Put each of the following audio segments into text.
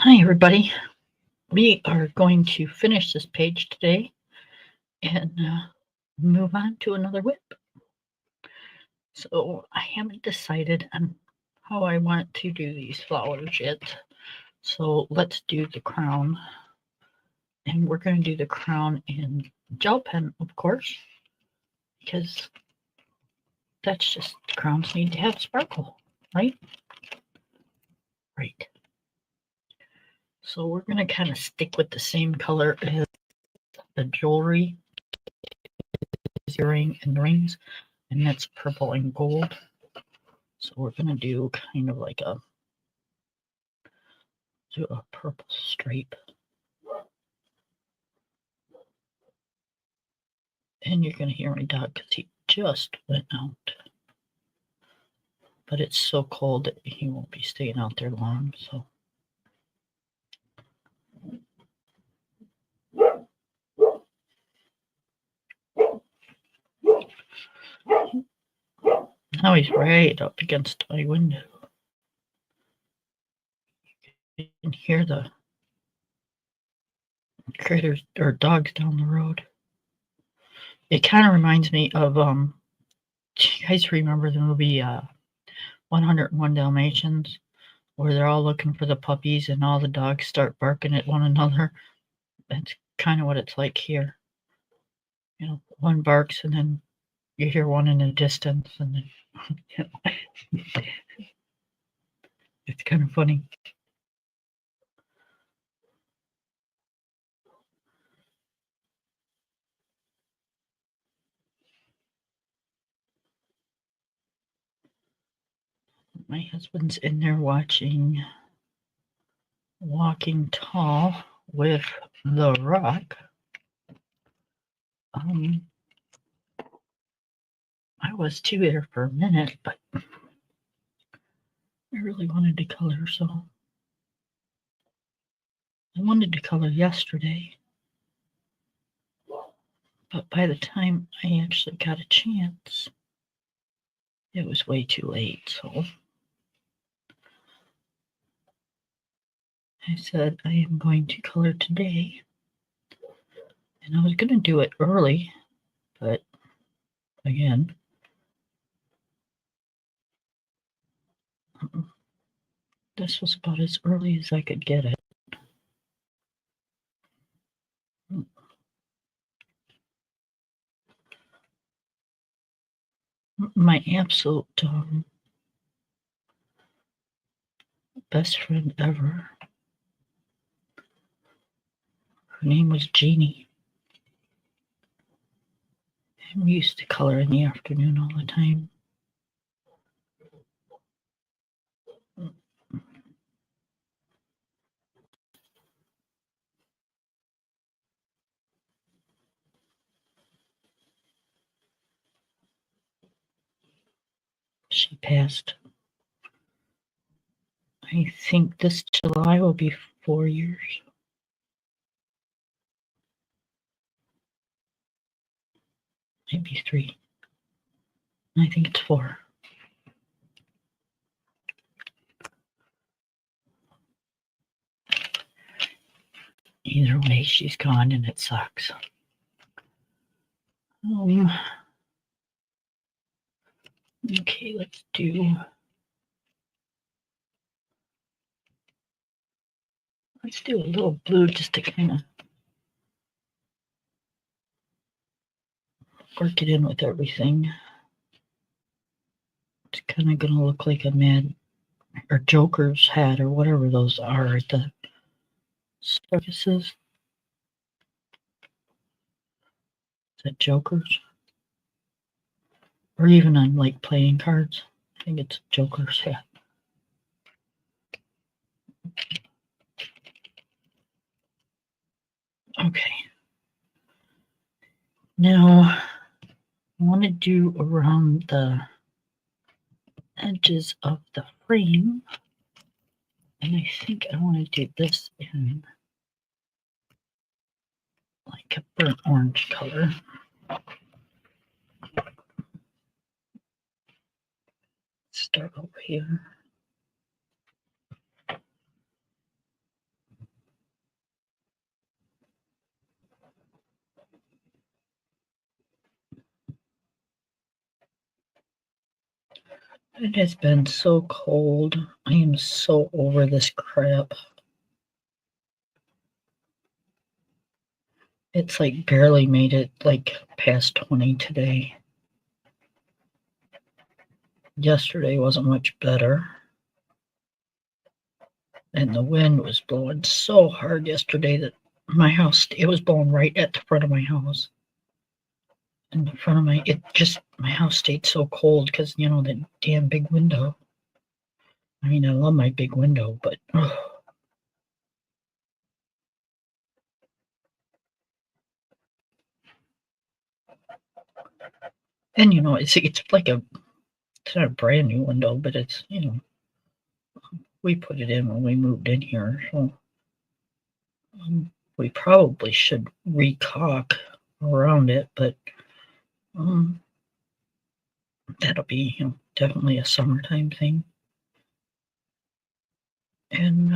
Hi, everybody. We are going to finish this page today and move on to another whip. So I haven't decided on how I want to do these flowers yet. So let's do the crown. And we're going to do the crown in gel pen, of course, because that's just crowns need to have sparkle, right? Right. So we're going to kind of stick with the same color as the jewelry, earring and rings, and that's purple and gold. So we're going to do kind of like a purple stripe. And you're going to hear my dog because he just went out. But it's so cold that he won't be staying out there long. So now he's right up against my window. You can hear the critters or dogs down the road. It kind of reminds me of do you guys remember the movie 101 Dalmatians, where they're all looking for the puppies and all the dogs start barking at one another? That's kind of what it's like here. You know, one barks and then you hear one in the distance, and then you know, it's kind of funny. My husband's in there watching Walking Tall with The Rock. I was too there for a minute, but I really wanted to color, so I wanted to color yesterday. But by the time I actually got a chance, it was way too late. So I said, I am going to color today. And I was going to do it early, but again, this was about as early as I could get it. My absolute best friend ever, her name was Jeannie. And we used to color in the afternoon all the time. She passed. I think this July will be 4 years. Maybe 3. I think it's 4. Either way, she's gone and it sucks. Okay, let's do a little blue just to kind of work it in with everything. It's kind of going to look like a Mad or Joker's hat or whatever those are at the circuses. Is that Joker's? Or even on like playing cards. I think it's Joker's hat. Okay. Now I want to do around the edges of the frame. And I think I want to do this in like a burnt orange color. Start over here. It has been so cold. I am so over this crap. It's like barely made it like past 20 today. Yesterday wasn't much better. And the wind was blowing so hard yesterday that my house, it was blowing right at the front of my house. In the front of my house stayed so cold because, you know, the damn big window. I mean, I love my big window, but and you know, it's like it's not a brand new window, but it's, you know, we put it in when we moved in here, so we probably should recaulk around it, but that'll be, you know, definitely a summertime thing. And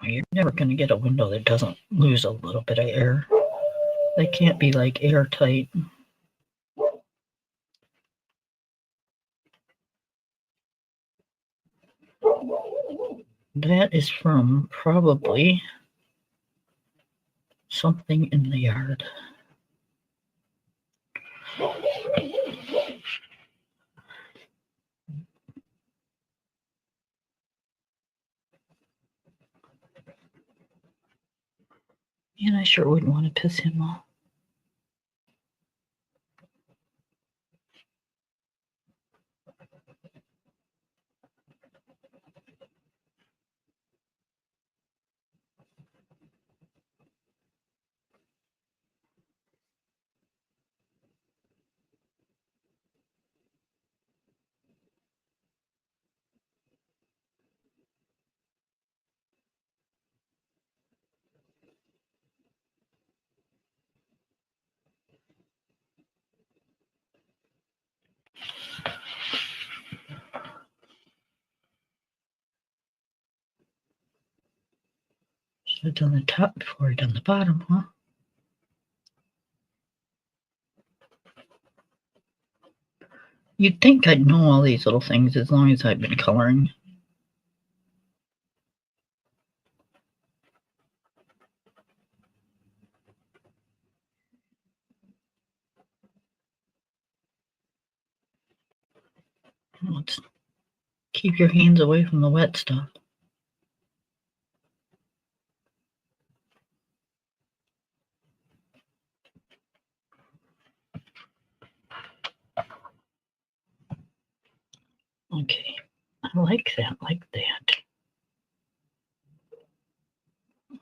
you're never going to get a window that doesn't lose a little bit of air. They can't be like airtight. That is from probably something in the yard. And I sure wouldn't want to piss him off. Should have done the top before I done the bottom, huh? You'd think I'd know all these little things as long as I've been coloring. Let's keep your hands away from the wet stuff. Okay, I like that,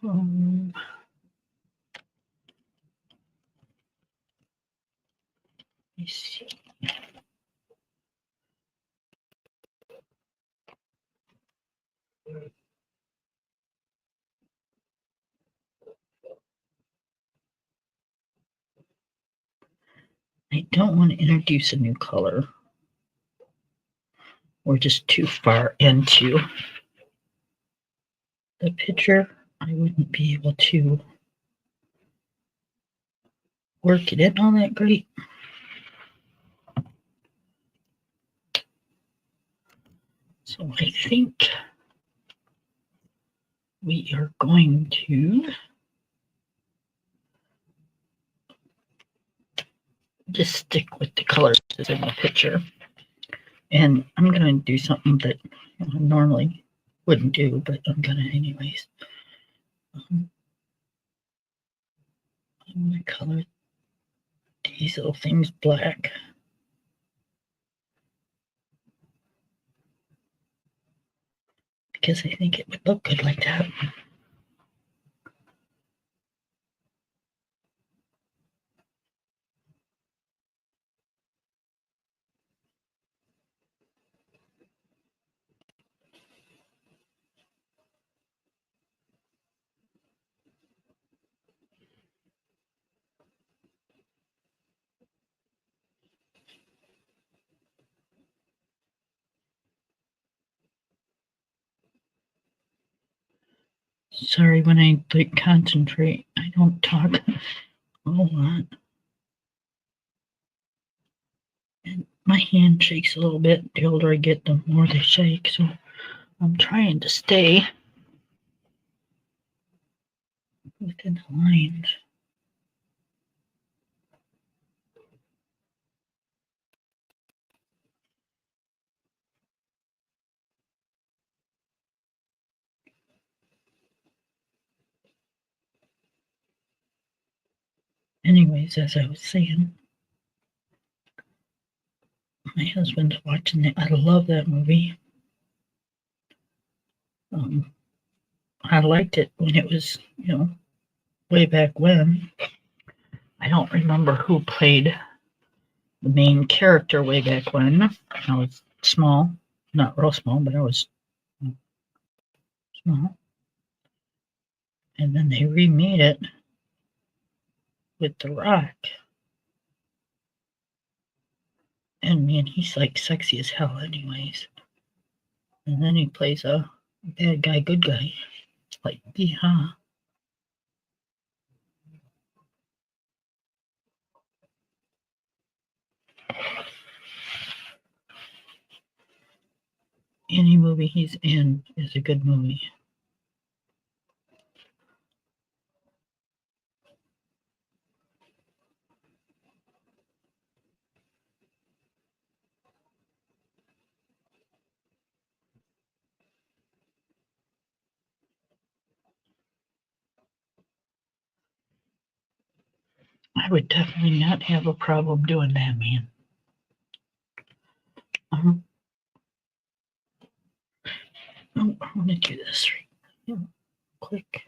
let me see. I don't want to introduce a new color. We're just too far into the picture. I wouldn't be able to work it in all that great. So I think we are going to just stick with the colors in the picture. And I'm going to do something that I normally wouldn't do, but I'm going to anyways. I'm going to color these little things black. Because I think it would look good like that. Sorry, when I like concentrate, I don't talk a lot. And My hand shakes a little bit. The older I get, the more they shake. So I'm trying to stay within the lines. Anyways, as I was saying, my husband's watching it. I love that movie. I liked it when it was, way back when. I don't remember who played the main character way back when. I was small, not real small, but I was small. And then they remade it with The Rock. And man, he's like sexy as hell, anyways. And then he plays a bad guy, good guy, like Yeehaw. Any movie he's in is a good movie. I would definitely not have a problem doing that, man. Oh, I want to do this right. Click.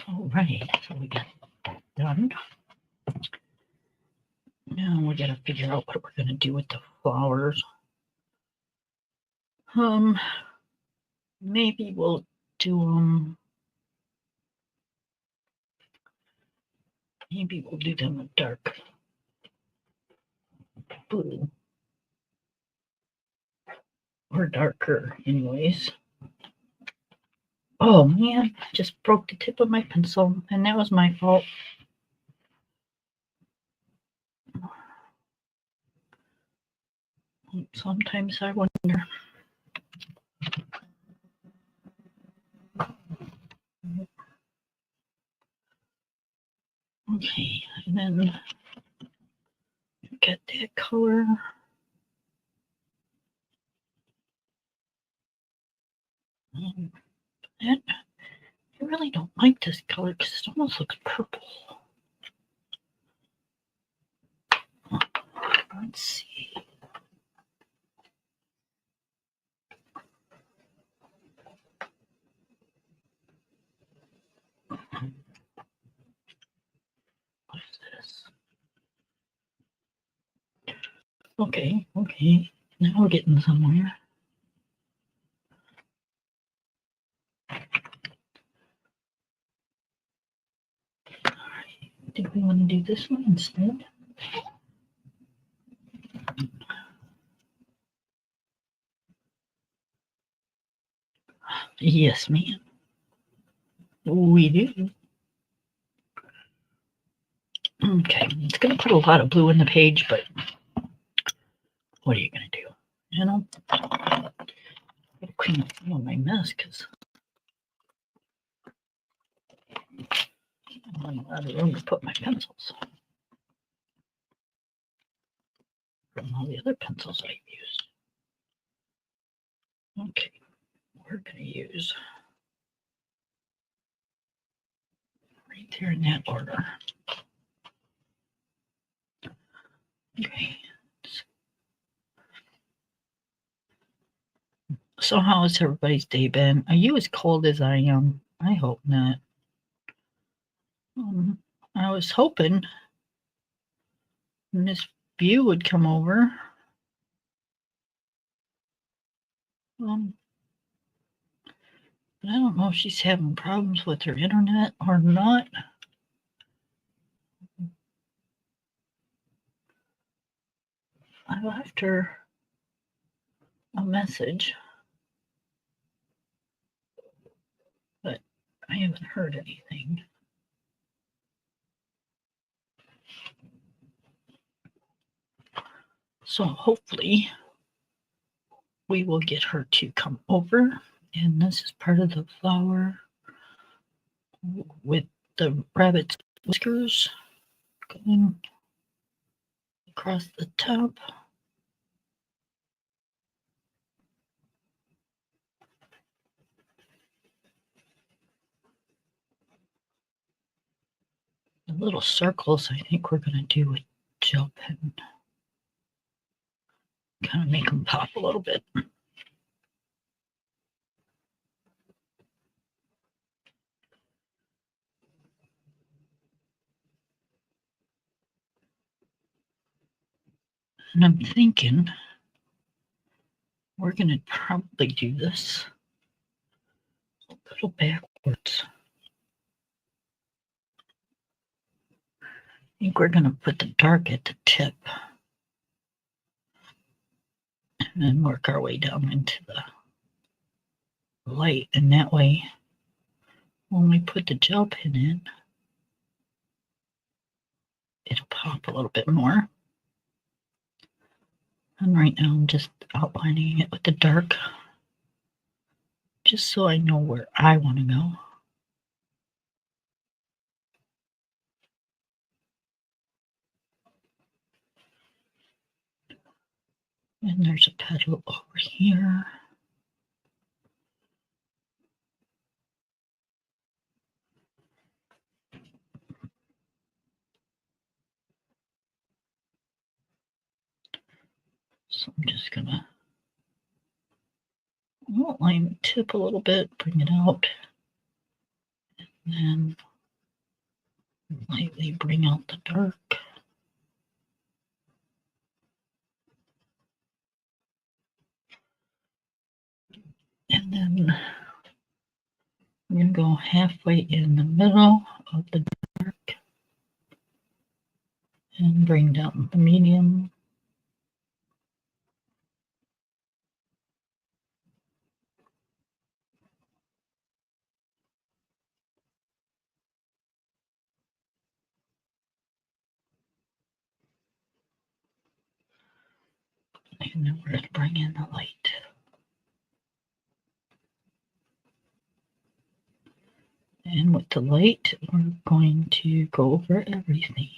All right, so we got that done. Now we got to figure out what we're going to do with the flowers. Maybe we'll do maybe we'll do them a dark blue or darker, anyways. Oh man, I just broke the tip of my pencil, and that was my fault. Sometimes I wonder. Okay, and then get that color. And I really don't like this color because it almost looks purple. Let's see. What is this? Okay, now we're getting somewhere. I think we want to do this one instead. Yes, ma'am. We do. Okay, it's going to put a lot of blue in the page, but what are you going to do? You know, I got to clean up all my mess because I don't have a room to put my pencils from all the other pencils I've used. Okay, we're going to use right there in that order. Okay. So how has everybody's day been? Are you as cold as I am? I hope not. I was hoping Miss View would come over. But I don't know if she's having problems with her internet or not. I left her a message, but I haven't heard anything. So hopefully we will get her to come over. And this is part of the flower with the rabbit's whiskers going across the top. The little circles I think we're going to do with gel pen. Kind of make them pop a little bit. And I'm thinking we're going to probably do this a little backwards. I think we're going to put the dark at the tip and then work our way down into the light. And that way, when we put the gel pen in, it'll pop a little bit more. And right now I'm just outlining it with the dark, just so I know where I want to go. And there's a petal over here. So I'm just gonna outline the tip a little bit, bring it out, and then lightly bring out the dark. And then I'm gonna go halfway in the middle of the dark and bring down the medium. And then we're going to bring in the light. And with the light, we're going to go over everything.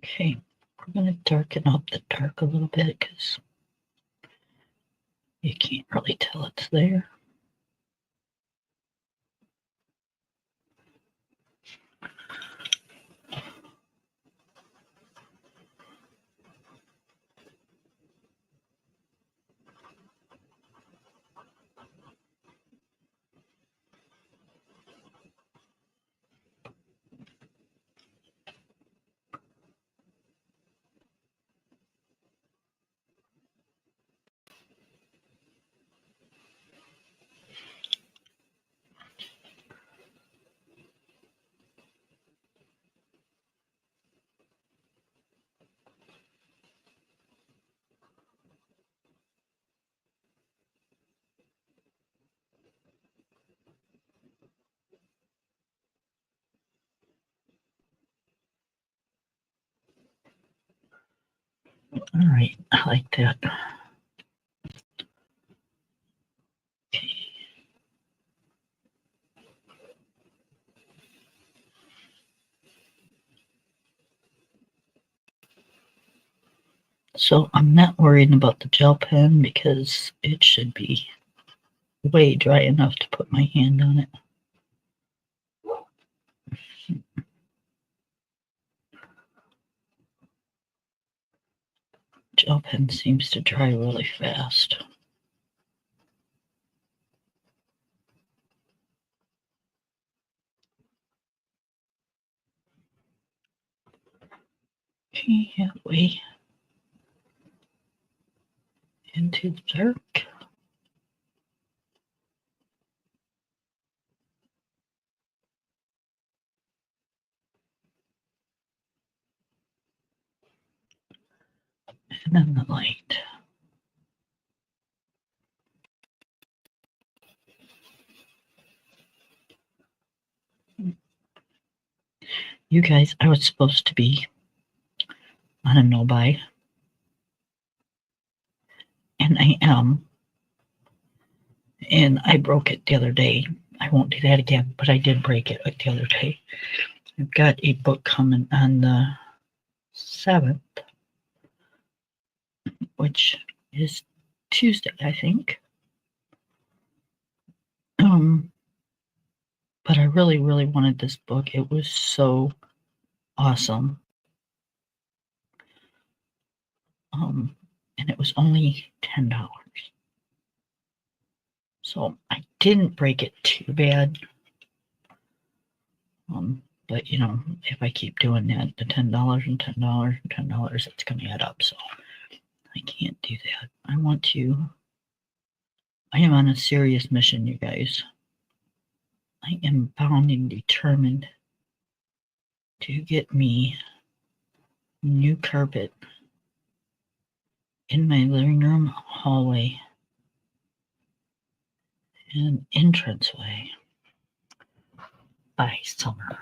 Okay, we're going to darken up the dark a little bit because you can't really tell it's there. All right, I like that. Okay. So I'm not worried about the gel pen because it should be way dry enough to put my hand on it. Gel pen seems to dry really fast. way into the dark. And then the light. You guys, I was supposed to be on a no-buy, and I am, and I broke it the other day. I won't do that again, but I did break it the other day. I've got a book coming on the 7th, which is Tuesday, I think. But I really, really wanted this book. It was so awesome. And it was only $10. So I didn't break it too bad. But you know, if I keep doing that, the $10 and $10 and $10, it's going to add up. So I can't do that. I am on a serious mission, you guys. I am bound and determined to get me new carpet in my living room, hallway, and entranceway by summer.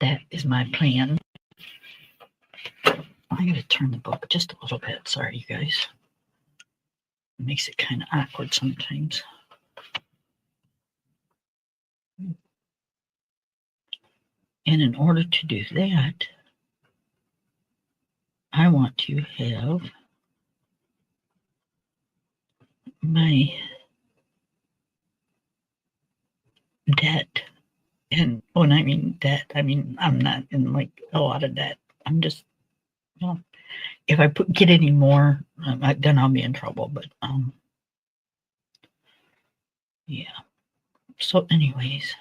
That is my plan. I gotta turn the book just a little bit. Sorry, you guys. It makes it kind of awkward sometimes. And in order to do that, I want to have my debt. And when I mean debt, I mean I'm not in like a lot of debt. I'm just, you know, if I get any more, then I'll be in trouble. But yeah. So, anyways,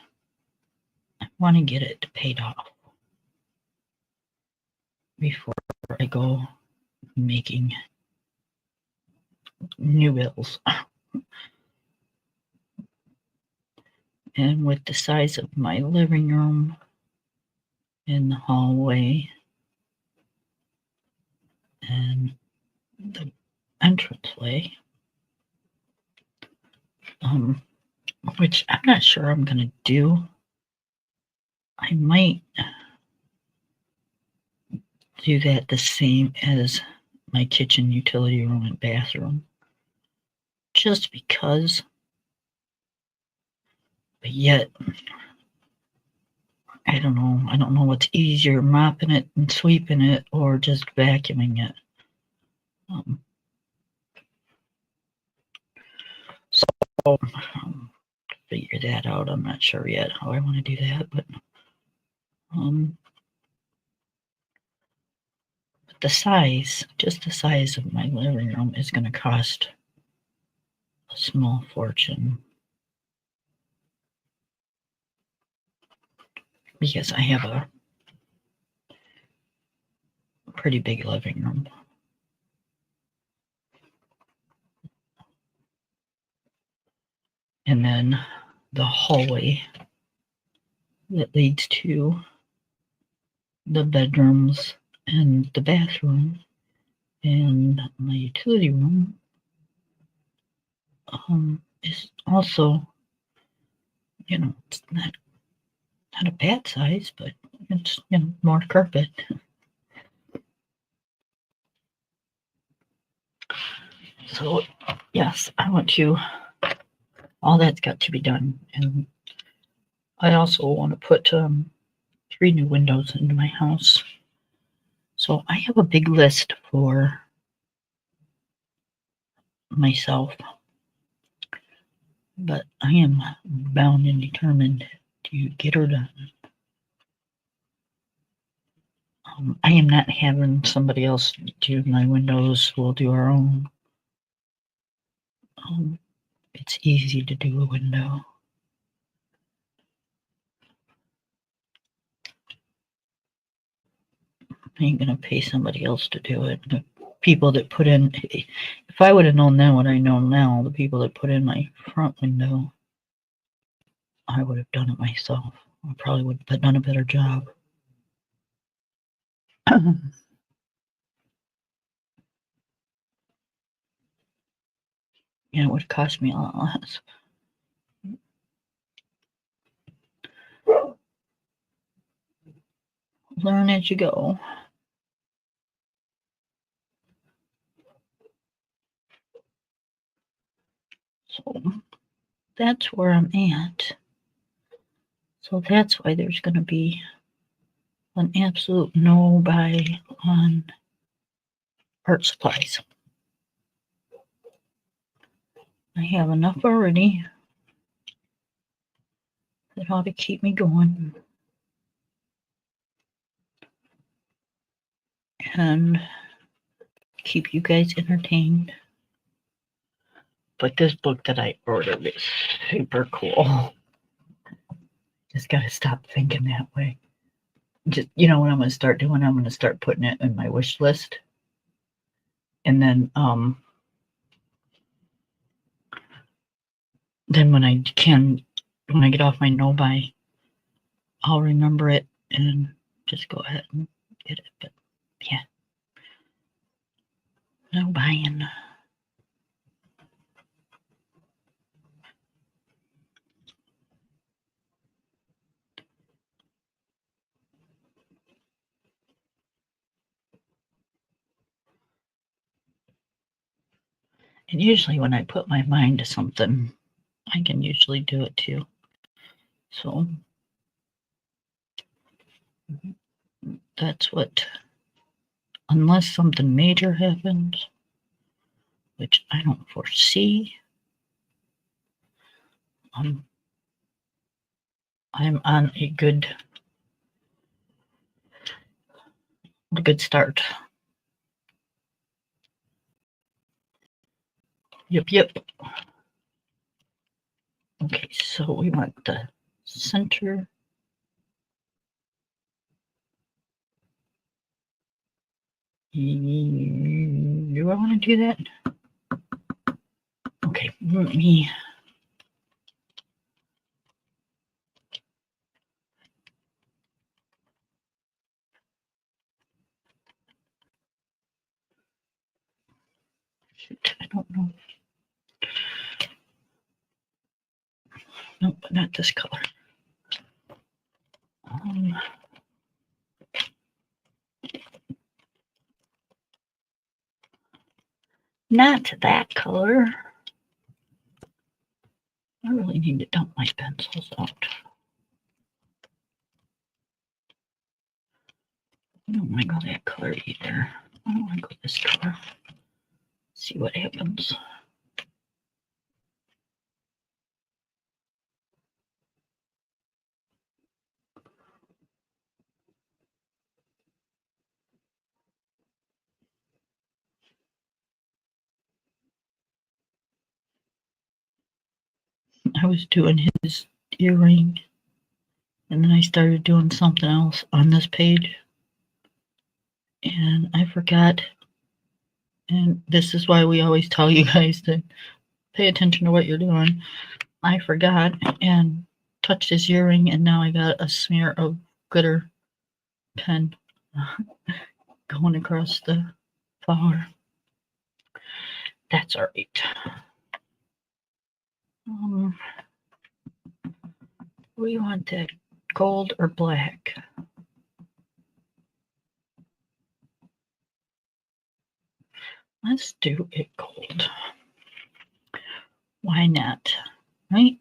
I want to get it paid off before I go making new bills. And with the size of my living room and the hallway and the entranceway, which I'm not sure I'm gonna do. I might do that the same as my kitchen, utility room, and bathroom, just because. But yet, I don't know. I don't know what's easier, mopping it and sweeping it, or just vacuuming it. So figure that out. I'm not sure yet how I want to do that, but the size, just the size of my living room is going to cost a small fortune, because I have a pretty big living room. And then the hallway that leads to the bedrooms and the bathroom and my utility room is also, you know, it's not a bad size, but it's, you know, more carpet. So yes, I want to, all that's got to be done. And I also want to put 3 new windows into my house. So I have a big list for myself, but I am bound and determined to get her done. I am not having somebody else do my windows. We'll do our own. It's easy to do a window. I ain't gonna pay somebody else to do it. The people that put in, if I would have known then what I know now, the people that put in my front window, I would have done it myself. I probably would have done a better job. Yeah, it would have cost me a lot less. Learn as you go. So that's where I'm at. So that's why there's going to be an absolute no buy on art supplies. I have enough already that ought to keep me going. And keep you guys entertained. But this book that I ordered is super cool. Just gotta stop thinking that way. Just, you know what I'm gonna start doing? I'm gonna start putting it in my wish list. And then when I get off my no buy, I'll remember it and just go ahead and get it. But yeah, no buying. And usually when I put my mind to something, I can usually do it too. So that's what, unless something major happens, which I don't foresee, I'm on a good start. Yep. Okay, so we want the center. Do I want to do that? Okay, let me. Shoot, I don't know. Nope, not this color. Not that color. I really need to dump my pencils out. I don't want to go that color either. I don't want to go this color. See what happens. I was doing his earring, and then I started doing something else on this page, and I forgot. And this is why we always tell you guys to pay attention to what you're doing. I forgot and touched his earring, and now I got a smear of glitter pen going across the flower. That's all right. We want that gold or black. Let's do it gold. Why not? Right?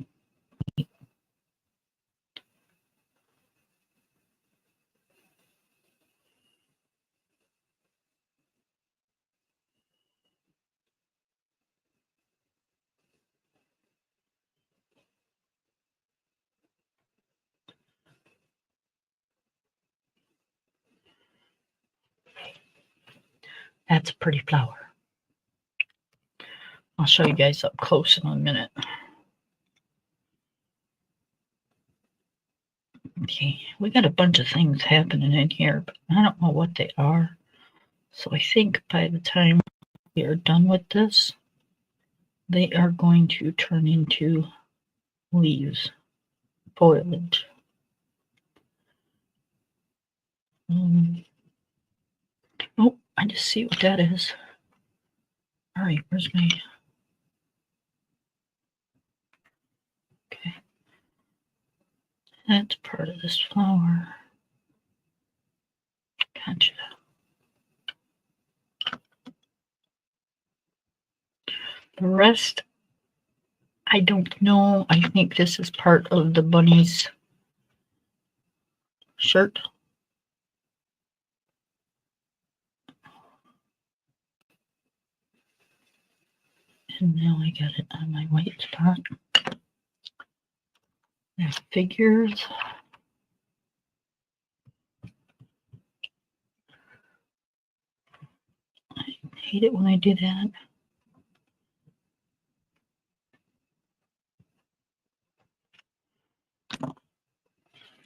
That's a pretty flower. I'll show you guys up close in a minute. Okay, we got a bunch of things happening in here, but I don't know what they are. So I think by the time we are done with this, they are going to turn into leaves, foliage. Oh, I just see what that is. All right, where's my... Okay. That's part of this flower. Gotcha. The rest, I don't know. I think this is part of the bunny's shirt. And now I got it on my white spot. There's figures. I hate it when I do that.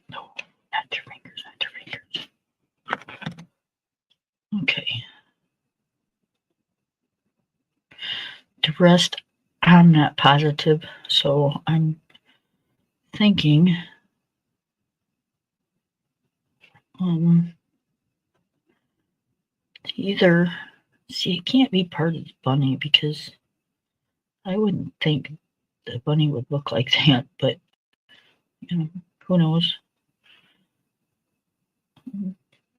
No, not your fingers, not your fingers. Okay. The rest, I'm not positive, so I'm thinking either, see, it can't be part of the bunny because I wouldn't think the bunny would look like that, but you know, who knows?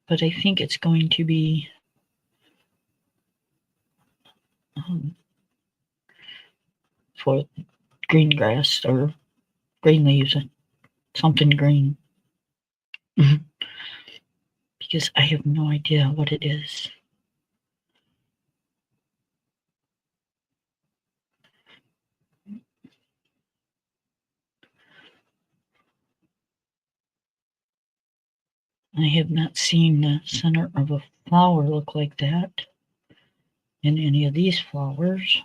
But I think it's going to be for green grass or green leaves, something green. Because I have no idea what it is. I have not seen the center of a flower look like that in any of these flowers.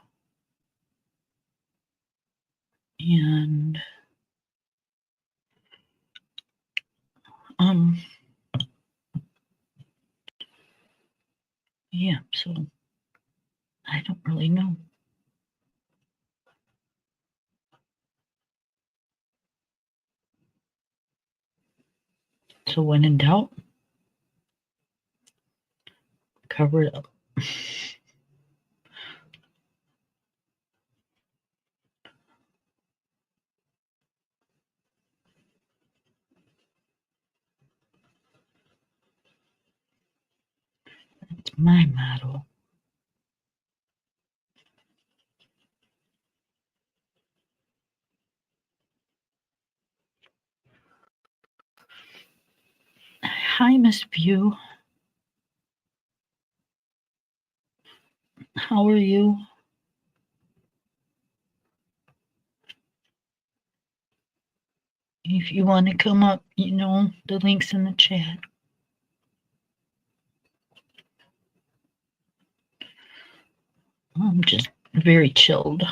And yeah, so I don't really know. So when in doubt, cover it up. That's my motto. Hi, Miss View. How are you? If you want to come up, you know, the link's in the chat. I'm just very chilled.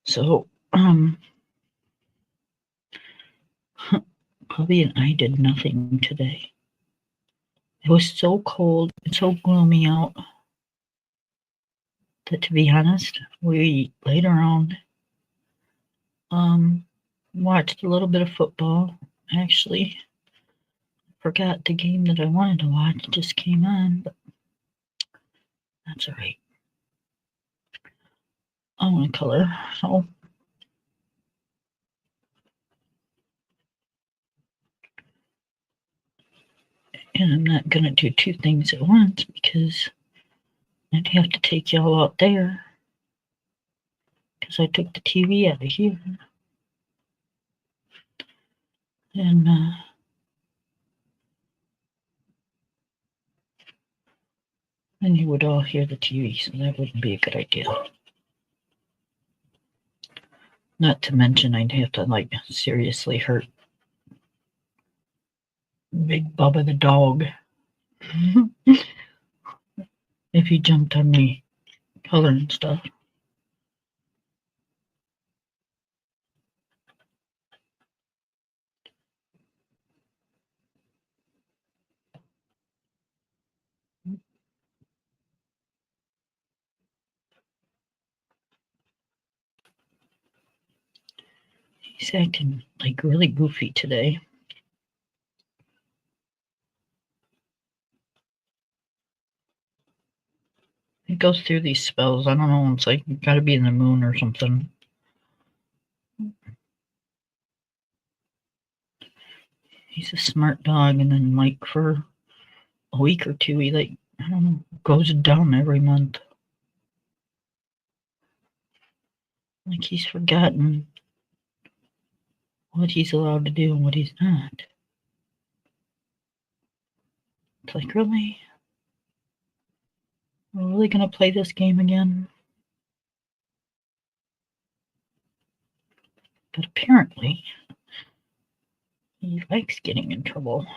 So, Hubby and I did nothing today. It was so cold and so gloomy out that, to be honest, we laid around, watched a little bit of football. Actually, forgot the game that I wanted to watch just came on, but that's all right. I want to color, so and I'm not gonna do two things at once because I'd have to take y'all out there because I took the TV out of here. And then you would all hear the TV, so that wouldn't be a good idea. Not to mention I'd have to like seriously hurt Big Bubba the dog if he jumped on me coloring stuff. He's acting like really goofy today. He goes through these spells. I don't know. It's like you gotta be in the moon or something. He's a smart dog, and then like for a week or two, he like I don't know goes down every month. Like he's forgotten what he's allowed to do and what he's not. It's like, really? We're really gonna play this game again? But apparently, he likes getting in trouble.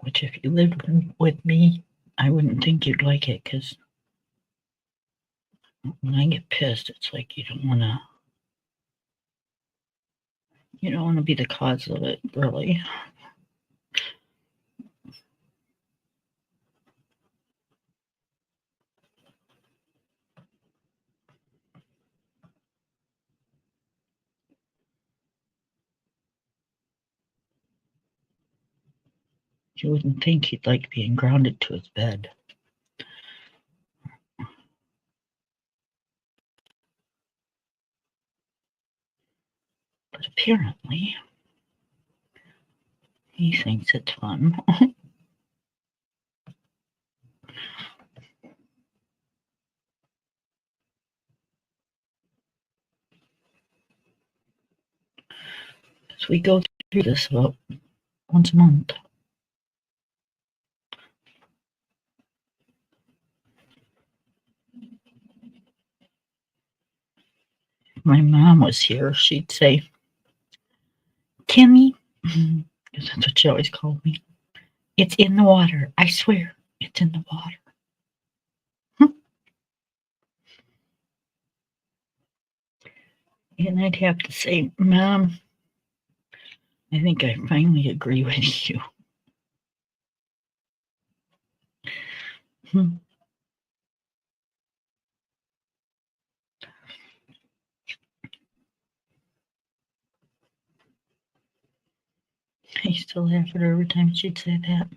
Which, if you lived with me, I wouldn't think you'd like it, because when I get pissed, it's like you don't want to be the cause of it, really. You wouldn't think he'd like being grounded to his bed. But apparently, he thinks it's fun. So we go through this about once a month. My mom was here, she'd say, Timmy, because that's what she always called me, it's in the water. I swear, it's in the water. And I'd have to say, Mom, I think I finally agree with you. I used to laugh at her every time she'd say that.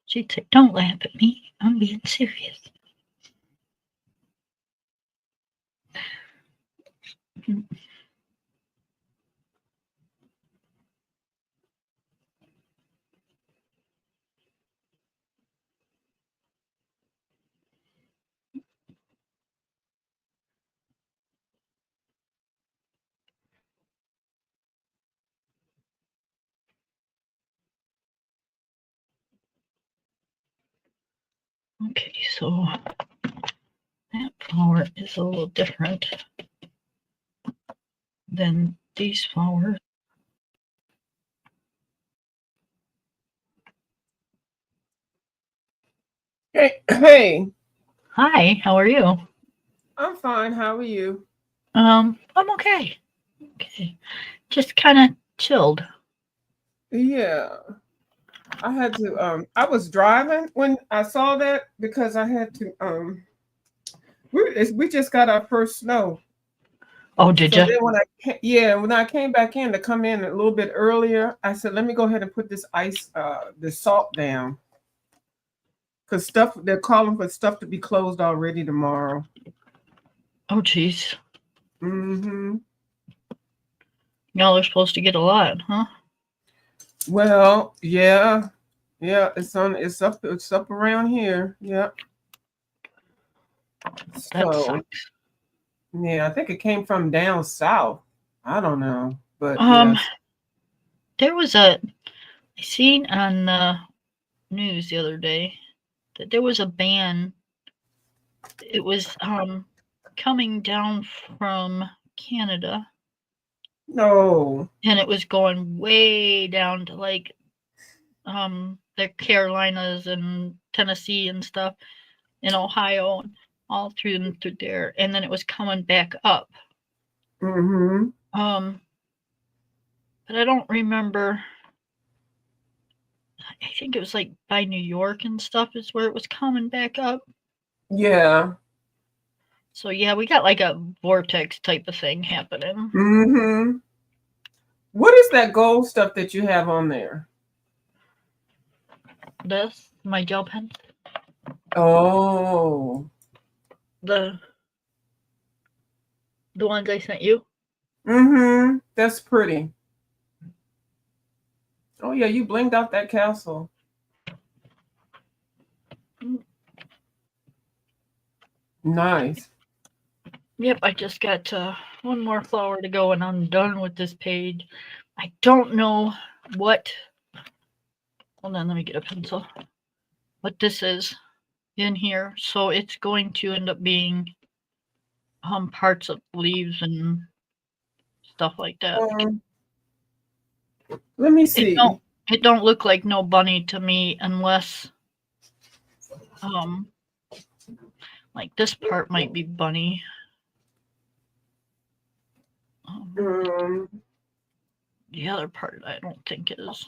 She'd say, don't laugh at me. I'm being serious. Okay, so that flower is a little different than these flowers. Hey. Hi, how are you? I'm fine. How are you? I'm okay. Okay. Just kind of chilled. Yeah. I had to I was driving when I saw that because I had to we just got our first snow. Oh, did So you? then when I came back in to come in a little bit earlier, I said let me go ahead and put this this salt down. Cuz stuff they're calling for stuff to be closed already tomorrow. Oh, geez. Mhm. Y'all are supposed to get a lot, huh? Well, yeah. Yeah, it's up around here. Yeah. That So, sucks. yeah, I think it came from down south. I don't know, but Um, yes. there was a I seen on the news the other day that there was a ban. It was coming down from Canada, No. and it was going way down to like the Carolinas and Tennessee and stuff, in Ohio, and all through and through there, and then it was coming back up. Mm-hmm. But I don't remember. I think it was like by New York and stuff is where it was coming back up. Yeah. So yeah, we got like a vortex type of thing happening. Mm-hmm. What is that gold stuff that you have on there? This my gel pen, Oh. the ones I sent you. Mm-hmm. That's pretty. Oh yeah, you blinged out that castle. Nice. Yep, I just got one more flower to go, and I'm done with this page. I don't know what. Hold on, let me get a pencil. What this is in here, so it's going to end up being parts of leaves and stuff like that. Let me It see. don't look like no bunny to me unless like this part might be bunny. The other part I don't think is.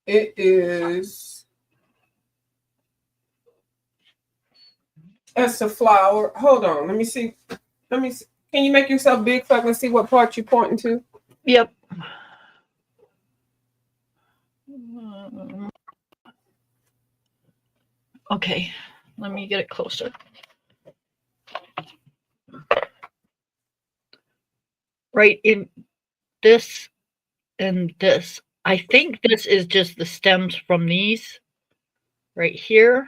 It is. That's a flower. Hold on. Let me see. Let me see. Can you make yourself big so I can see what part you're pointing to? Yep. Okay, let me get it closer. Right in this and this. I think this is just the stems from these right here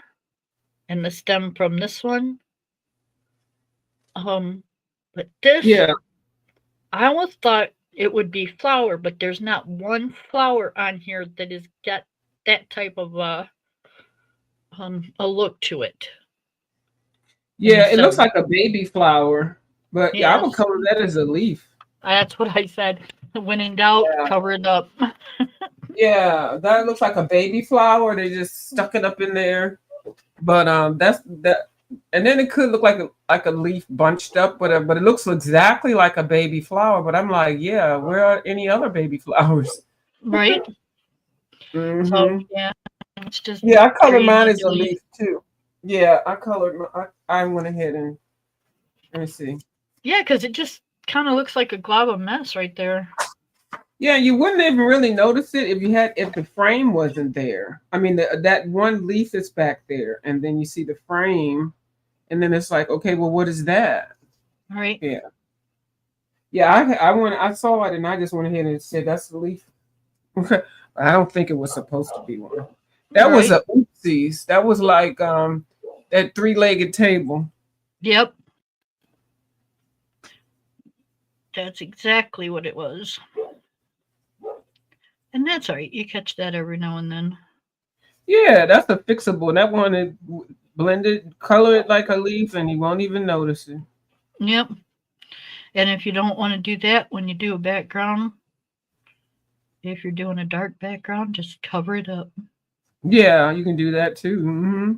and the stem from this one. But this, Yeah. I almost thought it would be flower, but there's not one flower on here that has got that type of a look to it. Yeah, it looks like a baby flower, but yeah, I would Yes, color that as a leaf. that's what I said. When in doubt, Yeah. cover it up. Yeah, that looks like a baby flower. They just stuck it up in there. But that's that, and then it could look like a leaf bunched up, but it looks exactly like a baby flower. But I'm like, yeah, where are any other baby flowers? Right? So Mm-hmm. yeah, it's just Yeah, I colored mine as a individually. leaf too. Yeah, I colored. I went ahead and let me see. Yeah, because it just kind of looks like a glob of mess right there. Yeah, you wouldn't even really notice it if the frame wasn't there. I mean, that one leaf is back there, and then you see the frame, and then it's like, okay, well, what is that? Right? Yeah, yeah. I saw it, and I just went ahead and said that's the leaf. I don't think it was supposed to be one. That was Right? a oopsies. That was like that three-legged table. Yep. That's exactly what it was. And that's all right. You catch that every now and then. Yeah, that's a fixable. That one is blended, color it like a leaf, and you won't even notice it. Yep. And if you don't want to do that when you do a background, if you're doing a dark background, just cover it up. Yeah, you can do that too. Mm-hmm.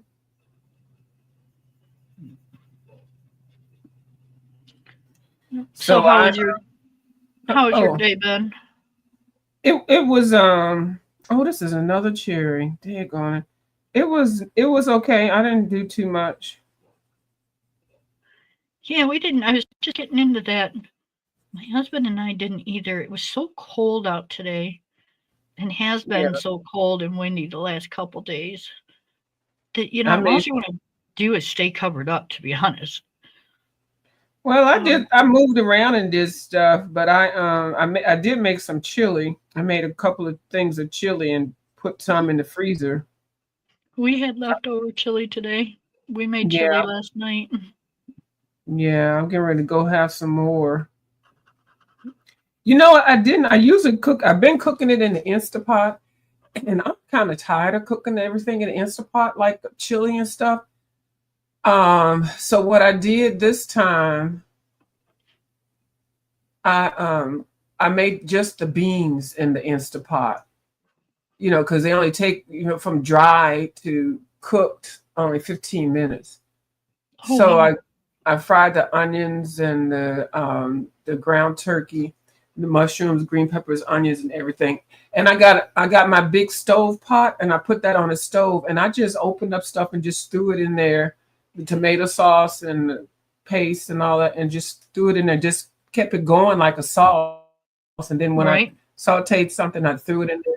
So So how I was your oh day been? It was oh, this is another cherry. Daggone it. It was okay. I didn't do too much. Yeah, we didn't. I was just getting into that. My husband and I didn't either. It was so cold out today and has been Yeah. so cold and windy the last couple days that, I all made you want to do is stay covered up, to be honest. well, Um, I moved around and did stuff, but I did make some chili. I made a couple of things of chili and put some in the freezer. we had leftover chili today. We made chili Yeah. last night. Yeah, I'm getting ready to go have some more. You know what? I didn't. I usually cook. I've been cooking it in the Instapot, and I'm kind of tired of cooking everything in the Instapot, like chili and stuff. So what I did this time, I um, I made just the beans in the Instapot. Because they only take from dry to cooked only 15 minutes. Oh, So wow. I fried the onions and the ground turkey, the mushrooms, green peppers, onions, and everything. And I got my big stove pot and I put that on the stove and I just opened up stuff and just threw it in there, the tomato sauce and the paste and all that, and just threw it in there, just kept it going like a sauce. And then when I Right. sauteed something, I threw it in there.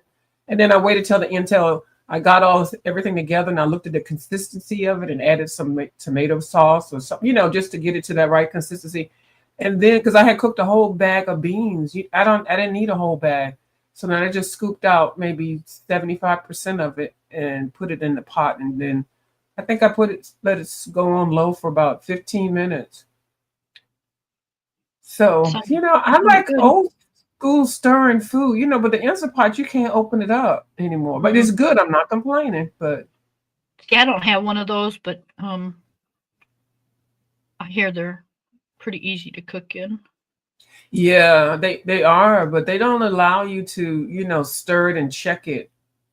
And then I waited till the end till I got everything together and I looked at the consistency of it and added some tomato sauce or something, just to get it to that right consistency. And then because I had cooked a whole bag of beans, I didn't need a whole bag. So then I just scooped out maybe 75% of it and put it in the pot. And then I think let it go on low for about 15 minutes. So, Sounds, I sounds like good. old school stirring food, but the Instant Pot, you can't open it up anymore. But Mm-mm. it's good. I'm not complaining. But Yeah, I don't have one of those, but I hear they're pretty easy to cook in. yeah, they are, but they don't allow you to, stir it and check it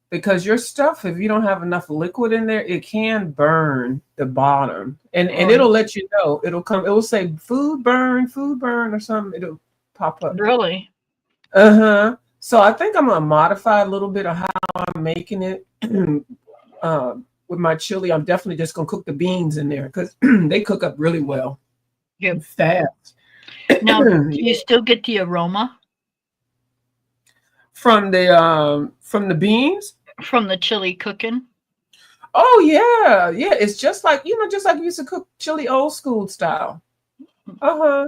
because your stuff, if you don't have enough liquid in there, it can burn the bottom. And Right. it'll let you know. It will say food burn or something. It'll pop up. Really? Uh-huh. So I think I'm gonna modify a little bit of how I'm making it. With my chili, I'm definitely just gonna cook the beans in there because they cook up really well Yep. and fast. Now, do Yeah. you still get the aroma From the beans. from the chili cooking? Oh yeah, yeah. It's just like just like you used to cook chili old school style. Uh-huh.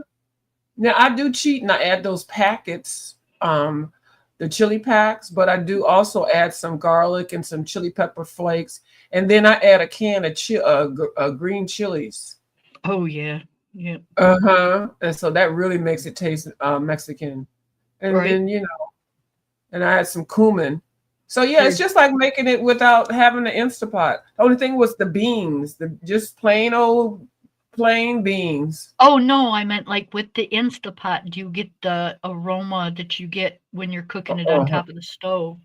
Now I do cheat and I add those packets, the chili packs, but I do also add some garlic and some chili pepper flakes, and then I add a can of green chilies. Oh, yeah. Yeah. Uh-huh. And so that really makes it taste Mexican. And Right. then and I add some cumin. So yeah, it's There. just like making it without having the Instapot. The only thing was the beans, the just plain old plain beans. Oh, no, I meant like with the Instapot, do you get the aroma that you get when you're cooking it on Oh, top of the stove?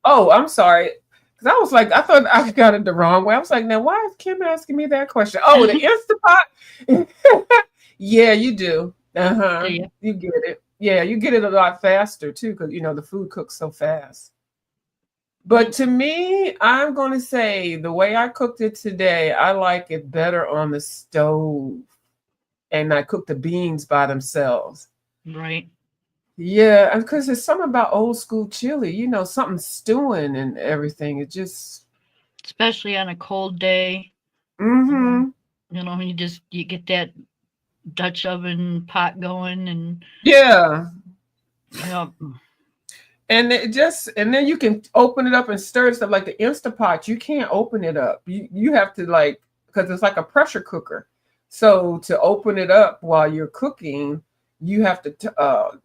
oh, I'm sorry. Because I was like, I thought I got it the wrong way. I was like, now why is Kim asking me that question? Oh, the Instapot? Yeah, you do. Do Uh-huh. you? You get it. Yeah, you get it a lot faster too, because the food cooks so fast. But Yep. to me, I'm going to say the way I cooked it today, I like it better on the stove. And I cook the beans by themselves. Right. Yeah, because there's something about old school chili, something stewing and everything. It just, Especially on a cold day. Um, mm-hmm. you get that Dutch oven pot going and Yeah. yep. And then you can open it up and stir it stuff like the Instapot. You can't open it up. You have to because it's like a pressure cooker. So to open it up while you're cooking, you have to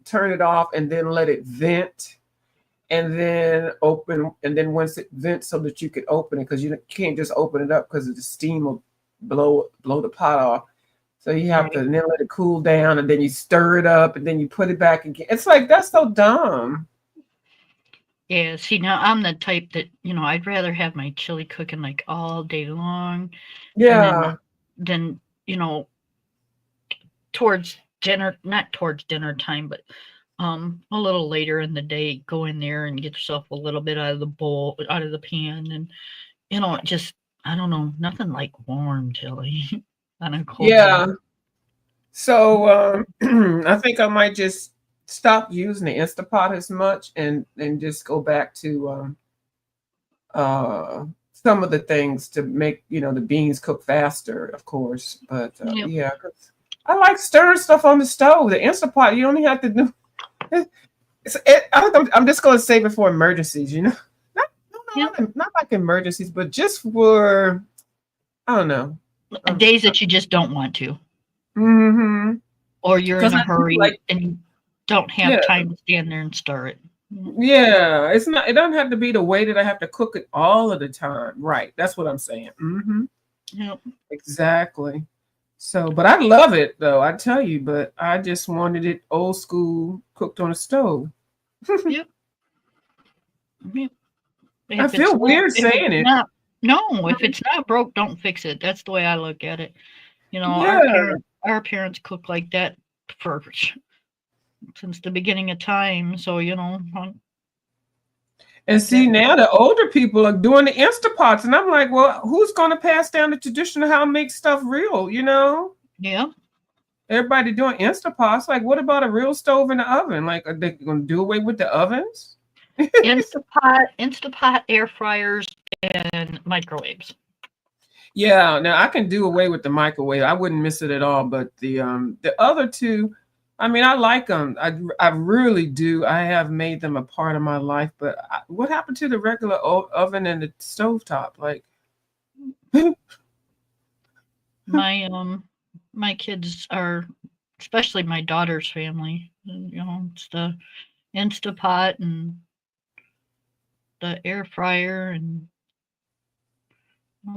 turn it off and then let it vent and then open. And then once it vents so that you can open it, because you can't just open it up because the steam will blow the pot off. So you have to Right. then let it cool down and then you stir it up and then you put it back again. It's like, that's so dumb. Yeah, see, now I'm the type that, I'd rather have my chili cooking like all day long and Yeah. then, you know, towards dinner, not towards dinner time, but a little later in the day, go in there and get yourself a little bit out of the bowl, out of the pan, and it just, I don't know, nothing like warm chili on a cold day. Yeah. So I think I might just stop using the Instapot as much and just go back to some of the things to make the beans cook faster, of course. But Yep. yeah, 'cause I like stirring stuff on the stove. The Instapot, you only have to do. I'm just going to save it for emergencies. Not, Yep. not like emergencies, but just for I don't know. Days that you just don't want to, Mm-hmm. or you're in Because a I do hurry like and you don't have yeah. time to stand there and stir it. Yeah, it's not. It doesn't have to be the way that I have to cook it all of the time. Right. That's what I'm saying. Mm-hmm. Yep. Exactly. So, but I love it though. I tell you. But I just wanted it old school, cooked on a stove. Yep. Yep. I If it's feel not, weird if it's saying it. not, no, if it's not broke, don't fix it. That's the way I look at it. Yeah. Our parents cook like that for since the beginning of time. So And see now the older people are doing the Instapots, and I'm like, well, who's going to pass down the tradition of how to make stuff real? yeah. Everybody doing Instapots. Like, what about a real stove in the oven? Like, are they going to do away with the ovens? Instapot, air fryers, and microwaves. Yeah, now I can do away with the microwave. I wouldn't miss it at all. But the other two, I mean, I like them. I really do. I have made them a part of my life. But what happened to the regular oven and the stovetop? Like, My kids are, especially my daughter's family. It's the Instapot and the air fryer, and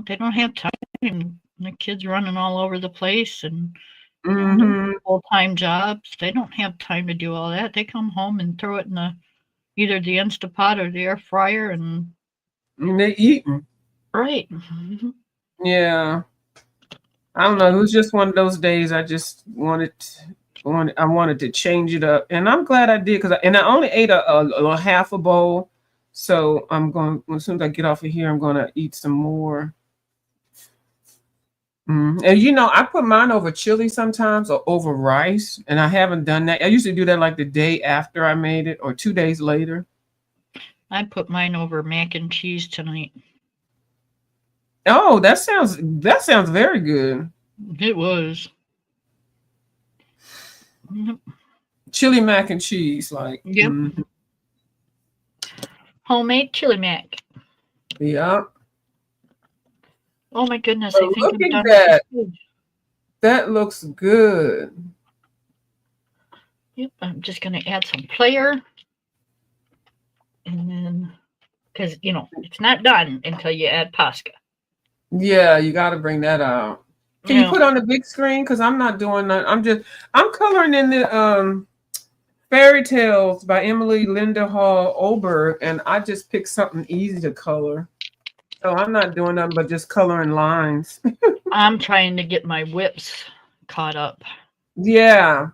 they don't have time. The kids running all over the place and full-time jobs. They don't have time to do all that. They come home and throw it in either the Instapot or the air fryer, and they eating. right. Yeah. I don't know. It was just one of those days. I just wanted to change it up, and I'm glad I did because I only ate a half a bowl. So I'm going, as soon as I get off of here, I'm going to eat some more. And I put mine over chili sometimes or over rice, and I haven't done that. I usually do that like the day after I made it or 2 days later. I put mine over mac and cheese tonight. Oh, that sounds very good. It was. Chili mac and cheese, like. Yep. Homemade chili mac. Yeah. Oh my goodness! Oh, I think look I'm at done that. with this. That looks good. Yep, I'm just going to add some player, and then because it's not done until you add Posca. Yeah, you got to bring that out. Can you put on the big screen? Because I'm not doing that. I'm coloring in the Fairy Tales by Emily Linda Hall Oberg, and I just picked something easy to color. So I'm not doing nothing but just coloring lines. I'm trying to get my whips caught up. Yeah.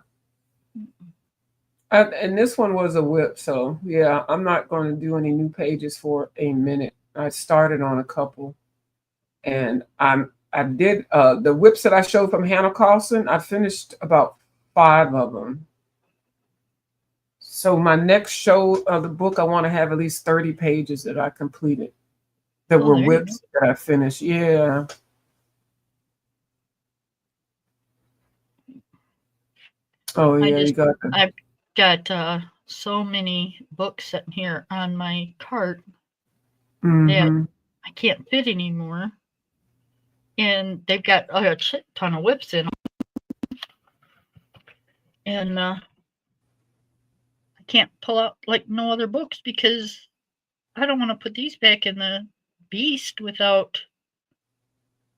And this one was a whip, so yeah, I'm not going to do any new pages for a minute. I started on a couple, and I did the whips that I showed from Hannah Carlson. I finished about 5 of them. So my next show of the book, I want to have at least 30 pages that I completed. That were whips that I finished. Yeah. Oh yeah, you got that. I've got so many books sitting here on my cart that I can't fit anymore, and they've got a shit ton of whips in them, and I can't pull out like no other books because I don't want to put these back in the beast without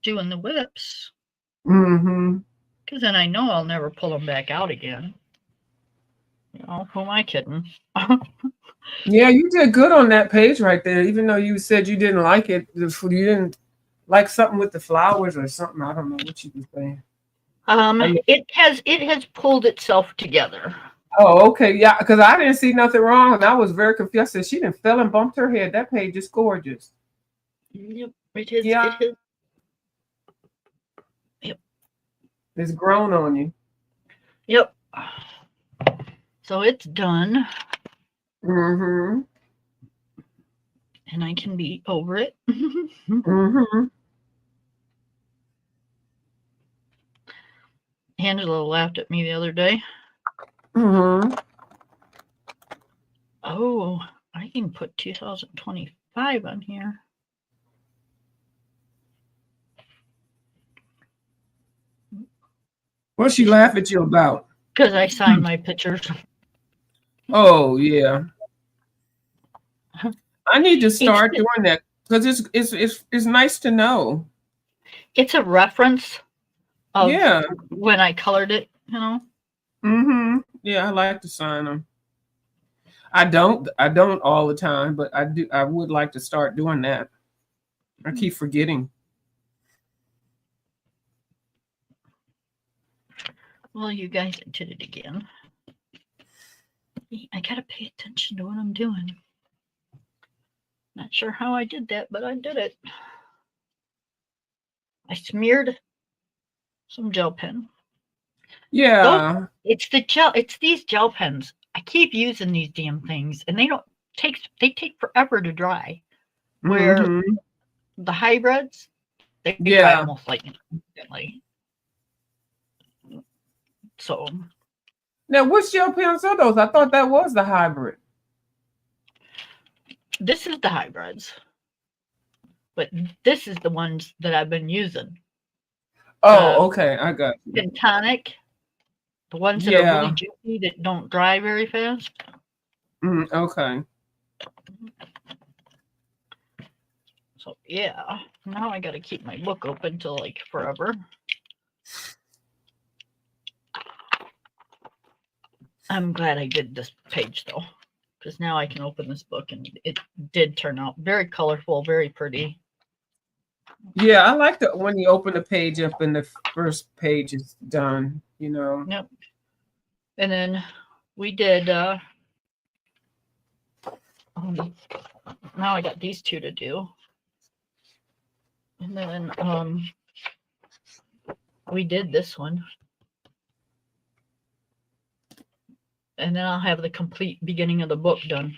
doing the whips. Because then I know I'll never pull them back out again. Who am I kidding? Yeah, you did good on that page right there. Even though you said you didn't like it, you didn't like something with the flowers or something. I don't know what you were saying. It has pulled itself together. Oh, okay. Yeah, because I didn't see nothing wrong, and I was very confused. I said, she didn't fell and bumped her head. That page is gorgeous. Yep, it is. Yeah, It is. Yep. it's grown on you. Yep. So it's done, Mm-hmm. and I can be over it. Mm-hmm. Angela laughed at me the other day. Mm-hmm. Oh, I can put 2025 on here. What's she laugh at you about? Because I signed my pictures. Oh yeah. I need to start It's doing that because it's nice to know. it's a reference of Yeah. when I colored it, you know. Mm-hmm. Yeah, I like to sign them. I don't all the time, but I do. I would like to start doing that. I keep forgetting. Well, you guys did it again. I gotta pay attention to what I'm doing. Not sure how I did that, but I did it. I smeared some gel pen. Yeah. It's the gel. It's these gel pens. I keep using these damn things, and they take forever to dry. Where Mm-hmm. the hybrids, they dry Yeah. almost like instantly. So Now, which gel pens are those? I thought that was the hybrid. this is the hybrids, but this is the ones that I've been using. The Oh, okay. I got you. Pentonic, the ones that are really Yeah. juicy that don't dry very fast. Okay. So yeah, now I got to keep my book open till like forever. I'm glad I did this page though, because now I can open this book and it did turn out very colorful, very pretty. Yeah, I like the when you open the page up and the first page is done. Yep. And then we did. Now I got these two to do, and then we did this one, and then I'll have the complete beginning of the book done.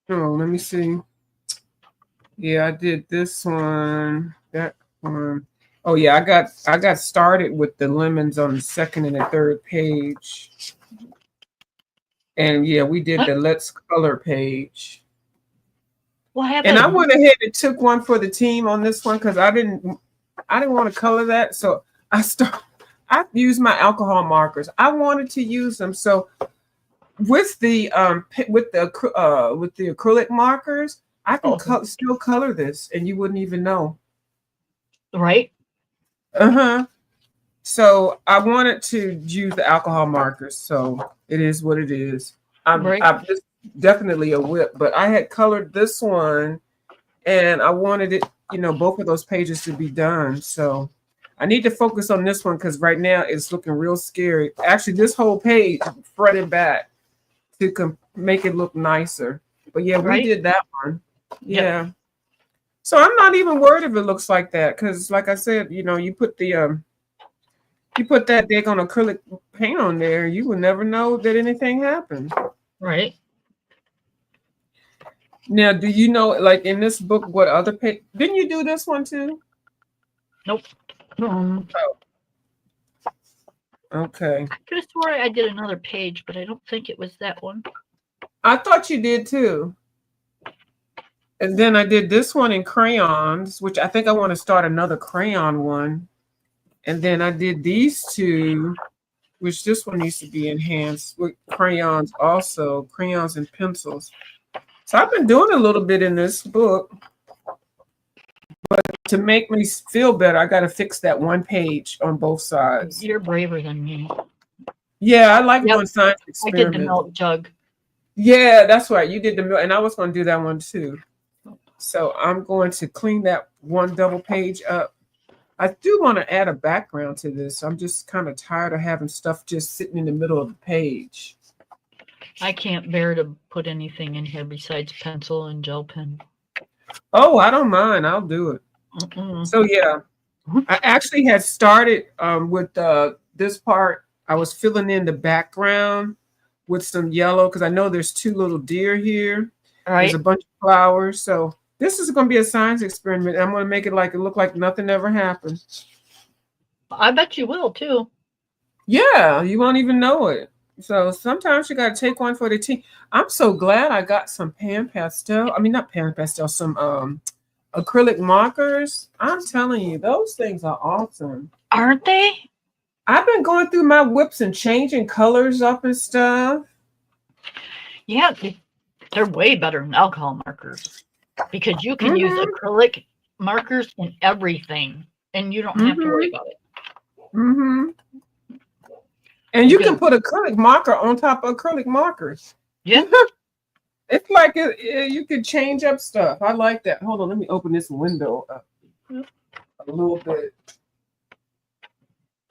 Oh, let me see. Yeah, I did this one, that one. Oh yeah, I got started with the lemons on the second and the third page. And yeah, we did the Let's Color page. Well, I have And that. I went ahead and took one for the team on this one because I didn't want to color that. So I used my alcohol markers. I wanted to use them. So with the acrylic markers, I can still color this and you wouldn't even know. Right? Uh-huh. So I wanted to use the alcohol markers. So it is what it is. I'm just definitely a whip, but I had colored this one and I wanted it, both of those pages to be done. So I need to focus on this one because right now it's looking real scary. Actually, this whole page fretted back to make it look nicer. But yeah, we did that one. Yeah. Yep. So I'm not even worried if it looks like that because, like I said, you put that daggone acrylic paint on there, you would never know that anything happened. Right. Now, do you know, like in this book, what other page? Didn't you do this one too? Nope. Oh. Okay. I could have swore I did another page, but I don't think it was that one. I thought you did too. And then I did this one in crayons, which I think I want to start another crayon one. And then I did these two, which this one needs to be enhanced with crayons also, crayons and pencils. So I've been doing a little bit in this book. But to make me feel better, I got to fix that one page on both sides. You're braver than me. Yeah, I like doing science experiments. I did the milk jug. Yeah, that's right. You did the milk, and I was going to do that one too. So I'm going to clean that one double page up I do want to add a background to this. I'm just kind of tired of having stuff just sitting in the middle of the page. I can't bear to put anything in here besides pencil and gel pen. Oh, I don't mind. I'll do it. So yeah, I actually had started with this part. I was filling in the background with some yellow because I know there's two little deer here. Right. There's a bunch of flowers. So this is going to be a science experiment. I'm going to make it look like nothing ever happened. I bet you will too. Yeah, you won't even know it. So sometimes you got to take one for the team. I'm so glad I got some pan pastel. I mean, not pan pastel, some acrylic markers. I'm telling you, those things are awesome. Aren't they? I've been going through my whips and changing colors up and stuff. Yeah, they're way better than alcohol markers because you can use acrylic markers in everything and you don't have to worry about it. And you can put acrylic marker on top of acrylic markers. Yeah. It's like you could change up stuff. I like that. Hold on, let me open this window up a little bit.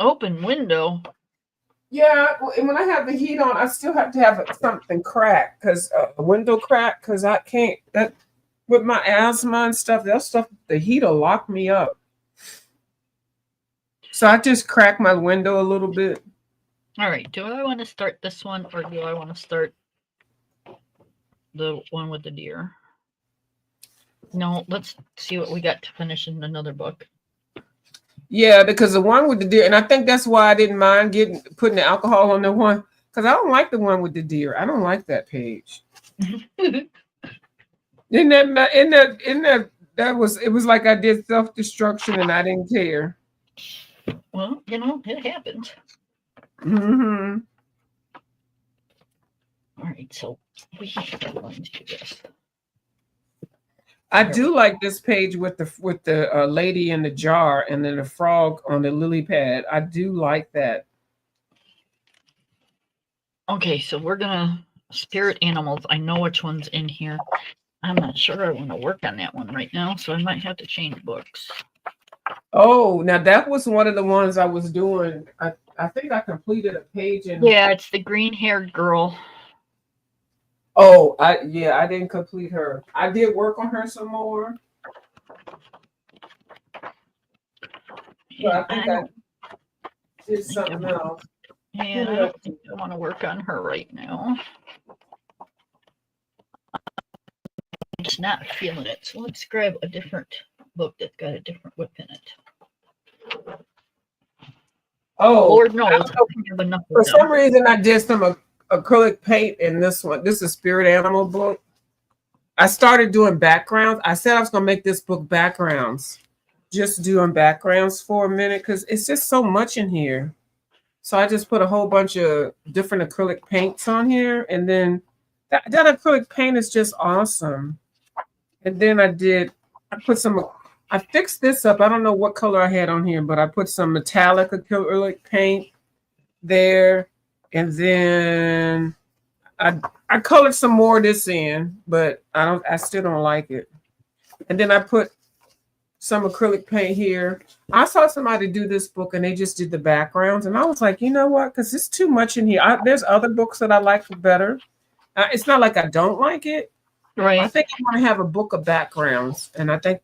Open window? Yeah, and when I have the heat on, I still have to have something cracked because a window crack because I can't. That with my asthma and stuff, that stuff, the heat will lock me up. So I just crack my window a little bit. All right. Do I want to start this one or do I want to start the one with the deer? No, let's see what we got to finish in another book. Yeah, because the one with the deer, and I think that's why I didn't mind putting the alcohol on the one, because I don't like the one with the deer. I don't like that page. It was like I did self-destruction and I didn't care. Well, it happens. All right, so we are going to do this. I do like this page with the lady in the jar and then the frog on the lily pad. I do like that. Okay, so we're gonna spirit animals. I know which one's in here. I'm not sure I want to work on that one right now, so I might have to change books. Oh, now that was one of the ones I was doing. I think I completed a page in. Yeah, it's the green-haired girl. Oh, I didn't complete her. I did work on her some more. But I think I did something else. Yeah, I don't think I want to work on her right now. I'm just not feeling it. So let's grab a different book that's got a different whip in it. Oh, Lord knows. For some reason, I did some acrylic paint in this one. This is a spirit animal book. I started doing backgrounds. I said I was going to make this book backgrounds. Just doing backgrounds for a minute because it's just so much in here. So I just put a whole bunch of different acrylic paints on here. And then that acrylic paint is just awesome. And then I fixed this up. I don't know what color I had on here, but I put some metallic acrylic paint there. And then I colored some more of this in, but I still don't like it. And then I put some acrylic paint here. I saw somebody do this book and they just did the backgrounds. And I was like, you know what? Because it's too much in here. There's other books that I like better. It's not like I don't like it. Right. I think I want to have a book of backgrounds. And I think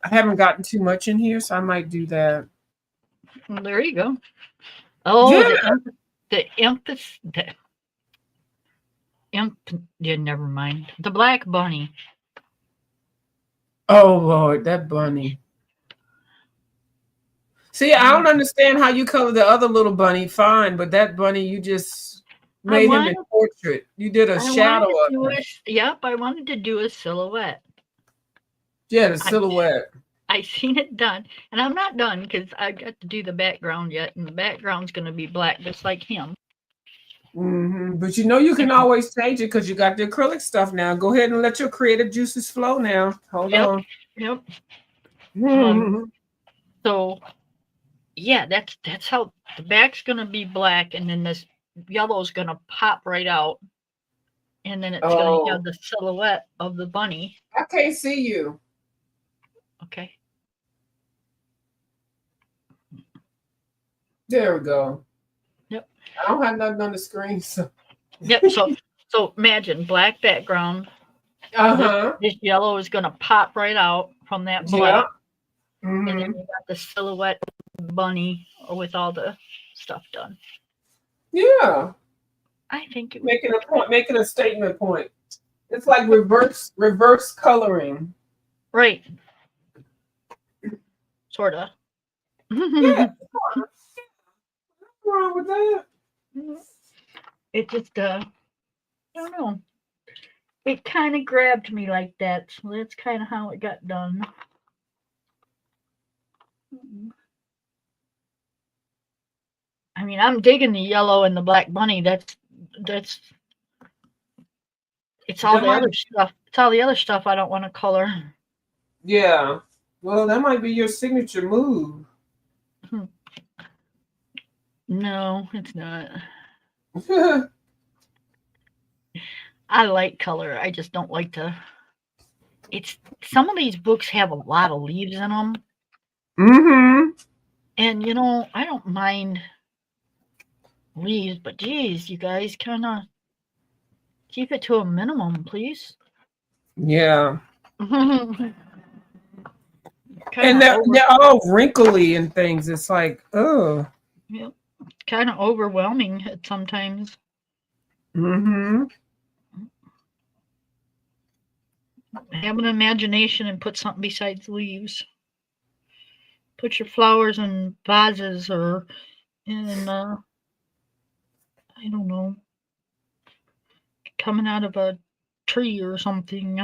I haven't gotten too much in here, so I might do that. Well, there you go. Oh, yeah. Yeah, never mind. The black bunny. Oh, Lord, that bunny. See, I don't understand how you color the other little bunny fine, but that bunny, you just made him a portrait. You did a shadow of him. Yep, I wanted to do a silhouette. Yeah, the silhouette. I seen it done, and I'm not done because I got to do the background yet, and the background's going to be black just like him. But you can always change it because you got the acrylic stuff now. Go ahead and let your creative juices flow now. Hold on. Yep. So, yeah, that's how the back's going to be black, and then this yellow's going to pop right out, and then it's going to have the silhouette of the bunny. I can't see you. Okay. There we go. Yep. I don't have nothing on the screen, so. Yep. So imagine black background. Uh-huh. This yellow is gonna pop right out from that black. Yeah. And then Mm-hmm. you got the silhouette bunny with all the stuff done. Yeah. I think it Making a point, making a statement point. It's like reverse coloring. right. Sorta. Yeah. What's wrong with that? It just I don't know. It kind of grabbed me like that. So that's kind of how it got done. I mean, I'm digging the yellow and the black bunny. That's it's all That the might- other stuff. It's all the other stuff I don't want to color. Yeah. Well, that might be your signature move. No, it's not. I like color. I just don't like to. It's some of these books have a lot of leaves in them, Mm-hmm. and you know I don't mind leaves, but geez, you guys kind of keep it to a minimum, please. Yeah. Kinda And they're all wrinkly and things. It's like, oh. Yep. Kind of overwhelming at sometimes. Mm-hmm. Have an imagination and put something besides leaves. Put your flowers in vases or in, I don't know, coming out of a tree or something.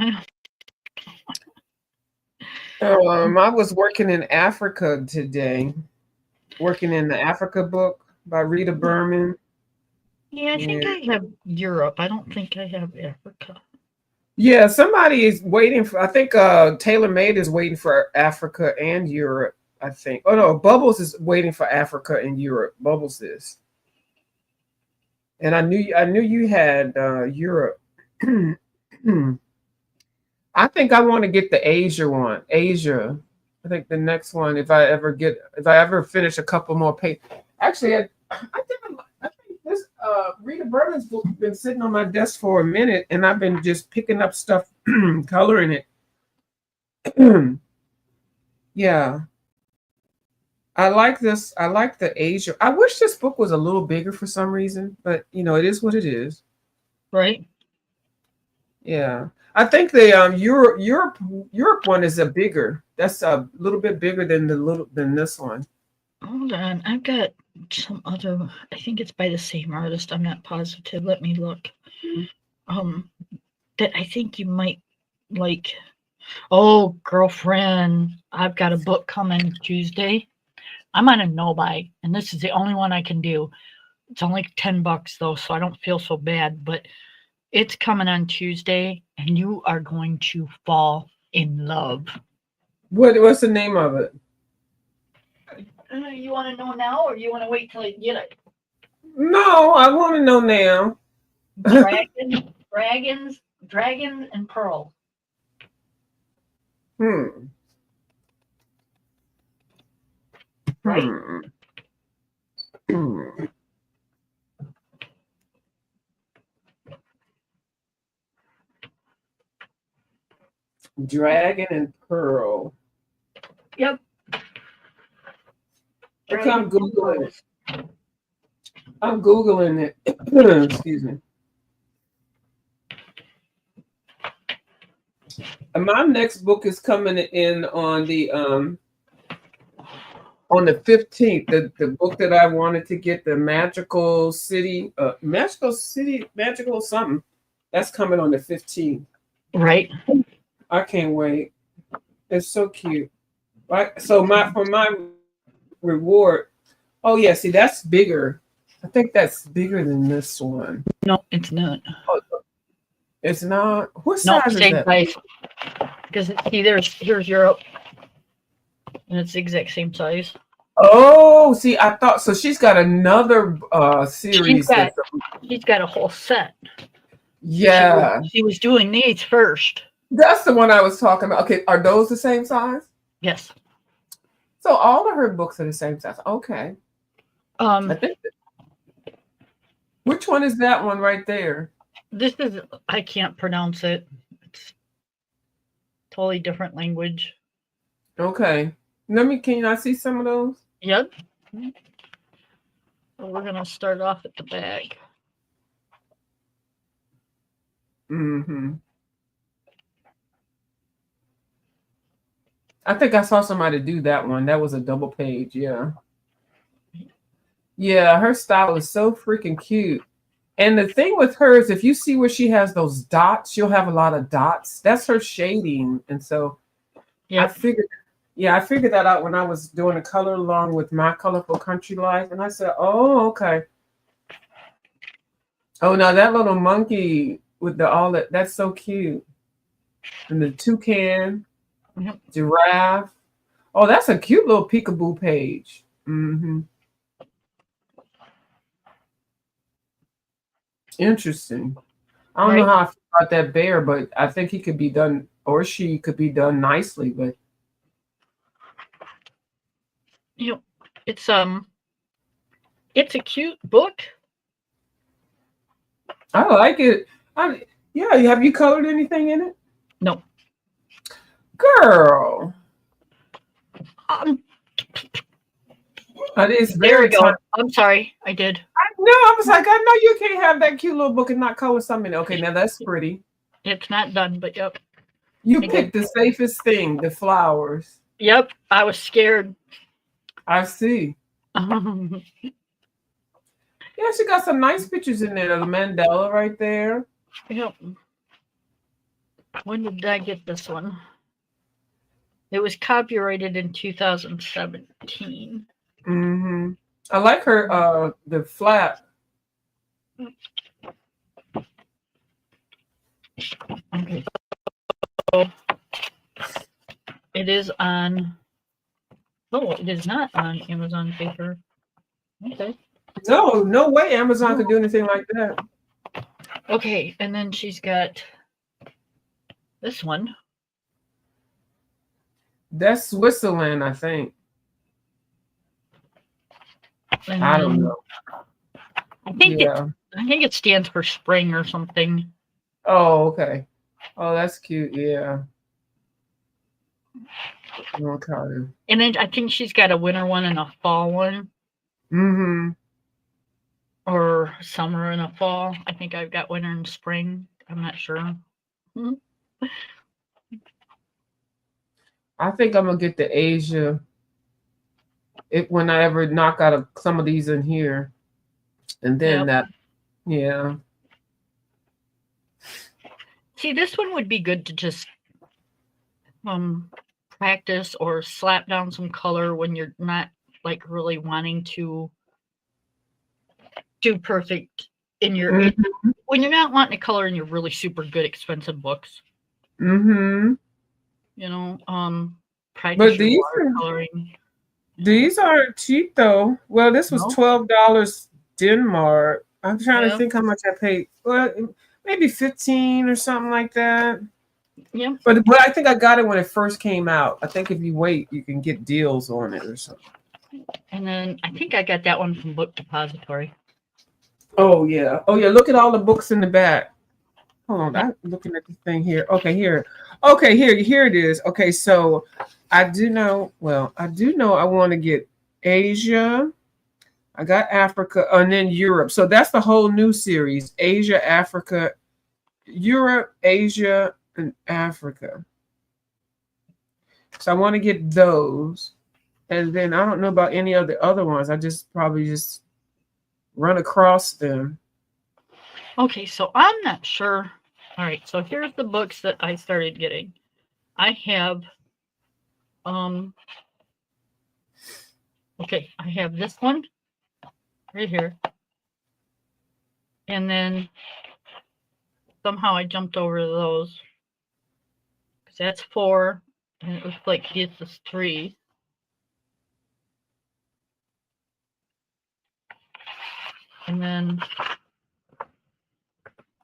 I was working in Africa today. Working in the Africa book by Rita Berman. Yeah, I think I have Europe. I don't think I have Africa. Yeah, somebody is waiting for. I think Taylor Made is waiting for Africa and Europe. I think. Oh no, Bubbles is waiting for Africa and Europe. Bubbles is. And I knew you had Europe. I think I want to get the Asia one. Asia. I think the next one, if I ever finish a couple more pages. Actually, I think this Rita Berman's book has been sitting on my desk for a minute, and I've been just picking up stuff, coloring it. Yeah. I like this. I like the Asia. I wish this book was a little bigger for some reason, but you know, it is what it is. Right. Yeah. I think the Europe one is a bigger. That's a little bit bigger than this one. Hold on. I've got some other, I think it's by the same artist. I'm not positive. Let me look. That I think you might like. Oh, girlfriend, I've got a book coming Tuesday. I'm on a no buy, and this is the only one I can do. It's only $10 though, so I don't feel so bad, but it's coming on Tuesday, and you are going to fall in love. What's the name of it? You want to know now, or you want to wait till I get it? No, I want to know now. Dragons, and Pearl. Right? Dragon and Pearl. Yep. Okay, I'm Googling it. I'm Googling it. Excuse me. And my next book is coming in on the 15th. The book that I wanted to get, the Magical something. That's coming on the 15th. Right. I can't wait. It's so cute. Right. So for my reward. Oh yeah, see that's bigger. I think that's bigger than this one. No, it's not. Oh, it's not. What No, size is same that? size. Because here's Europe, and it's the exact same size. Oh, see, I thought so. She's got another series. She's got a whole set. Yeah, she was doing these first. That's the one I was talking about. Okay, are those the same size? Yes. So all of her books are the same size. Okay. I think. Which one is that one right there? This is, I can't pronounce it. It's totally different language. Okay. Can I see some of those? Yep. So we're gonna start off at the back. Mm-hmm. I think I saw somebody do that one. That was a double page, yeah. Yeah, her style is so freaking cute. And the thing with her is if you see where she has those dots, she'll have a lot of dots. That's her shading. And so I figured that out when I was doing a color along with My Colorful Country Life. And I said, oh, okay. Oh, now that little monkey with that's so cute. And the toucan, giraffe. Oh, that's a cute little peekaboo page. Mm-hmm. Interesting. I don't know how I feel about that bear, but I think he could be done, or she could be done nicely. But it's a cute book. I like it. Yeah, have you colored anything in it? No. Girl. There we go. I'm sorry, I did. I was like, I know you can't have that cute little book and not color something. Okay, now that's pretty. It's not done, but yep. You picked the safest thing, the flowers. Yep, I was scared. I see. Yeah, she got some nice pictures in there. The Mandela right there. Yep. When did I get this one? It was copyrighted in 2017. Mm-hmm. I like her the flap. Okay. So it is on. Oh, it is not on Amazon paper. Okay. No way Amazon could do anything like that. Okay, and then she's got this one. That's Switzerland, I think. And I don't know. I think it stands for spring or something. Oh, okay. Oh, that's cute. Yeah. Okay. And then I think she's got a winter one and a fall one. Mm-hmm. Or summer and a fall. I think I've got winter and spring. I'm not sure. Mm-hmm. I think I'm gonna get the Asia. When I ever knock out some of these in here, and then yeah. See, this one would be good to just practice or slap down some color when you're not like really wanting to do perfect in your when you're not wanting to color in your really super good expensive books. Mm-hmm. You know, practice your watercoloring. These aren't cheap though. Well, this was $12 Denmark. I'm trying to think how much I paid. Well, maybe 15 or something like that. Yeah. But I think I got it when it first came out. I think if you wait, you can get deals on it or something. And then I think I got that one from Book Depository. Oh yeah. Look at all the books in the back. Hold on, I'm looking at the thing here. Okay, here it is. Okay, so I do know I want to get Asia. I got Africa and then Europe. So that's the whole new series. Asia, Africa, Europe, Asia, and Africa. So I want to get those. And then I don't know about any of the other ones. I probably run across them. Okay, so I'm not sure. All right, so here's the books that I started getting. I have okay, I have this one right here. And then somehow I jumped over those. Because that's 4. And it looks like this is 3. And then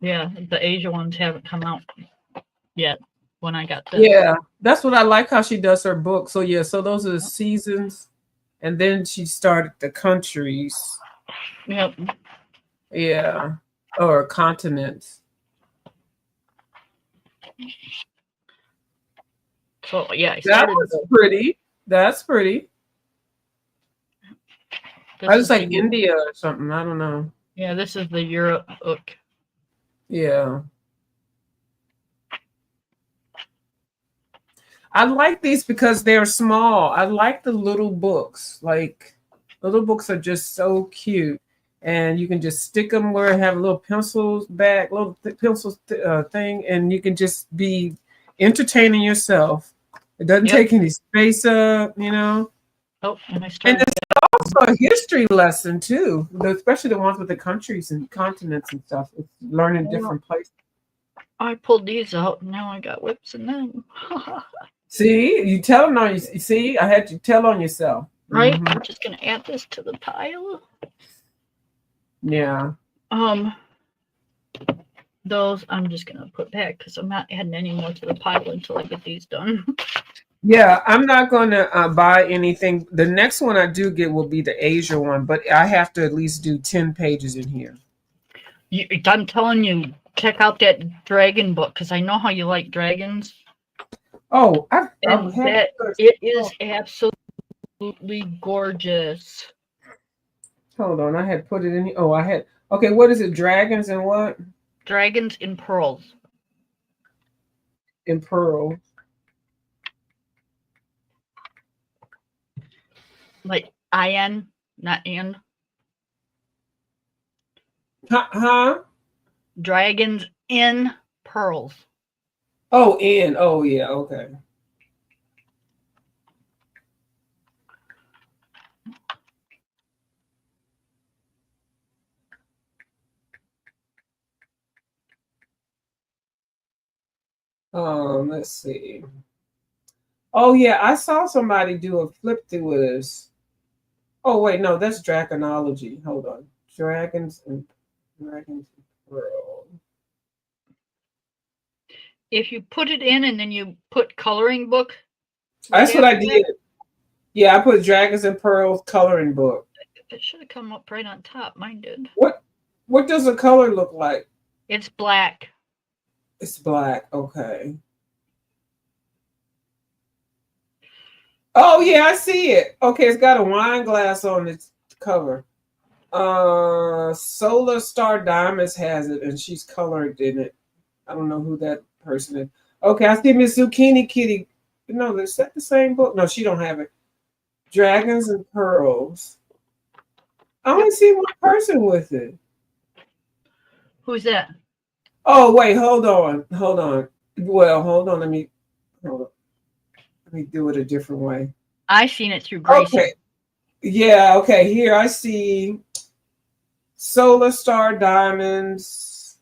the Asia ones haven't come out yet when I got this. Yeah, that's what I like how she does her book. So so those are the seasons. and then she started the countries. Yep. Yeah, or continents. So yeah, I That started. was pretty. That's pretty. I This was is like the India or something. I don't know. yeah. This is the Europe book. Yeah. I like these because they're small. I like the little books. Like little books are just so cute, and you can just stick them where it have a little pencils back, little pencils thing, and you can just be entertaining yourself. It doesn't Yep. take any space up, you know. Oh, and I And started. it's also a history lesson too, especially the ones with the countries and continents and stuff. It's learning different places. I pulled these out, and now I got whips in them. See, you tell them on you. See, I had to tell on yourself. Right? Mhm. I'm just gonna add this to the pile. Yeah. Those I'm just gonna put back because I'm not adding any more to the pile until I get these done. Yeah, I'm not going to buy anything. The next one I do get will be the Asia one, but I have to at least do 10 pages in here. I'm telling you, check out that dragon book because I know how you like dragons. Oh, And that it is absolutely gorgeous. Hold on, I had put it in. Oh, I had. Okay, what is it? Dragons and what? Dragons in pearls. In pearl. Like IN, not in. Huh? Dragons in pearls. Oh, in. Oh, yeah. Okay. Let's see. Oh, yeah. I saw somebody do a flip through of this. Oh, wait. No, that's Dragonology. Hold on. Dragons and Pearl. If you put it in and then you put coloring book. That's what I did. Yeah, I put Dragons and Pearls coloring book. It should have come up right on top. Mine did. What does the color look like? It's black. It's black. Okay. Oh yeah, I see it. Okay, it's got a wine glass on its cover. Solar Star Diamonds has it, and she's colored in it. I don't know who that person is. Okay, I see Miss Zucchini Kitty. No, is that the same book? No, she don't have it. Dragons and Pearls. I only see one person with it. Who's that? Oh wait, hold on. Well, hold on. Let me do it a different way. I seen it through Gracie. Okay. Yeah, okay. Here I see Solar Star Diamonds.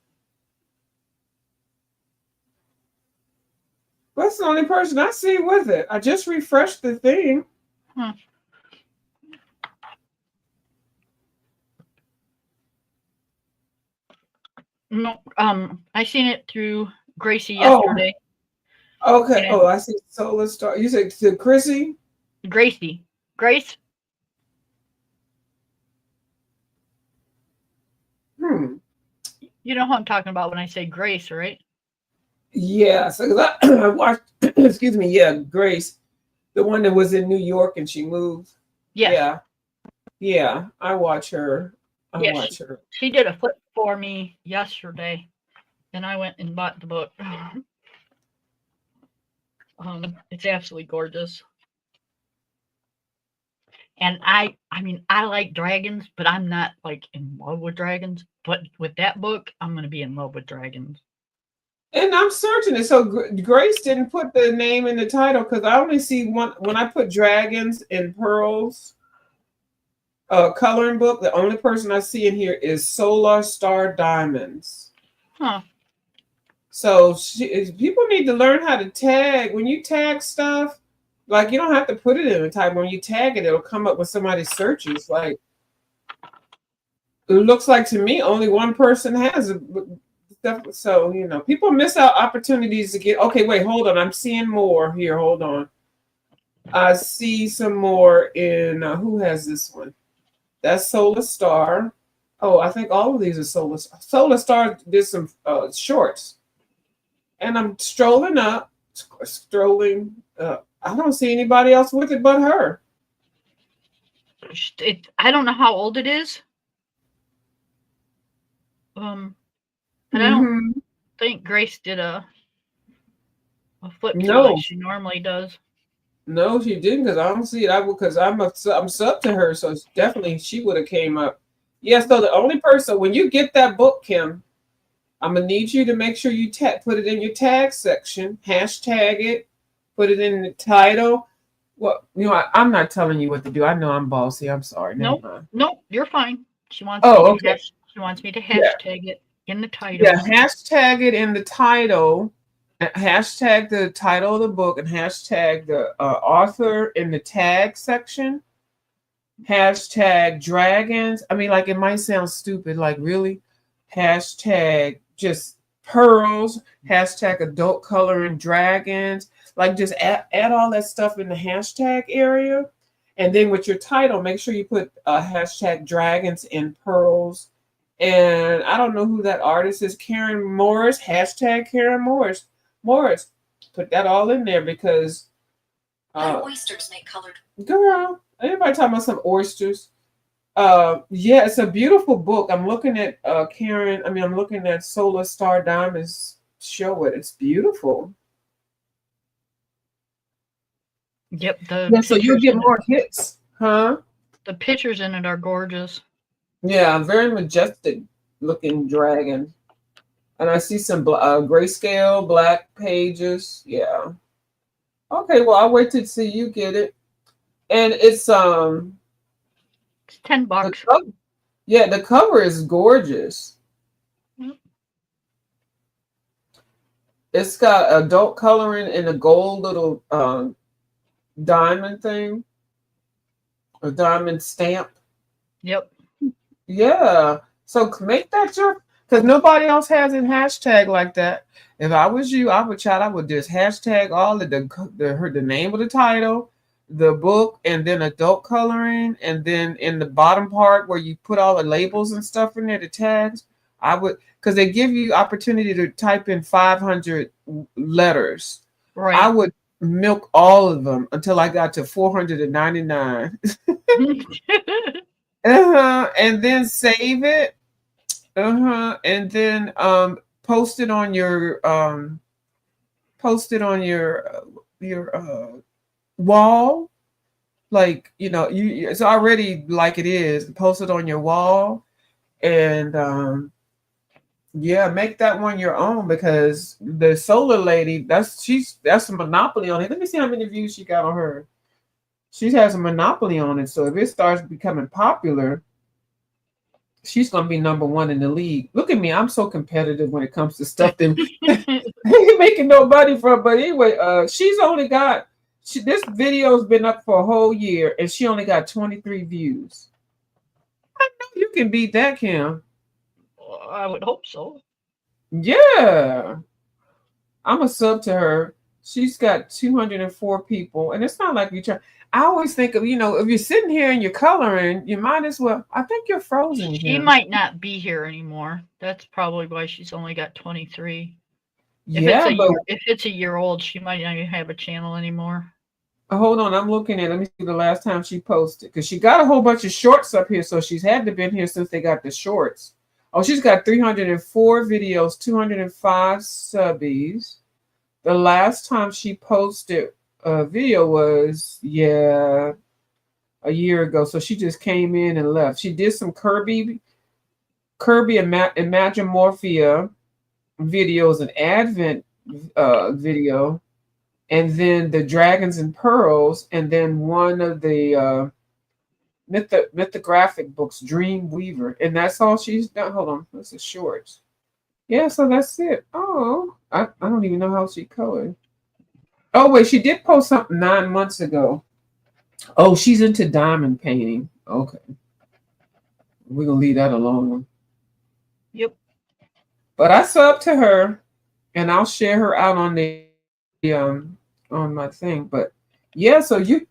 That's the only person I see with it. I just refreshed the thing. No, I seen it through Gracie yesterday. Okay. Oh, I see Solar Star. You said to Chrissy? Gracie. Grace? You know who I'm talking about when I say Grace, right? Yeah. So I watched, excuse me, yeah, Grace, the one that was in New York and she moved. Yes. Yeah. I watch her. Watch her. She did a flip for me yesterday, and I went and bought the book. It's absolutely gorgeous. And I mean, I like dragons, but I'm not like in love with dragons. But with that book, I'm going to be in love with dragons. And I'm searching it. So Grace didn't put the name in the title because I only see one. When I put Dragons and Pearls coloring book, the only person I see in here is Solar Star Diamonds. Huh. So people need to learn how to tag. When you tag stuff, like you don't have to put it in a type. When you tag it, it'll come up with somebody's searches. Like it looks like to me, only one person has it. So people miss out opportunities to get. Okay, wait, hold on. I'm seeing more here. Hold on. I see some more in who has this one? That's Solar Star. Oh, I think all of these are Solar Star did some shorts, and I'm strolling up, strolling. I don't see anybody else with it but her. I don't know how old it is. But I don't Mm-hmm. think Grace did a flip through like No, she normally does. no, she didn't because I don't see it. I would because I'm sub to her, so it's definitely she would have came up. Yeah, so the only person when you get that book, Kim, I'm gonna need you to make sure you put it in your tag section, hashtag it, put it in the title. Well, I'm not telling you what to do. I know I'm bossy. I'm sorry. Never Nope, mind. nope, you're fine. She wants me Oh, to okay. Yeah, hashtag it in the yeah. title. Hashtag it in the title. Hashtag the title of the book and hashtag the author in the tag section. Hashtag dragons. I mean, like it might sound stupid, like really. Hashtag just pearls. Hashtag adult coloring dragons. Like just add all that stuff in the hashtag area. And then with your title, make sure you put hashtag dragons and pearls. And I don't know who that artist is, Karen Morris. Hashtag Karen Morris. Morris. Put that all in there because oysters make colored. Girl, everybody talking about some oysters. Yeah, it's a beautiful book. I'm looking at I'm looking at Solar Star Diamonds show it. It's beautiful. Yep, Yeah, so you'll get more hits, huh? the pictures in it are gorgeous. Yeah, very majestic looking dragon. And I see some grayscale black pages. Yeah. Okay, well I'll wait to see you get it. And it's It's $10. yeah, the cover is gorgeous. Yep. It's got adult coloring in a gold little diamond thing, a diamond stamp. Yep. Yeah. So make that your because nobody else has a hashtag like that. If I was you, I would just hashtag all of the name of the title, the book, and then adult coloring, and then in the bottom part where you put all the labels and stuff in there, the tags. I would because they give you opportunity to type in 500 letters. Right. I would milk all of them until I got to 499. And then save it. And then post it on your wall. Like, it's already like it is. Post it on your wall and yeah, make that one your own because the solar lady, that's a monopoly on it. Let me see how many views she got on her. She has a monopoly on it. So if it starts becoming popular, she's gonna be number one in the league. Look at me, I'm so competitive when it comes to stuff that ain't making no money from. But anyway, she's only got this video's been up for a whole year and she only got 23 views. I know you can beat that, Kim. I would hope so. Yeah. I'm a sub to her. She's got 204 people, and it's not like you try. I always think of, if you're sitting here and you're coloring, you might as well. I think you're frozen. She might not be here anymore. That's probably why she's only got 23. Yeah, if it's a year old, she might not even have a channel anymore. Hold on, I'm looking at. Let me see the last time she posted because she got a whole bunch of shorts up here, so she's had to been here since they got the shorts. Oh, she's got 304 videos, 205 subbies. The last time she posted a video was a year ago. So she just came in and left. She did some Kirby Imagimorphia videos, an Advent video, and then the Dragons and Pearls, and then one of the mythographic books, Dreamweaver, and that's all she's done. Hold on, this is shorts. Yeah, so that's it. Oh, I don't even know how she colored. Oh wait, she did post something 9 months ago. Oh, she's into diamond painting. Okay, we're gonna leave that alone. Yep. But I sub to her, and I'll share her out on the on my thing. But Yeah, so you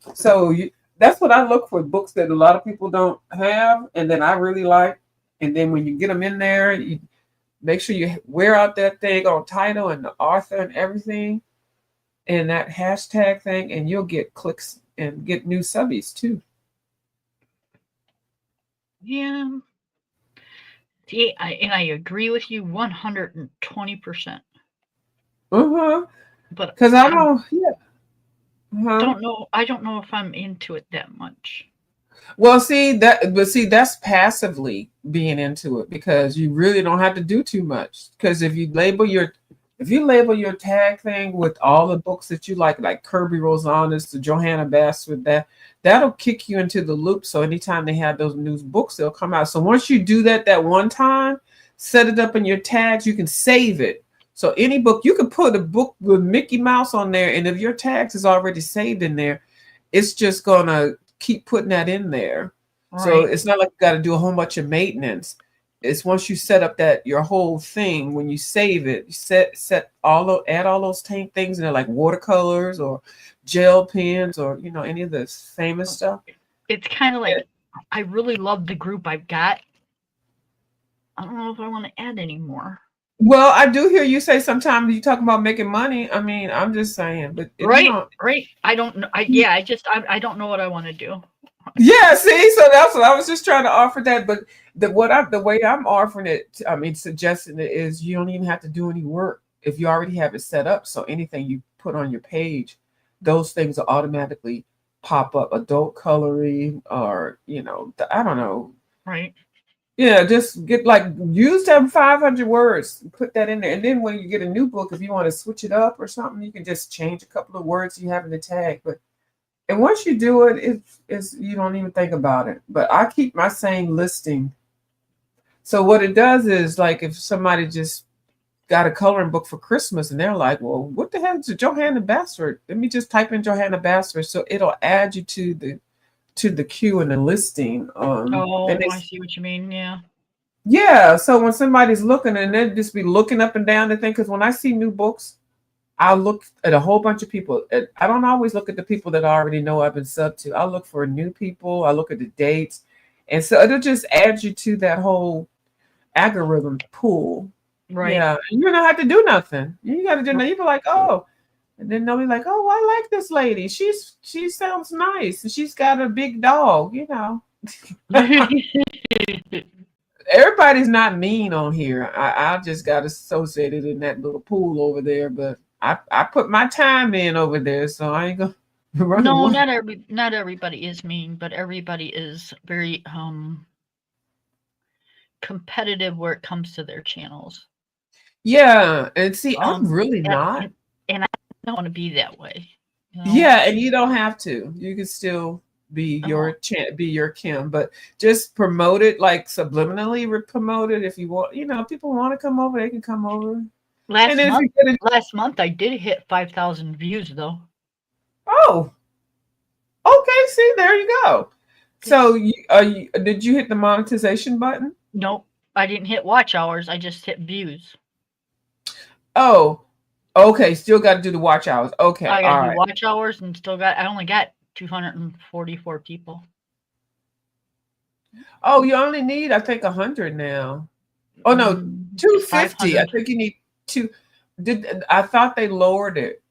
that's what I look for, books that a lot of people don't have and that I really like. And then when you get them in there, you make sure you wear out that thing on title and the author and everything and that hashtag thing, and you'll get clicks and get new subbies too. Yeah. See, I agree with you 120%. Uh-huh. But Because I I don't, yeah. Uh-huh. don't know. I don't know if I'm into it that much. Well, see, that's passively being into it because you really don't have to do too much. Because if you label your tag thing with all the books that you like Kirby Rosanes, the Johanna Bastard, that'll kick you into the loop. So anytime they have those new books, they'll come out. So once you do that one time, set it up in your tags, you can save it. So any book, you can put a book with Mickey Mouse on there, and if your tags is already saved in there, it's just gonna keep putting that in there. So Right. it's not like you got to do a whole bunch of maintenance. It's once you set up that your whole thing, when you save it, you set add all those things in there like watercolors or gel pens or any of the famous stuff. It's kind of Yeah. like I really love the group I've got. I don't know if I want to add any more. Well, I do hear you say sometimes you talk about making money. I mean, I'm just saying, but if you Right, don't, right. I don't know. Yeah, I don't know what I want to do. yeah, see, so that's what I was just trying to offer that. But the way I'm offering it, I mean, suggesting it is you don't even have to do any work if you already have it set up. So anything you put on your page, those things will automatically pop up. Adult coloring, or I don't know. Right. Yeah, just get use them 500 words, put that in there, and then when you get a new book, if you want to switch it up or something, you can just change a couple of words you have in the tag. But and once you do it, it's you don't even think about it. But I keep my same listing. So what it does is like if somebody just got a coloring book for Christmas and they're like, well, what the hell is Johanna Bastard? Let me just type in Johanna Bastard. So it'll add you to the queue and the listing. And Oh, I it's see what you mean. Yeah. yeah. So when somebody's looking and they just be looking up and down the thing, because when I see new books, I'll look at a whole bunch of people. I don't always look at the people that I already know I've been sub to. I'll look for new people. I look at the dates. And so it'll just add you to that whole algorithm pool. Right. Yeah. And you don't have to do nothing. You got to do nothing. You be like, oh. And then they'll be like, oh, I like this lady. She sounds nice. And she's got a big dog. Everybody's not mean on here. I just got associated in that little pool over there, but I put my time in over there, so I ain't gonna run No, away. not everybody is mean, but everybody is very competitive where it comes to their channels. Yeah, and see, I'm Um, really and, not. and I don't want to be that way. You know. Yeah, and you don't have to. You can still Oh, be your Kim, but just promote it like subliminally promote it if you want. People want to come over, they can come over. And last then if you month, get it, last month I did hit 5,000 views though. oh, okay. See, there you go. So, did you hit the monetization button? Nope, I didn't hit watch hours. I just hit views. Oh, okay. Still got to do the watch hours. Okay, I got to all do right. watch hours and still got. I only got 244 people. Oh, you only need, I think, 100 now. Oh no, To 250. I 500. think you need two. I thought they lowered it,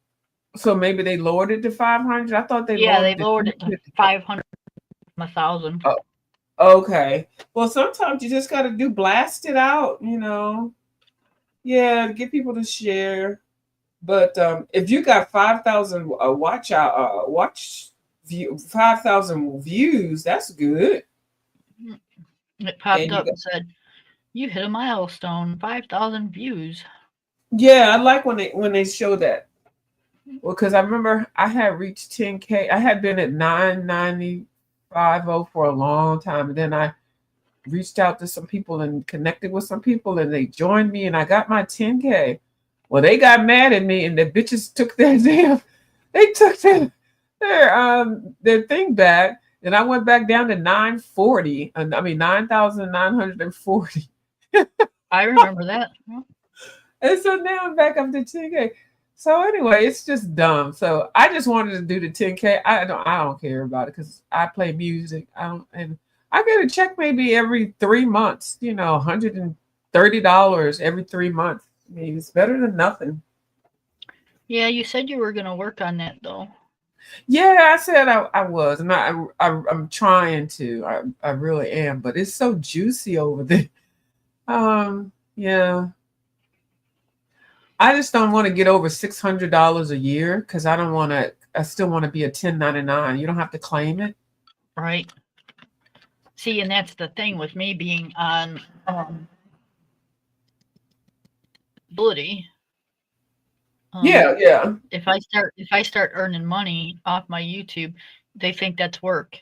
so maybe they lowered it to 500. I thought they Yeah, lowered they it to lowered it to 250. 500 from 1,000. Oh, okay. Well, sometimes you just got to blast it out. Yeah, get people to share. But if you got 5,000 watch view 5,000 views, that's good. It popped And you up got and said, "You hit a milestone, 5,000 views." yeah, I like when they show that. Well, because I remember I had reached 10K. I had been at 995 for a long time, and then I reached out to some people and connected with some people, and they joined me, and I got my 10K. Well, they got mad at me, and the bitches took their they took their thing back, and I went back down to 940, and I mean 9,940. I remember that. And so now I'm back up to 10K. So anyway, it's just dumb. So I just wanted to do the 10K. I don't care about it because I play music. I don't, and I get a check maybe every 3 months. $130 every 3 months. I mean, it's better than nothing. Yeah, you said you were gonna work on that though. Yeah, I said I was, and I'm trying to. I really am, but it's so juicy over there. Yeah. I just don't want to get over $600 a year because I don't want to. I still want to be a 1099. You don't have to claim it. Right. See, and that's the thing with me being on disability. Yeah, yeah, If I start earning money off my YouTube, they think that's work.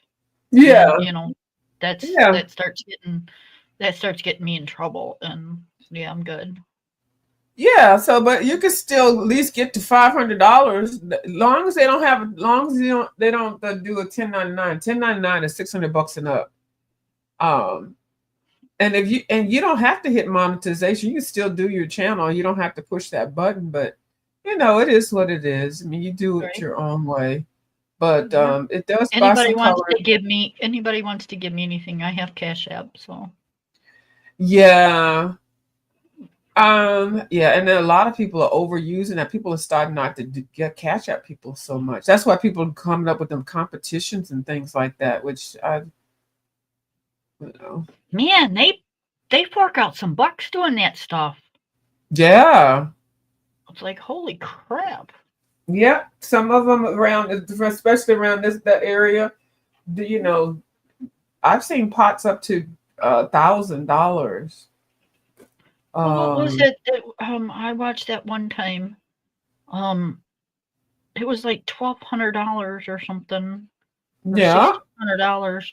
yeah, And you know, that's yeah, that starts getting me in trouble. And yeah, I'm good. yeah. So, but you can still at least get to $500. Long as they don't have, long as they don't do a 1099. 1099 is $600 and up. Um, and if you don't have to hit monetization, you can still do your channel. You don't have to push that button, but it is what it is. I mean, you do it Right. your own way. But Yeah. it does buy some color. Anybody wants to give me anything, I have Cash App, so Yeah. Yeah, and then a lot of people are overusing that. People are starting not to get Cash App people so much. That's why people are coming up with them competitions and things like that, which I, you know. man, they fork out some bucks doing that stuff. Yeah. It's like, holy crap. Yeah. Some of them around, especially around that area, you know, I've seen pots up to $1,000. Well, what was Um, it that I watched that one time? Um, it was like $1,200 or something, or yeah, $1,600.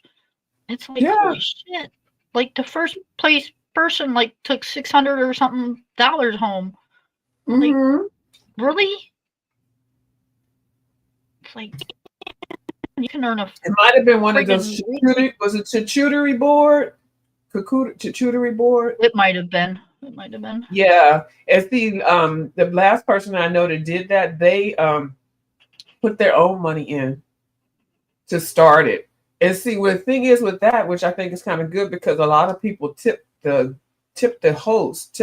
It's like, yeah. holy shit! Like the first place person like took 600 or something dollars home. Like, Hmm. really? It's like you can earn a It might have been one of those friggin' weekly. was it charcuterie board? Charcuterie board? It might have been. It might have been. Yeah. It's the last person I know that did that, they put their own money in to start it. And see, what the thing is with that, which I think is kind of good because a lot of people tip the host,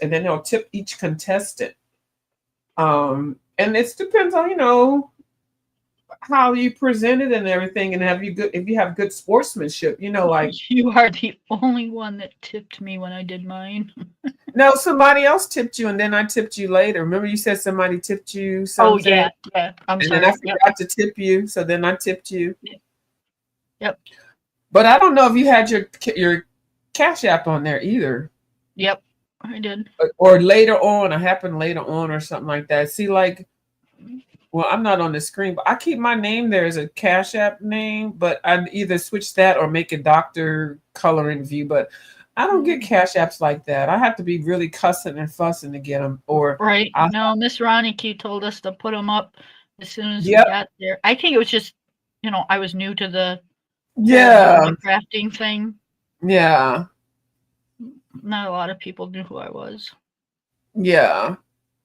and then they'll tip each contestant. And it depends on, how you present it and everything, and if you have good sportsmanship, like You are the only one that tipped me when I did mine. no, somebody else tipped you and then I tipped you later. Remember you said somebody tipped you Oh something yeah, yeah. I'm and then sorry. I Yep. forgot to tip you, so then I tipped you. Yep. But I don't know if you had your Cash App on there either. Yep. I did. Or later on, it happened later on or something like that. See, like, well, I'm not on the screen, but I keep my name there as a Cash App name, but I'd either switch that or make a Dr. Coloring View. But I don't get Cash Apps like that. I have to be really cussing and fussing to get them. Or Right. No, Miss Ronnie Q told us to put them up as soon as we yep, got there. I think it was just, I was new to the yeah, crafting thing. yeah, Not a lot of people knew who I was. yeah.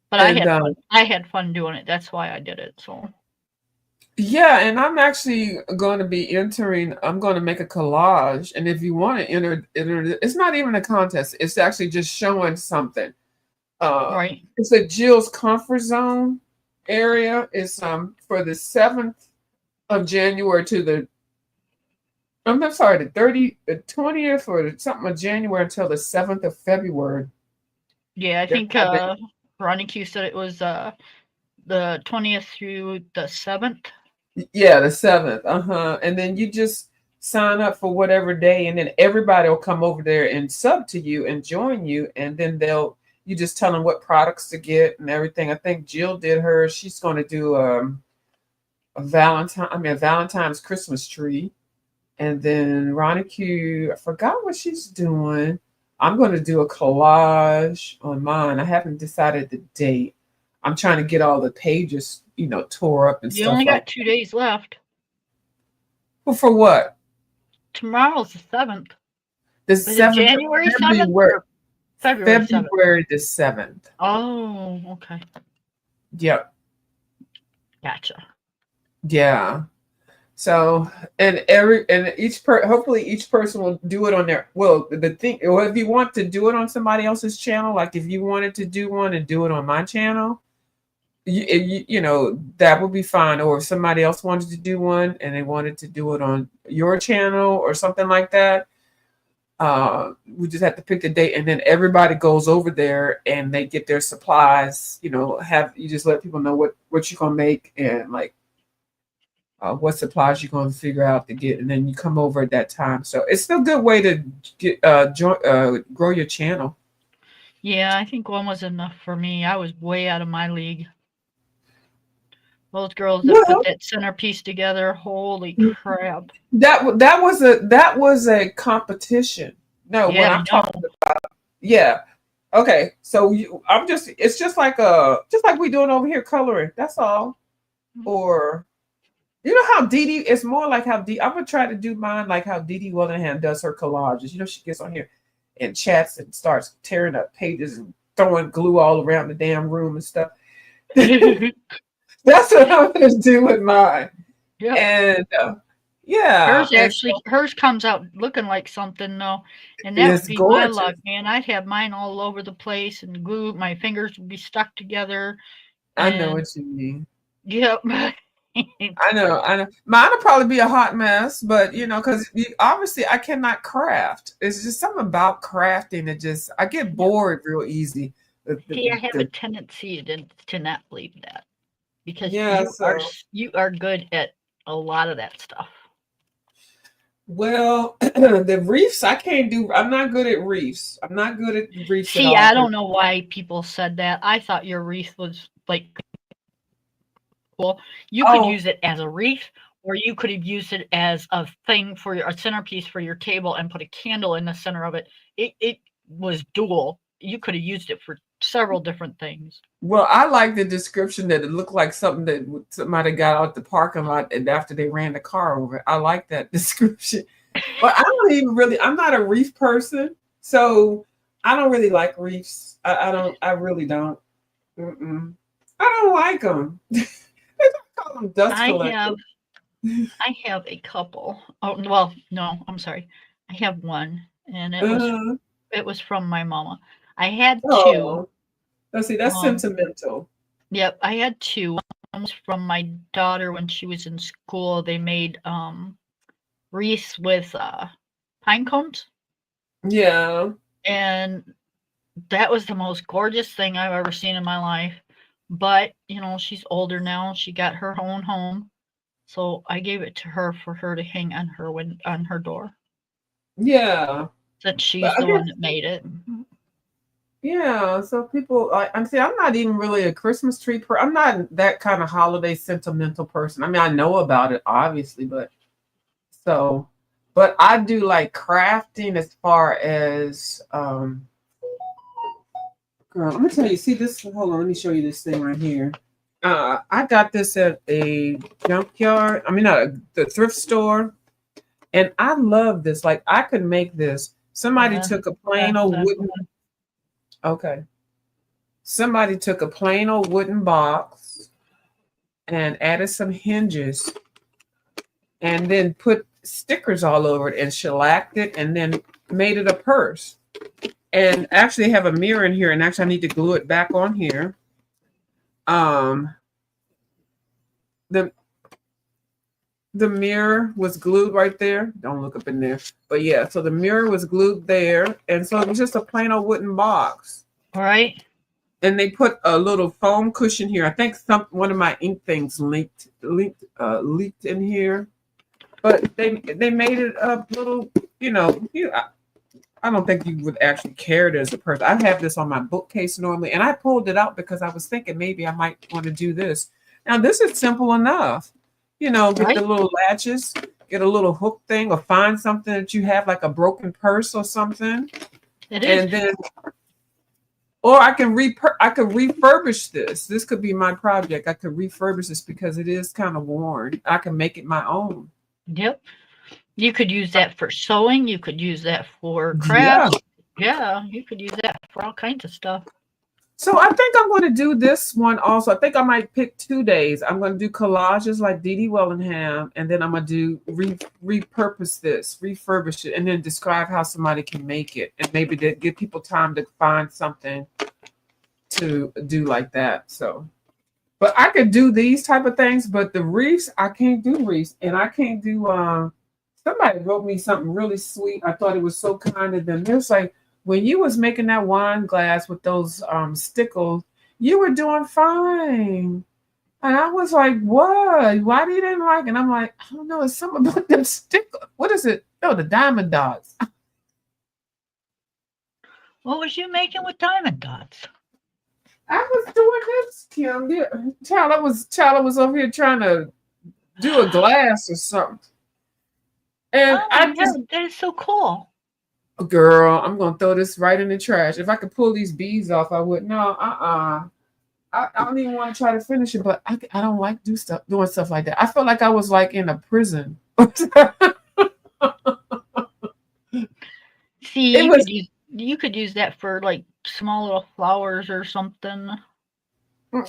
But I had fun. I had fun doing it. That's why I did it. So yeah, and I'm actually going to be entering. I'm going to make a collage, and if you want to enter, it's not even a contest. It's actually just showing something. right. It's a Jill's comfort zone area. It's for the 7th of January to the. I'm sorry, the 20th or something of January until the 7th of February. Yeah, I think Ronnie Q said it was the 20th through the 7th. Yeah, the 7th. And then you just sign up for whatever day, and then everybody will come over there and sub to you and join you, and then you just tell them what products to get and everything. I think Jill did hers. She's going to do a Valentine's Christmas tree. And then Ronnie Q, I forgot what she's doing. I'm going to do a collage on mine. I haven't decided the date. I'm trying to get all the pages, tore up and You stuff. only got 2 days left. Well, for what? Tomorrow's the 7th. The Is 7th it January 7th or February 7th? February the 7th. Oh, okay. Yep. Gotcha. Yeah. So, and hopefully each person will do it on their, well, the thing, or if you want to do it on somebody else's channel, like if you wanted to do one and do it on my channel, you know, that would be fine. Or if somebody else wanted to do one and they wanted to do it on your channel or something like that, we just have to pick the date, and then everybody goes over there and they get their supplies. You know, you just let people know what you're gonna make, and like what supplies you're going to figure out to get, and then you come over at that time. So it's still a good way to get grow your channel. Yeah, I think one was enough for me. I was way out of my league. Those girls that put that centerpiece together, holy crap! That was a competition. No, Yeah, what I'm talking about. Yeah. Okay. So it's just like we doing over here coloring. That's all. Or you know how Dee Dee, it's more like how I'm gonna try to do mine like how Dee Dee Willingham does her collages. You know, she gets on here and chats and starts tearing up pages and throwing glue all around the damn room and stuff. That's what I'm gonna do with mine. Yeah. And yeah. Hers comes out looking like something though. And that would be gorgeous. My luck, man. I'd have mine all over the place and glue, my fingers would be stuck together. I know what you mean. Yep. I know. Mine will probably be a hot mess, but you know, because obviously I cannot craft. It's just something about crafting that I get bored real easy. See, I have a tendency to not believe that, because you are good at a lot of that stuff. Well, the reefs I can't do. I'm not good at reefs. I'm not good at reefs. See, I don't know why people said that. I thought your wreath was like. Well, you could use it as a wreath, or you could have used it as a thing for a centerpiece for your table and put a candle in the center of it. It was dual. You could have used it for several different things. Well, I like the description that it looked like something that somebody got out the parking lot and after they ran the car over. I like that description. But I'm not a reef person, so I don't really like reefs. I really don't. I don't like them. I have a couple. Oh well, no, I'm sorry. I have one, and it was from my mama. I had two. Let's see, that's sentimental. Yep, I had two. One was from my daughter when she was in school. They made wreaths with pine cones. Yeah. And that was the most gorgeous thing I've ever seen in my life. But, you know, she's older now. She got her own home. So I gave it to her for her to hang on her door. Yeah. Since she's the one that made it. Yeah. So people, I'm not even really a Christmas tree person. I'm not that kind of holiday sentimental person. I mean, I know about it, obviously, but I do like crafting as far as, girl, let me tell you, see this, hold on, let me show you this thing right here. I got this at a junkyard. I mean, the thrift store. And I love this. Like, I could make this. Somebody took a plain old wooden. Okay. Somebody took a plain old wooden box and added some hinges and then put stickers all over it and shellacked it and then made it a purse. And actually have a mirror in here, and actually I need to glue it back on here. The mirror was glued right there. Don't look up in there. But yeah, so the mirror was glued there. And so it was just a plain old wooden box. All right. And they put a little foam cushion here. I think one of my ink things leaked in here. But they made it a little, I don't think you would actually care it as a person. I have this on my bookcase normally, and I pulled it out because I was thinking maybe I might want to do this. Now, this is simple enough. Get the little latches, get a little hook thing, or find something that you have, like a broken purse or something. It is. And then, or I could refurbish this. This could be my project. I could refurbish this because it is kind of worn. I can make it my own. Yep. You could use that for sewing. You could use that for crafts. Yeah, you could use that for all kinds of stuff. So I think I'm going to do this one also. I think I might pick 2 days. I'm going to do collages like Dee Dee Wellingham, and then I'm going to do repurpose this, refurbish it, and then describe how somebody can make it, and maybe give people time to find something to do like that. So, but I could do these type of things, but the wreaths I can't do wreaths, and I can't do. Somebody wrote me something really sweet. I thought it was so kind of them. It was like, when you was making that wine glass with those stickles, you were doing fine. And I was like, what? Why do you didn't like it? And I'm like, I don't know. It's something about them stickles. What is it? Oh, the diamond dots. What was you making with diamond dots? I was doing this, Kim. Yeah. Child, I was over here trying to do a glass or something. And I just, that is so cool. girl, I'm gonna throw this right in the trash. If I could pull these beads off, I would. No, I don't even want to try to finish it, but I don't like doing stuff like that. I felt like I was like in a prison. See, you could use that for like small little flowers or something.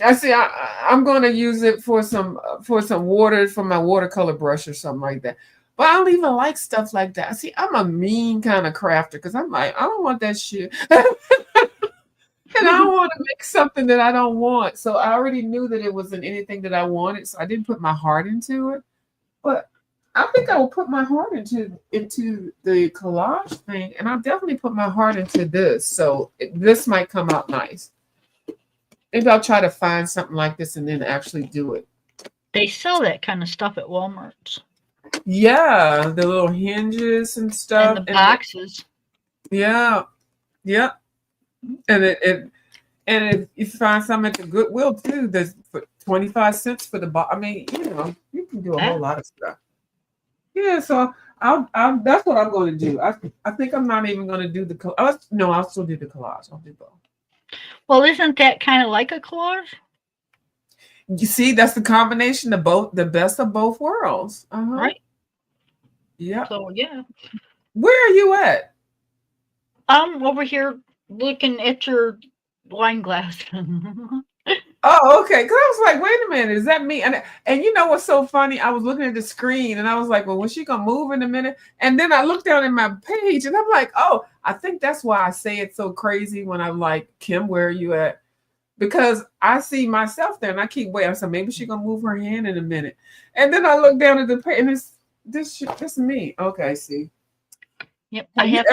I see. I'm going to use it for some water for my watercolor brush or something like that. But I don't even like stuff like that. See, I'm a mean kind of crafter because I'm like, I don't want that shit. And I don't want to make something that I don't want. So I already knew that it wasn't anything that I wanted. So I didn't put my heart into it. But I think I will put my heart into the collage thing. And I'll definitely put my heart into this. So this might come out nice. Maybe I'll try to find something like this and then actually do it. They sell that kind of stuff at Walmart. Yeah, the little hinges and stuff. And the boxes. Yeah. And if you find some at the Goodwill too, there's for 25 cents for the box. I mean, you can do a whole lot of stuff. Yeah, so I'll that's what I'm going to do. I think I'm not even going to do the collage. No, I'll still do the collage. I'll do both. Well, isn't that kind of like a collage? You see, that's the combination of both, the best of both worlds. Right. Yeah. So yeah. Where are you at? I'm over here looking at your wine glass. Oh, okay. Because I was like, wait a minute, is that me? And you know what's so funny? I was looking at the screen and I was like, well, was she gonna move in a minute? And then I looked down at my page and I'm like, oh, I think that's why I say it so crazy when I'm like, Kim, where are you at? Because I see myself there and I keep waiting. I said, maybe she's gonna move her hand in a minute. And then I look down at the page and it's this is me. Okay, see. Yep. I'm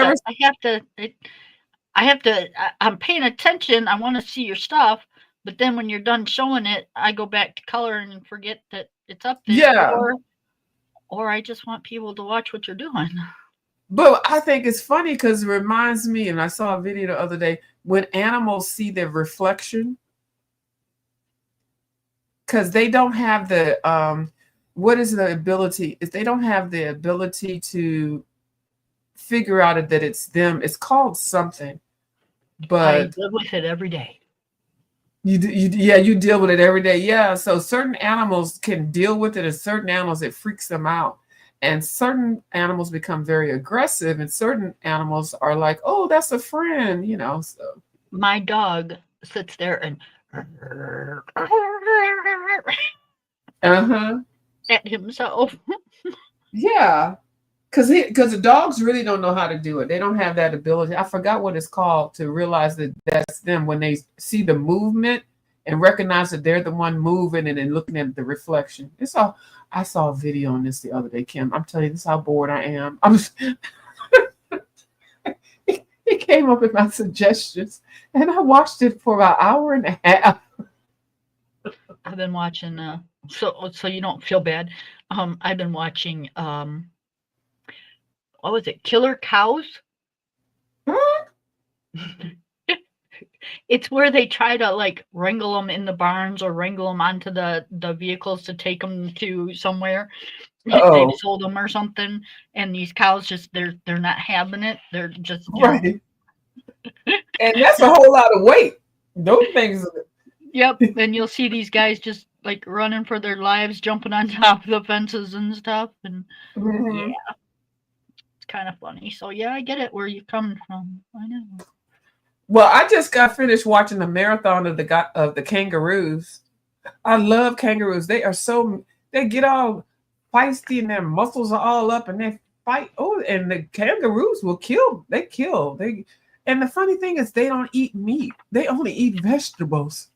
paying attention. I want to see your stuff. But then when you're done showing it, I go back to coloring and forget that it's up there. Yeah. Or I just want people to watch what you're doing. But I think it's funny because it reminds me, and I saw a video the other day, when animals see their reflection, because they don't have the what is the ability? If they don't have the ability to figure out that it's them, it's called something. But I live with it every day. You deal with it every day. Yeah. So certain animals can deal with it, and certain animals it freaks them out. And certain animals become very aggressive, and certain animals are like, oh, that's a friend, So my dog sits there and at himself. Yeah. Because the dogs really don't know how to do it. They don't have that ability. I forgot what it's called to realize that that's them when they see the movement and recognize that they're the one moving and then looking at the reflection. I saw a video on this the other day, Kim. I'm telling you, this is how bored I am. It came up in my suggestions, and I watched it for about an hour and a half. I've been watching. So you don't feel bad. I've been watching. What was it? Killer Cows? It's where they try to like wrangle them in the barns or wrangle them onto the vehicles to take them to somewhere. They've sold them or something, and these cows just they're not having it. They're just right. And that's a whole lot of weight. Those things. Yep, and you'll see these guys just like running for their lives, jumping on top of the fences and stuff, and yeah. Kind of funny. So yeah, I get it where you're coming from. I know. Well, I just got finished watching the marathon of the kangaroos. I love kangaroos. They get all feisty and their muscles are all up and they fight. Oh, and the kangaroos will kill. They kill. And the funny thing is they don't eat meat. They only eat vegetables.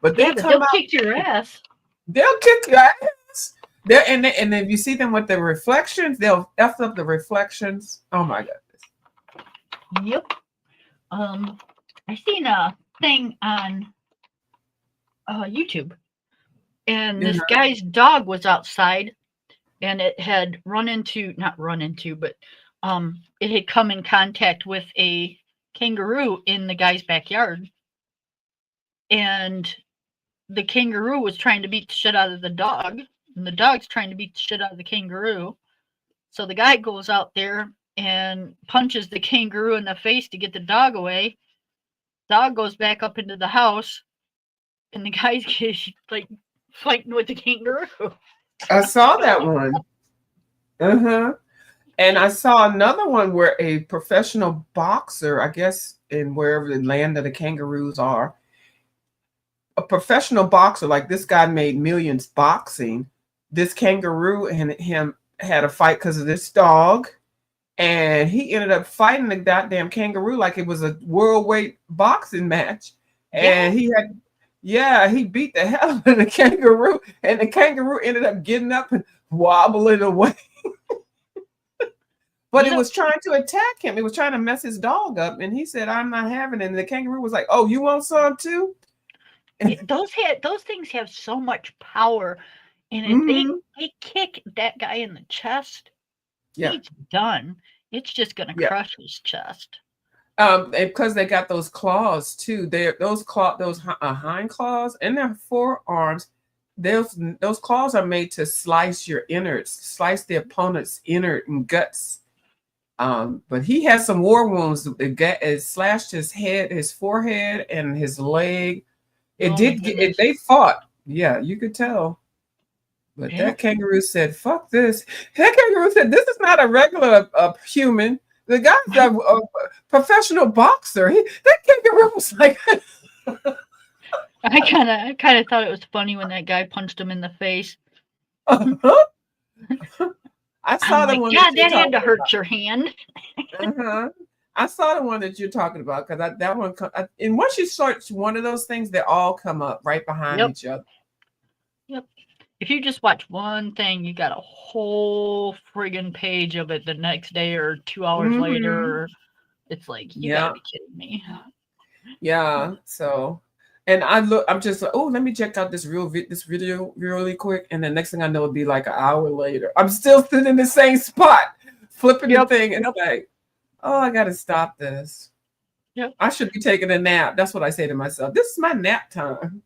But Yeah, but they'll kick your ass. They'll kick your ass. And if you see them with the reflections, they'll F up the reflections. Oh my goodness. Yep. I seen a thing on YouTube, and this guy's dog was outside, and it had not run into, but it had come in contact with a kangaroo in the guy's backyard, and the kangaroo was trying to beat the shit out of the dog, and the dog's trying to beat the shit out of the kangaroo. So the guy goes out there and punches the kangaroo in the face to get the dog away. Dog goes back up into the house, and the guy's like fighting with the kangaroo. I saw that one. And I saw another one where a professional boxer, I guess in wherever the land of the kangaroos are, a professional boxer, like this guy made millions boxing. This kangaroo and him had a fight because of this dog. And he ended up fighting the goddamn kangaroo like it was a world weight boxing match. And he beat the hell out of the kangaroo. And the kangaroo ended up getting up and wobbling away. But it was trying to attack him. It was trying to mess his dog up. And he said, I'm not having it. And the kangaroo was like, oh, you want some too? Those things have so much power. And if they kick that guy in the chest, he's done. It's just going to crush his chest. Because they got those claws too. Those hind claws and their forearms. Those claws are made to slice your innards, slice the opponent's innard and guts. But he has some war wounds. It slashed his head, his forehead, and his leg. They fought. Yeah, you could tell. But that kangaroo said, fuck this. That kangaroo said, this is not a regular human. The guy's a professional boxer. That kangaroo was like... I kind of thought it was funny when that guy punched him in the face. I saw the one. Yeah, that had to hurt your hand. I saw the one that you're talking about because that one. And once you search one of those things, they all come up right behind each other. Yep. If you just watch one thing, you got a whole friggin' page of it the next day or 2 hours later. It's like, you gotta be kidding me. Yeah. So, and I'm just like, oh, let me check out this video really quick. And the next thing I know, it'll be like an hour later. I'm still sitting in the same spot, flipping the thing. And like, oh, I gotta stop this. Yep. I should be taking a nap. That's what I say to myself. This is my nap time.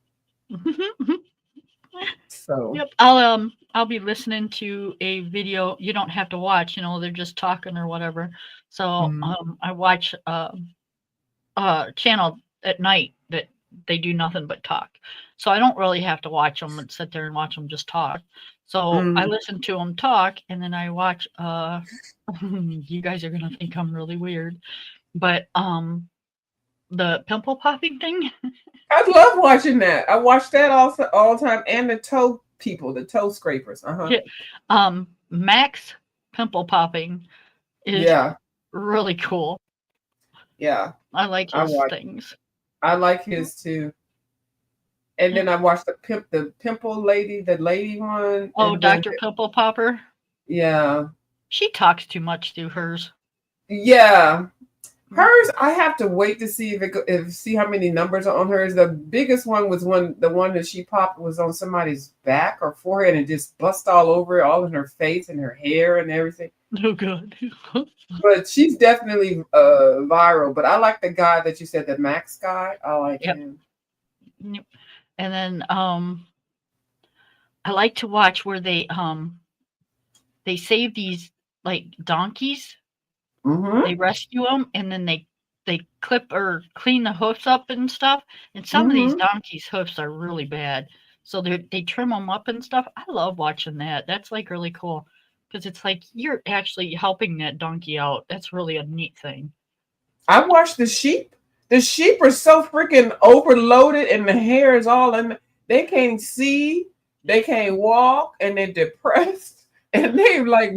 So I'll be listening to a video you don't have to watch, they're just talking or whatever. So I watch a channel at night that they do nothing but talk. So I don't really have to watch them and sit there and watch them just talk. So I listen to them talk, and then I watch you guys are gonna think I'm really weird, but the pimple popping thing. I love watching that. I watch that all the time, and the toe people, the toe scrapers. Max pimple popping is really cool. Yeah, I like his things. I like his too. And then I watched the pimple lady, the lady one. Oh, Dr. Pimple Popper. Yeah, she talks too much through hers. Yeah. Hers, I have to wait to see see how many numbers are on hers. The biggest one was the one that she popped was on somebody's back or forehead and just bust all over it, all in her face and her hair and everything. Oh God. But she's definitely viral. But I like the guy that you said, the Max guy. I like him. Yep. And then I like to watch where they save these like donkeys. They rescue them, and then they clip or clean the hoofs up and stuff. And some of these donkeys' hoofs are really bad, so they trim them up and stuff. I love watching that. That's like really cool because it's like you're actually helping that donkey out. That's really a neat thing. I watched the sheep The sheep are so freaking overloaded, and the hair is all in. They can't see, they can't walk, and they're depressed, and they like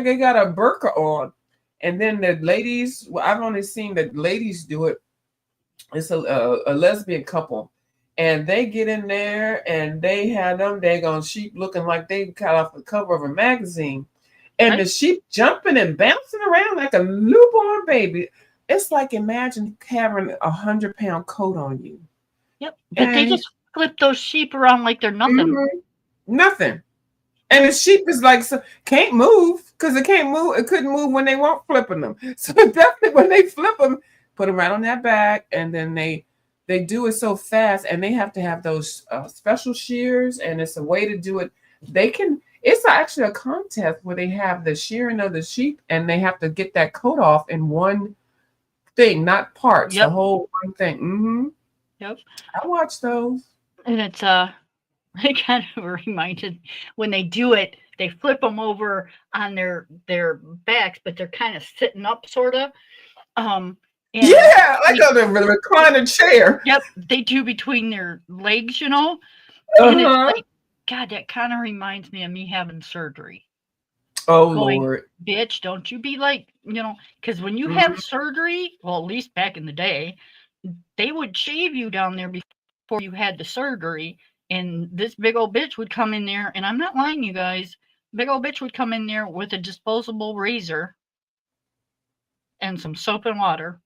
they got a burqa on. And then the ladies, well, I've only seen the ladies do it. It's a lesbian couple, and they get in there and they have them daggone sheep looking like they cut off the cover of a magazine, and the sheep jumping and bouncing around like a newborn baby. It's like imagine having 100-pound coat on you. Yep, but they just flip those sheep around like they're nothing. Nothing. And the sheep is like can't move because it can't move. It couldn't move when they weren't flipping them. So definitely when they flip them, put them right on that back, and then they do it so fast, and they have to have those special shears, and it's a way to do it. It's actually a contest where they have the shearing of the sheep, and they have to get that coat off in one thing, not parts. The whole one thing. Mm-hmm. Yep. I watch those, and it's it kind of reminded when they do it, they flip them over on their backs, but they're kind of sitting up, sort of. Yeah, like on the recliner chair. Yep, they do between their legs, you know. Uh-huh. And it's like, God, that kind of reminds me of me having surgery. Oh, Lord. Bitch, don't you be like, you know, because when you have surgery, well, at least back in the day, they would shave you down there before you had the surgery. And this big old bitch would come in there, and I'm not lying, you guys. Big old bitch would come in there with a disposable razor and some soap and water.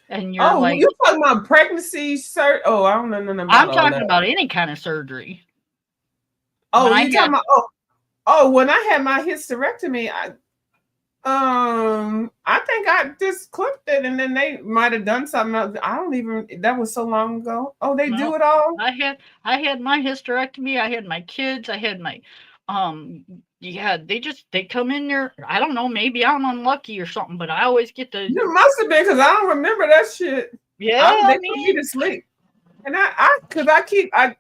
And you're like, you're talking about pregnancy surgery? Oh, I don't know nothing about I'm talking about any kind of surgery. Oh, you're talking about when I had my hysterectomy, I think I just clipped it, and then they might have done something else. I don't even. That was so long ago. Oh, they do it all. I had my hysterectomy. I had my kids. I had my, yeah. They come in there. I don't know. Maybe I'm unlucky or something, but I always get the. You must have been because I don't remember that shit. Yeah, they put me to sleep, and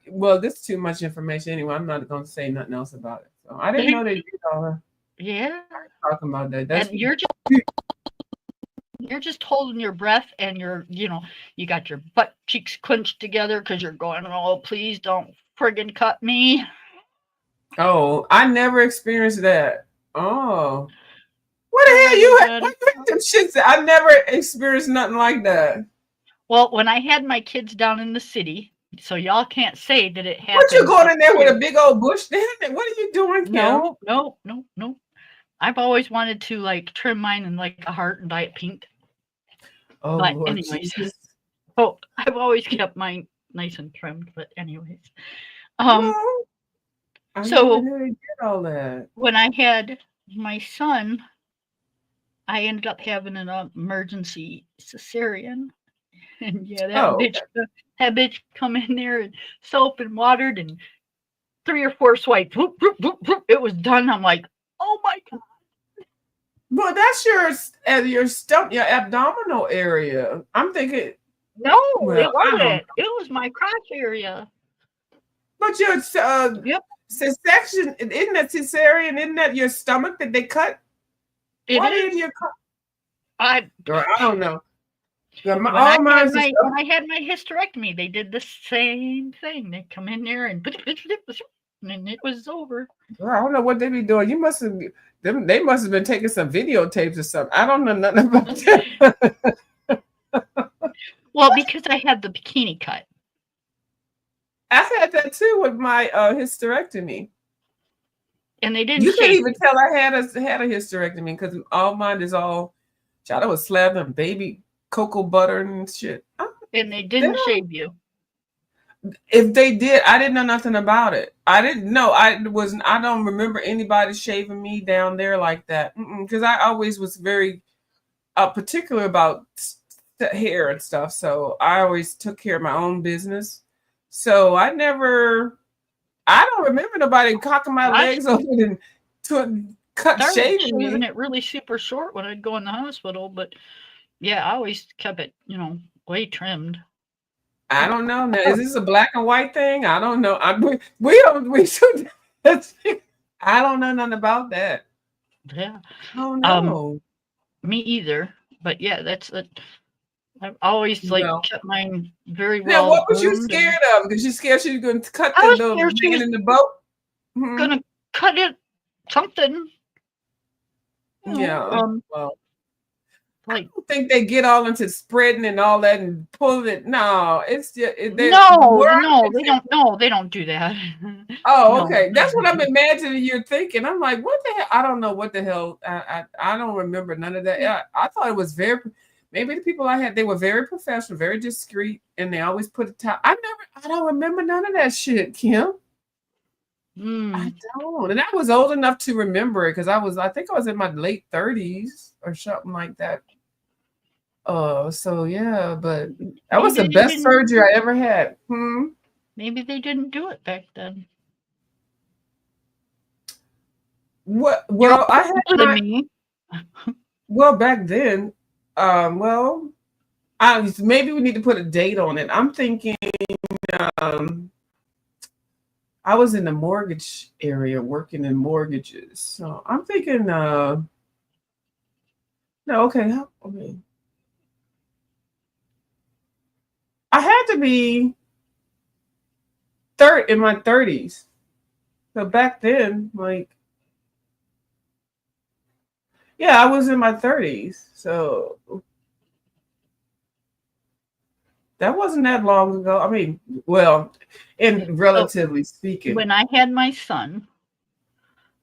well, this is too much information anyway. I'm not going to say nothing else about it. So I didn't know they did all that. Yeah, talking about that. That's and you're just holding your breath, and you got your butt cheeks clenched together because you're going, oh, please don't friggin' cut me. Oh, I never experienced that. Oh, what the hell you had? What them shits? I never experienced nothing like that. Well, when I had my kids down in the city, so y'all can't say that it happened. What you going in there with a big old bush? What are you doing, Kim? No. I've always wanted to like trim mine in like a heart and dye it pink. Oh, but Lord anyways, Jesus. Oh, I've always kept mine nice and trimmed. But anyways, so did all that. When I had my son, I ended up having an emergency cesarean, and yeah, that bitch come in there and soap and watered and 3 or 4 swipes. Whoop, whoop, whoop, whoop, it was done. I'm like, oh my God. Well, that's your stomach, your abdominal area. I'm thinking. No, it wasn't. It was my crotch area. But your C-section, isn't that cesarean? Isn't that your stomach that they cut? What is in your? I don't know. When I had my hysterectomy, they did the same thing. They come in there and it was over. I don't know what they be doing. They must have been taking some videotapes or something. I don't know nothing about that. Well, because I had the bikini cut. I had that too with my hysterectomy. And they didn't. You can't even tell I had a hysterectomy because all mine is all. Child, I was slathering baby cocoa butter and shit. And they didn't shave you. If they did, I didn't know nothing about it. I didn't know. I don't remember anybody shaving me down there like that. Because I always was very particular about hair and stuff. So I always took care of my own business. So I don't remember nobody cocking my legs open and shaving me. Leaving it really super short when I'd go in the hospital, but yeah, I always kept it, way trimmed. I don't know. Now, is this a black and white thing? I don't know. I don't know nothing about that. Yeah. Oh no. Me either. But yeah, that's it. I've always like No. kept mine very Now, well what was you groomed. scared of? Because you scared she was going to cut I the was little scared she man was in the boat. Mhm. gonna cut it something. You know, Yeah. Well, I like don't think they get all into spreading and all that and pulling it. No, it's just no, where I no, can they see. don't. No, they don't do that. Oh, No. okay. That's what I'm imagining you're thinking. I'm like, what the hell? I don't know what the hell. I don't remember none of that. I thought it was very. Maybe the people I had, they were very professional, very discreet, and they always put a tie. I don't remember none of that shit, Kim. I Mm. don't. And I was old enough to remember it because I think I was in my late 30s or something like that. So yeah, but that was Maybe the they best didn't. surgery I ever had. Maybe they didn't do it back then. What? You're Well, I had older than my me. well back then. Well, maybe we need to put a date on it. I'm thinking. Um, I was in the mortgage area working in mortgages, so I'm thinking. No, okay, okay. I had to be in my 30s. So back then, like, yeah, I was in my 30s. So that wasn't that long ago. I mean, well, in So relatively speaking. when I had my son,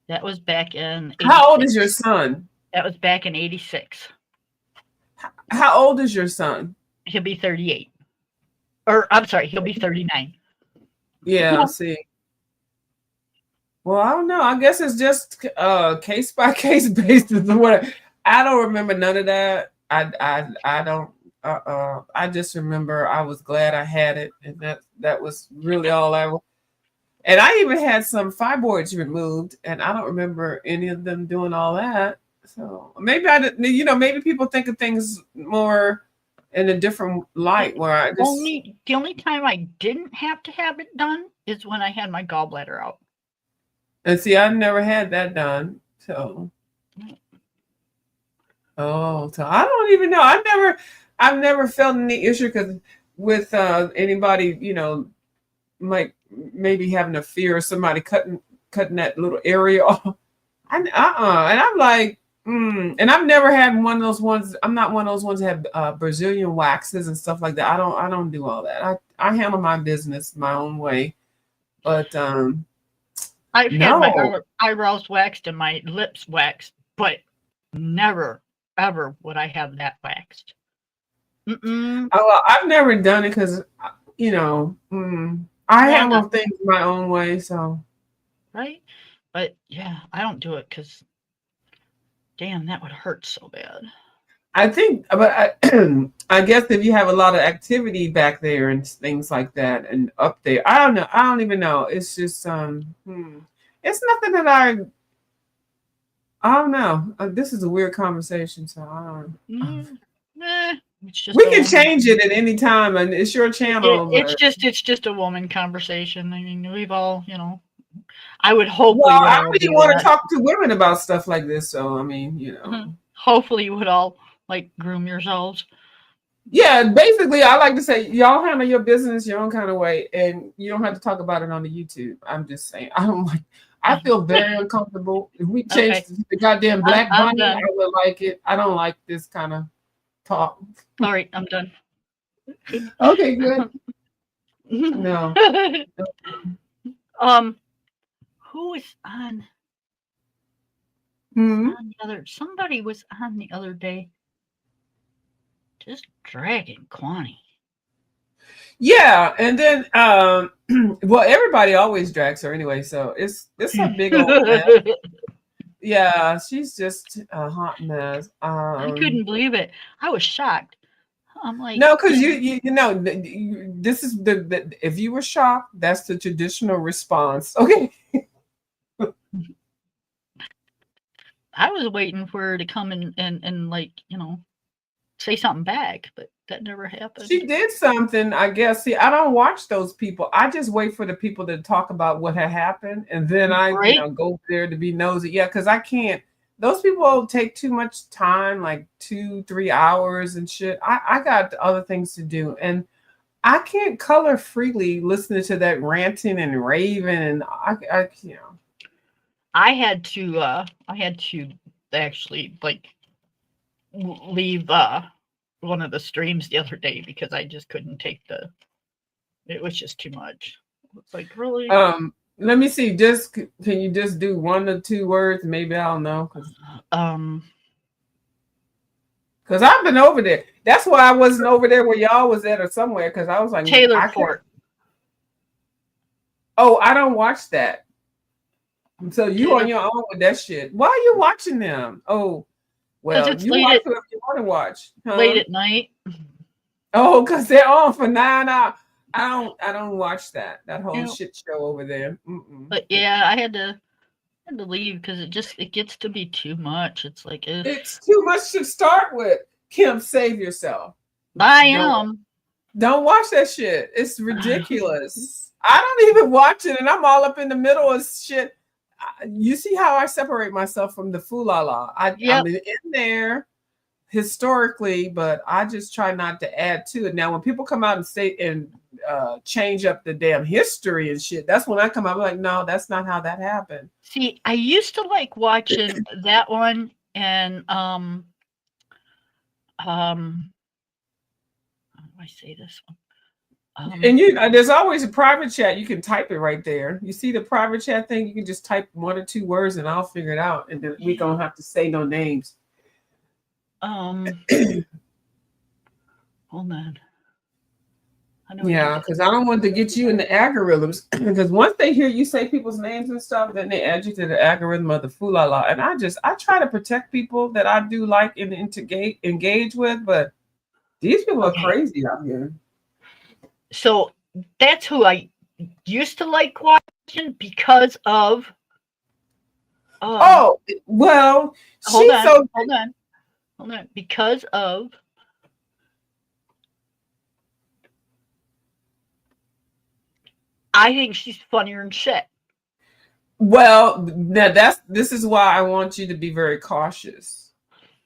that was back in How old is your 86. son? That was back in 86. How old is your son? He'll be 38. Or I'm sorry, he'll be 39. Yeah, see. Well, I don't know. I guess it's just case by case basis or whatever. I don't remember none of that. I don't I just remember I was glad I had it, and that was really all I. And I even had some fibroids removed, and I don't remember any of them doing all that. So maybe I didn't. Maybe people think of things more in a different light. Where I just The only time I didn't have to have it done is when I had my gallbladder out. and see, I never had that done. So so I don't even know. I've never felt any issue because with anybody, might maybe having a fear of somebody cutting that little area off. And I'm like, and I've never had one of those ones. I'm not one of those ones that have Brazilian waxes and stuff like that. I don't do all that. I handle my business my own way. But I've had no. my eyebrows waxed and my lips waxed, but never, ever would I have that waxed. I've never done it because, I handle things my own way. So. Right? But yeah, I don't do it because, damn, that would hurt so bad. I think, but I guess if you have a lot of activity back there and things like that, and up there, I don't know. I don't even know. It's just, it's nothing that I don't know. This is a weird conversation, so I don't. It's just we can change it at any time, and it's your channel. It's just a woman conversation. I mean, we've all, I would hope. Well, I really want to talk to women about stuff like this. So I mean, hopefully you would all like groom yourselves. Yeah, basically, I like to say y'all handle your business your own kind of way, and you don't have to talk about it on the YouTube. I'm just saying, I feel very uncomfortable. If we change the goddamn Black Bunny, I would like it. I don't like this kind of talk. All right, I'm done. Okay, good. No. Who was on? Mm-hmm. On the other, somebody was on the other day. Just dragging Kwani. Yeah, and then well, everybody always drags her anyway, so it's a big old mess. Yeah, she's just a hot mess. I couldn't believe it. I was shocked. I'm like, no, because you know, this is the if you were shocked, that's the traditional response. Okay. I was waiting for her to come and like, say something back, but that never happened. She did something, I guess. See, I don't watch those people. I just wait for the people to talk about what had happened, and then I go there to be nosy. Yeah, because I can't. those people take too much time, like 2-3 hours and shit. I got other things to do, and I can't color freely listening to that ranting and raving, and I you know. I had to actually like leave one of the streams the other day because I just couldn't take it was just too much. It's like, really? Let me see. Just can you just do 1 or 2 words? Maybe I'll know. Because I've been over there. That's why I wasn't over there where y'all was at or somewhere. Because I was like, Taylor Fort. Oh, I don't watch that. So you on your own with that shit. Why are you watching them? Oh, well, it's you watch what you want to watch. Late at night. Oh, because they're on for 9 hours. I don't watch that whole shit show over there. But yeah, I had to leave because it gets to be too much. It's like it's too much to start with. Kim, save yourself. I am. Don't watch that shit. It's ridiculous. I don't even watch it, and I'm all up in the middle of shit. You see how I separate myself from the foolala. I'm in there historically, but I just try not to add to it. Now, when people come out and say and change up the damn history and shit, that's when I come out I'm like, no, that's not how that happened. See, I used to like watching that one and how do I say this one? And there's always a private chat. You can type it right there. You see the private chat thing? You can just type 1 or 2 words and I'll figure it out. And then we don't have to say no names. Hold on. Yeah, because I don't want to get you in the algorithms. Because once they hear you say people's names and stuff, then they add you to the algorithm of the foolala. And I try to protect people that I do like and engage with, but these people are crazy out here. So that's who I used to like watching because of. Hold on. Because of. I think she's funnier than shit. Well, this is why I want you to be very cautious.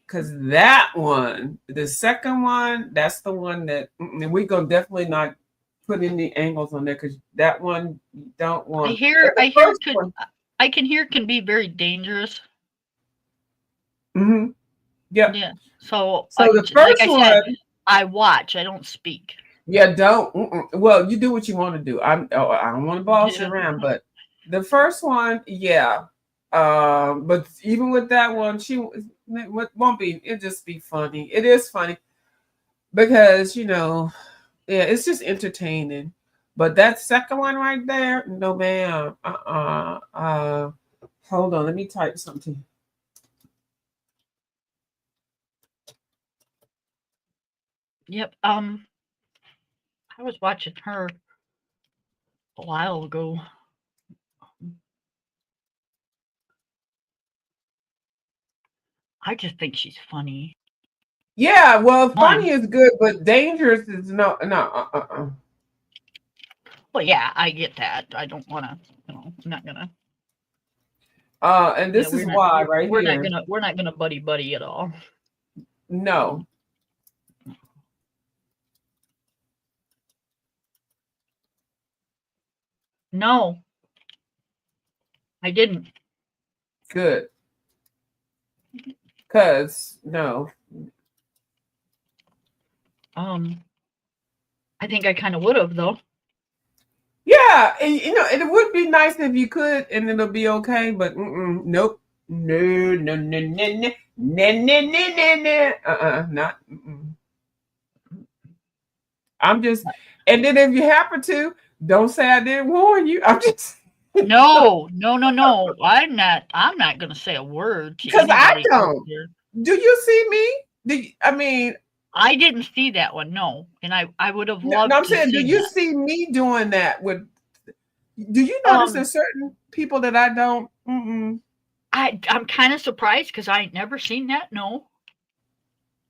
Because that one, the second one, that's the one that we're going to definitely not put any angles on there because that one you don't want. I can hear can be very dangerous. Mm-hmm. Yep. Yeah. So the first one, I watch. I don't speak. Yeah, don't. Well, you do what you want to do. I don't want to boss you around, but the first one, yeah. But even with that one, it won't be. It'll just be funny. It is funny because it's just entertaining. But that second one right there, no ma'am. Hold on, let me type something. Yep. I was watching her a while ago. I just think she's funny. Yeah, well, funny is good, but dangerous is no. Well, yeah, I get that. I don't want to. I'm not gonna. And this is why, right here. We're not gonna buddy at all. No. No, I didn't. Good. Because no. I think I kind of would have though. Yeah, and it would be nice if you could, and it'll be okay. But nope, no, not. I'm just, and then if you happen to, don't say I didn't warn you. I'm just. No. I'm not gonna say a word because I don't. Do you see me? I didn't see that one. No, and I would have loved. No, I'm saying, do you see me doing that? Do you notice there's certain people that I don't? I'm kind of surprised because I ain't never seen that. No.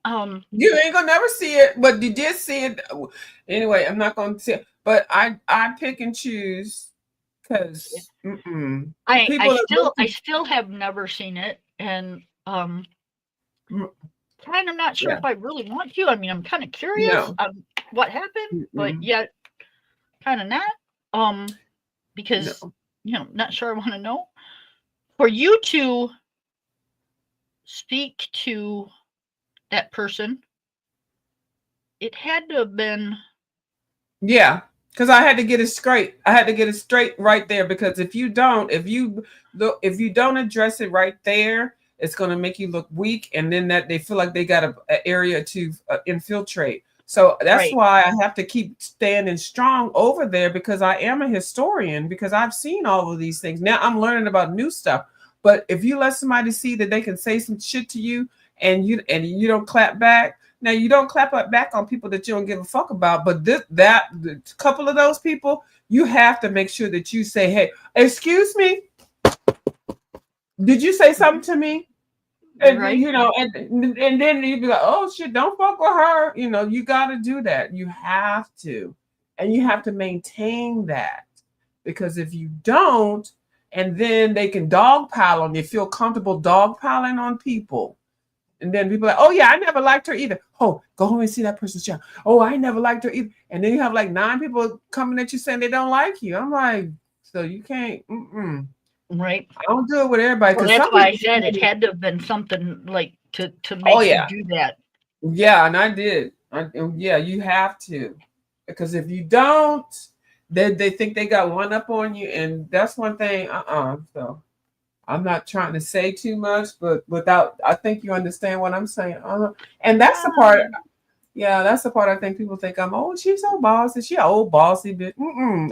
You ain't gonna never see it, but you did see it anyway. I'm not gonna say it, but I pick and choose because I still have never seen it, and kind of not sure Yeah. if I really want to. I mean, I'm kind of curious No. what happened, but Mm-mm. yet kind of not. Because No. not sure I want to know. For you to speak to that person, it had to have been Yeah, because I had to get it straight. I had to get it straight right there because if you don't, if you don't address it right there, it's going to make you look weak, and then that they feel like they got a area to infiltrate. So that's right. why I have to keep standing strong over there because I am a historian because I've seen all of these things. Now I'm learning about new stuff. But if you let somebody see that they can say some shit to you and you don't clap back, now you don't clap up back on people that you don't give a fuck about, but the couple of those people, you have to make sure that you say, "Hey, excuse me, did you say something to me?" And Right. and then you be like, "Oh shit, don't fuck with her." You got to do that. You have to, and you have to maintain that because if you don't, and then they can dogpile on you, feel comfortable dogpiling on people. And then people are like, oh yeah, I never liked her either. Oh, go home and see that person's child. Oh, I never liked her either. And then you have like 9 people coming at you saying they don't like you. I'm like, so you can't. Right. I don't do it with everybody Well, because that's some why I people. said it had to have been something like to Oh make you yeah, do that. yeah, and I did. Yeah, you have to because if you don't, they think they got one up on you, and that's one thing. So I'm not trying to say too much, but I think you understand what I'm saying. And that's the part. Um, Yeah, that's the part I think people think I'm, oh, she's so bossy. She an old bossy bitch.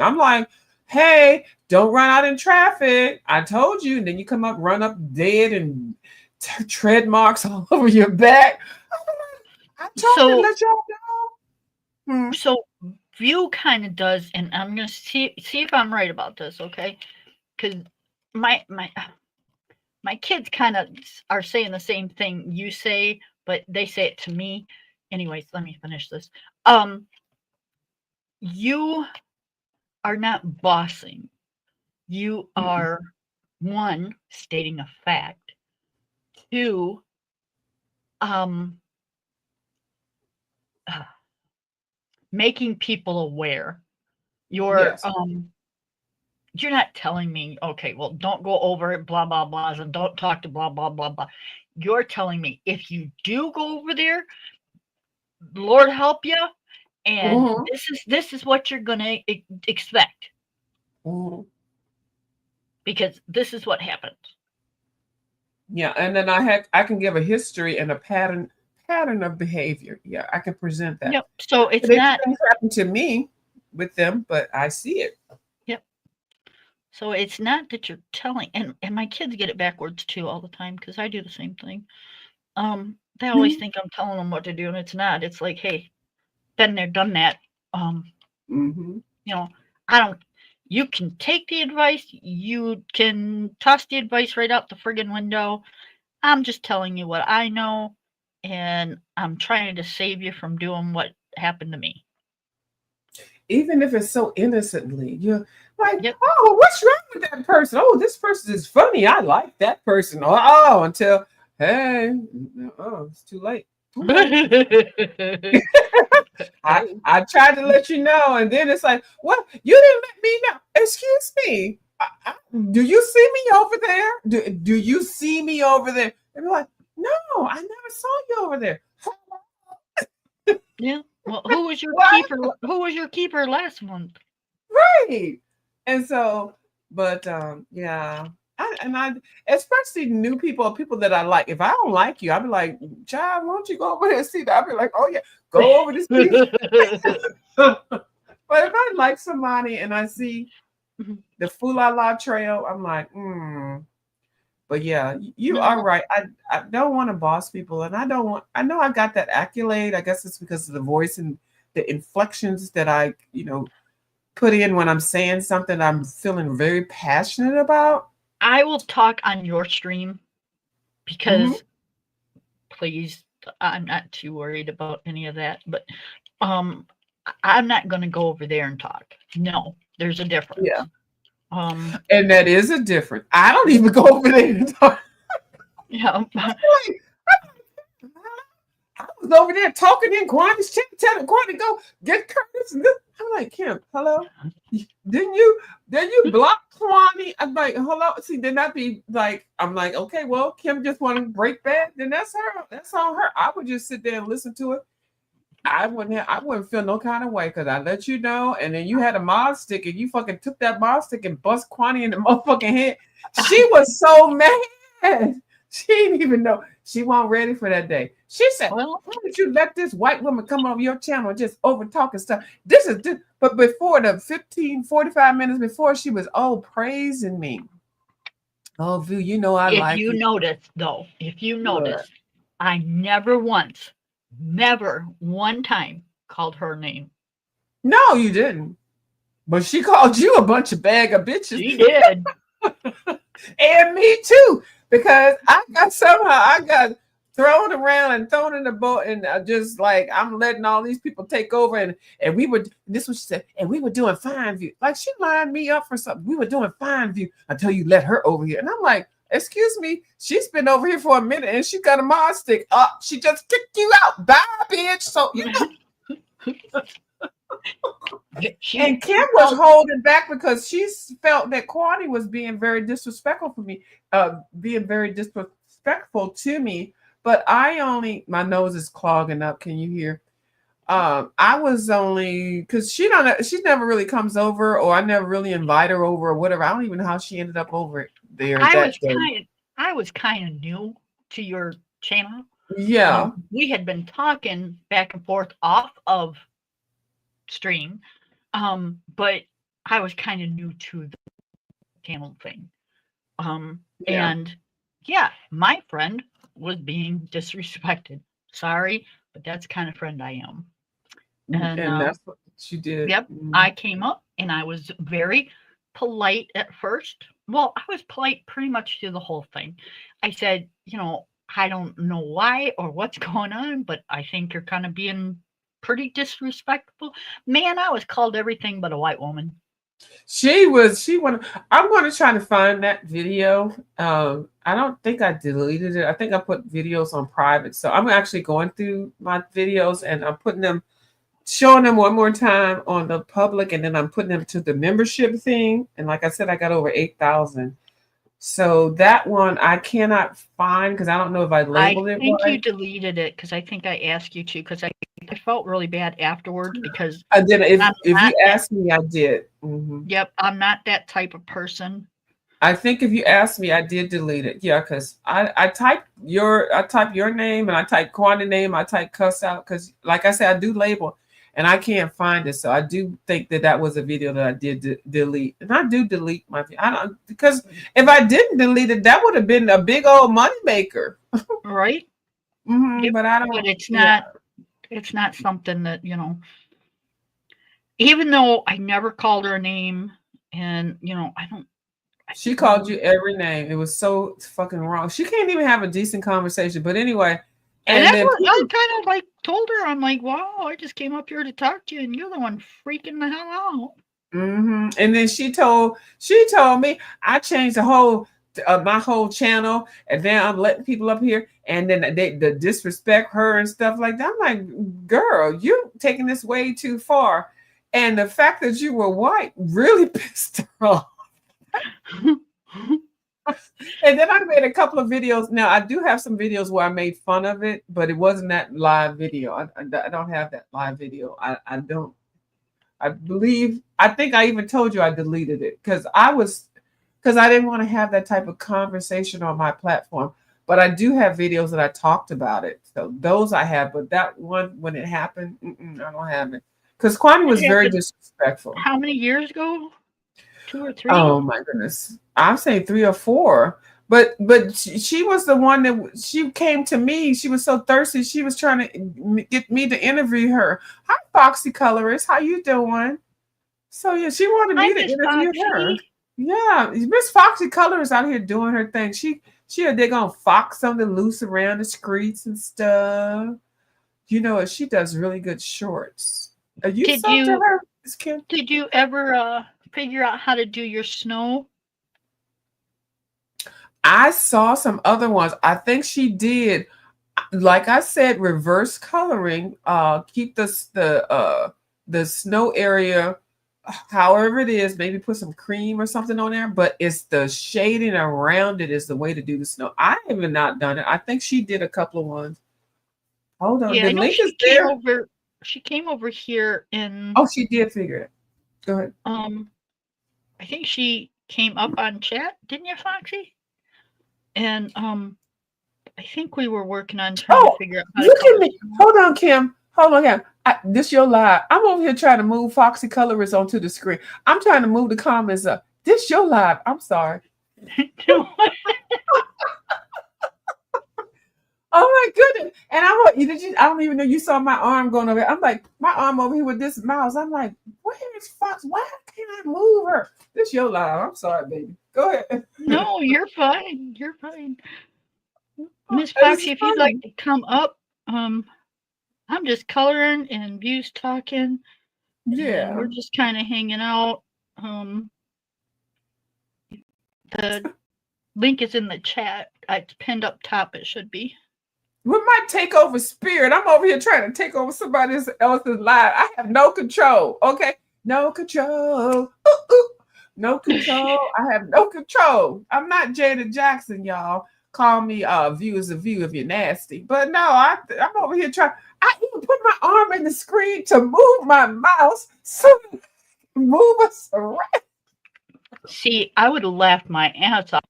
I'm like, hey, don't run out in traffic. I told you. And then you come up, run up dead and tread marks all over your back. I told you to so let y'all know. so View kind of does, and I'm gonna see if I'm right about this, okay? Because my kids kind of are saying the same thing you say, but they say it to me. Anyways, let me finish this. You are not bossing. You are, one, stating a fact. Two, making people aware. You're Yes. you're not telling me, okay, well, don't go over it, blah blah blahs, and don't talk to blah blah blah blah. You're telling me if you do go over there, Lord help you, and Mhm. this is what you're gonna expect Mhm. because this is what happens. Yeah, and then I can give a history and a pattern of behavior. Yeah, I can present that. Yep. So it's These not. things happen to me with them, but I see it. Yep. So it's not that you're telling, and my kids get it backwards too all the time because I do the same thing. They always think I'm telling them what to do, and it's not. It's like, hey, been there, done that. Um, Mm-hmm. I don't. You can take the advice. You can toss the advice right out the friggin' window. I'm just telling you what I know, and I'm trying to save you from doing what happened to me. Even if it's so innocently, you're like, Yep. oh, what's wrong with that person? Oh, this person is funny. I like that person. Until, hey, it's too late. I tried to let you know, and then it's like, what? You didn't let me know. Excuse me. Do you see me over there? Do you see me over there? And be like, no, I never saw you over there. Yeah. Well, who was your What? keeper? Who was your keeper last month? Right. And so, but yeah. I especially new people that I like. If I don't like you, I'll be like, child, why don't you go over there and see that? I'll be like, oh yeah, go over to see. But if I like somebody and I see the Fulala Trail, I'm like, But yeah, you are No, right. I don't want to boss people, and I know I got that accolade. I guess it's because of the voice and the inflections that I, put in when I'm saying something I'm feeling very passionate about. I will talk on your stream Hmm. because please, I'm not too worried about any of that. But um, I'm not going to go over there and talk. No, there's a difference. Yeah, Um, and that is a difference. I don't even go over there and talk. Yeah. Like, I was over there talking in Quanti's chat, telling Quanti go get Curtis. And this. I'm like, Kim, hello? Didn't you block Kwani? I'm like, hello. See, then I'd be like, I'm like, okay, well, Kim just want to break bad. Then that's her. That's on her. I would just sit there and listen to it. I wouldn't feel no kind of way because I let you know, and then you had a mod stick and you fucking took that mod stick and bust Kwani in the motherfucking head. She was so mad. She didn't even know she wasn't ready for that day. She said, Well, why would you let this white woman come over your channel and just over talk and stuff? But before the 45 minutes before, she was praising me. Oh, Vu, you know I if like you you. notice, though, if you What? notice, I never once, never one time called her name. No, you didn't. But she called you a bunch of bag of bitches. She did. And me too, because I got thrown around and thrown in the boat, and just like I'm letting all these people take over, and we were this was she said, and we were doing fine view. Like she lined me up for something. We were doing fine view until you let her over here, and I'm like, excuse me, she's been over here for a minute, and she got a mod stick up. She just kicked you out, bye, bitch. So you know. And Kim was holding back because she felt that Kwani was being very disrespectful for me, being very disrespectful to me. But my nose is clogging up. Can you hear? I was only because she never really comes over, or I never really invite her over, or whatever. I don't even know how she ended up over there that day. I was kind of new to your channel. Yeah. We had been talking back and forth off of stream, but I was kind of new to the channel thing. And yeah, my friend was being disrespected. Sorry, but that's the kind of friend I am. And that's what she did. Yep. I came up and I was very polite at first. Well, I was polite pretty much through the whole thing. I said, I don't know why or what's going on, but I think you're kind of being pretty disrespectful. Man, I was called everything but a white woman. I'm going to try to find that video. I don't think I deleted it. I think I put videos on private. So I'm actually going through my videos and I'm showing them one more time on the public, and then I'm putting them to the membership thing. And like I said, I got over 8,000. So that one I cannot find because I don't know if I labeled it. I think you deleted it because I think I asked you to, because I felt really bad afterwards because I did. If you asked me, I did. Mm-hmm. Yep, I'm not that type of person. I think if you asked me, I did delete it. Yeah, because I type your name and I type Kwani name. I type cuss out because, like I said, I do label. And I can't find it, so I do think that was a video that I did delete, and I do delete my. Because if I didn't delete it, that would have been a big old money maker, right? Mm-hmm, yep. But I don't. But it's not. Yeah. It's not something that Even though I never called her a name, and I don't. She called you every name. It was so fucking wrong. She can't even have a decent conversation. But anyway. And that's what I kind of like told her. I'm like, wow, I just came up here to talk to you, and you're the one freaking the hell out. Mm-hmm. And then she told me I changed my whole channel, and then I'm letting people up here, and then they disrespect her and stuff like that. I'm like, girl, you're taking this way too far. And the fact that you were white really pissed her off. And then I made a couple of videos. Now I do have some videos where I made fun of it, but it wasn't that live video. I don't have that live video. I don't. I think I even told you I deleted it because I didn't want to have that type of conversation on my platform. But I do have videos that I talked about it. So those I have, but that one when it happened, I don't have it. Because Kwani was very disrespectful. How many years ago? 2 or 3? Oh my goodness. I'm saying 3 or 4. But she was the one that she came to me. She was so thirsty. She was trying to get me to interview her. Hi, Foxy Colorist. How you doing? So yeah, she wanted me to interview her. Yeah, Miss Foxy Colorist out here doing her thing. They're gonna fox something loose around the streets and stuff. She does really good shorts. Are you to her, Miss Kim? Did you ever figure out how to do your snow? I saw some other ones. I think she did, like I said, reverse coloring. Keep the snow area however it is. Maybe put some cream or something on there. But it's the shading around it is the way to do the snow. I haven't not done it. I think she did a couple of ones. Hold on, Yeah, the I know link is she came there. over. She came over here in. Oh, she did figure it. Go ahead. I think she came up on chat, didn't you, Foxy? And I think we were working on trying to figure out how to Look color. at me. Hold on, Kim. Hold on, Kim. This your live. I'm over here trying to move Foxy Colorist onto the screen. I'm trying to move the comments up. This your live. I'm sorry. Oh my goodness. And I don't even know you saw my arm going over here. I'm like, my arm over here with this mouse. I'm like, where is Fox? Why can't I move her? This your live. I'm sorry, baby. Go ahead. No, you're fine. You're fine. Miss This Foxy, is if you'd like funny. to come up, I'm just coloring and View's talking. And Yeah. we're just kind of hanging out. The link is in the chat. It's pinned up top, it should be. With my takeover spirit, I'm over here trying to take over somebody else's life. I have no control. Okay, no control. Ooh, ooh. No control. I have no control. I'm not Jada Jackson, y'all. Call me View is a View if you're nasty. But no, I'm over here trying. I even put my arm in the screen to move my mouse so move us around. See, I would have laughed my ass off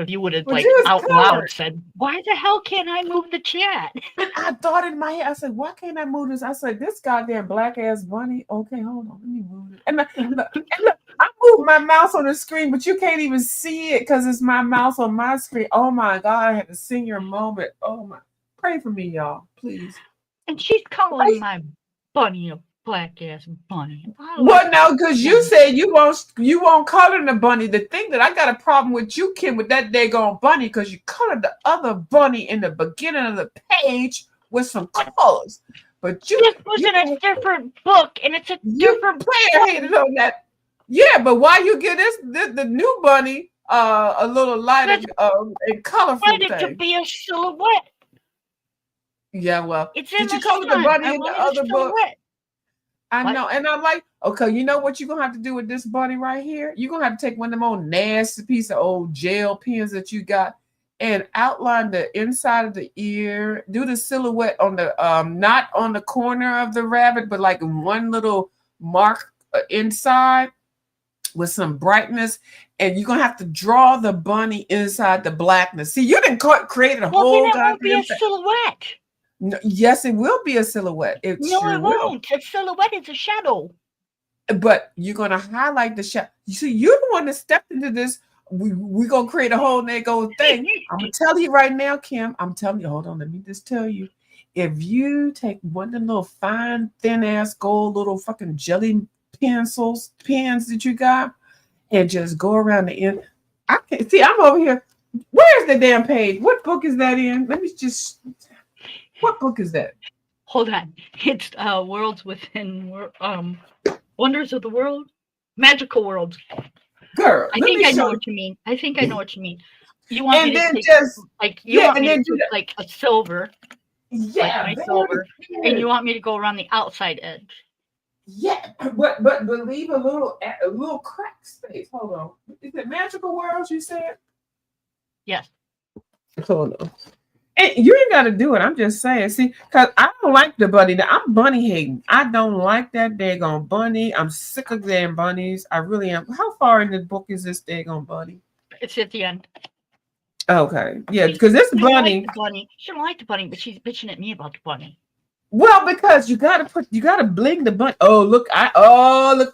if you would have like out loud said, "Why the hell can't I move the chat?" I thought in my head, I said, "Why can't I move this?" I said, "This goddamn black ass bunny." Okay, hold on, let me move it. And look, I moved my mouse on the screen, but you can't even see it because it's my mouse on my screen. Oh my God, I had to sing your moment. Oh my, pray for me, y'all, please. And she's calling my bunny a black ass bunny. Well, no, because you said you won't color the bunny. The thing that I got a problem with you, Kim, with that daggone bunny, because you colored the other bunny in the beginning of the page with some colors. But you this was in a different book, and it's a different player hated on that. Yeah, but why you give the new bunny a little lighter and colorful thing? To be a silhouette. Yeah, well, it's did you color the bunny in the other book? I know, and I'm like, okay, you know what you're gonna have to do with this bunny right here? You're gonna have to take one of them old nasty piece of old gel pens that you got and outline the inside of the ear, do the silhouette on the not on the corner of the rabbit, but like one little mark inside with some brightness, and you're gonna have to draw the bunny inside the blackness. See, you didn't create a whole goddamn be a silhouette. No, yes, it will be a silhouette. It won't. A silhouette is a shadow. But you're gonna highlight the shadow. You see, you're the one that stepped into this. We're gonna create a whole Nego thing. I'm gonna tell you right now, Kim. I'm telling you, hold on, let me just tell you. If you take one of them little fine, thin ass gold little fucking jelly pens that you got, and just go around the end. I can't see, I'm over here. Where's the damn page? What book is that in? Let me just. What book is that? Hold on. It's Worlds Within Wonders of the World. Magical Worlds. Girl, I think I know what you mean. You want and me to then take, just like you want me to do like a silver. Yeah, like my silver. And you want me to go around the outside edge. Yeah, but leave a little crack space. Hold on. Is it Magical Worlds you said? Yes. Hold on. And you ain't got to do it. I'm just saying. See, because I don't like the bunny. I'm bunny hating. I don't like that daggone bunny. I'm sick of damn bunnies. I really am. How far in the book is this daggone bunny? It's at the end. Okay. Yeah, because this bunny. She don't like the bunny, but she's bitching at me about the bunny. Well, because you gotta bling the bunny. Oh, look,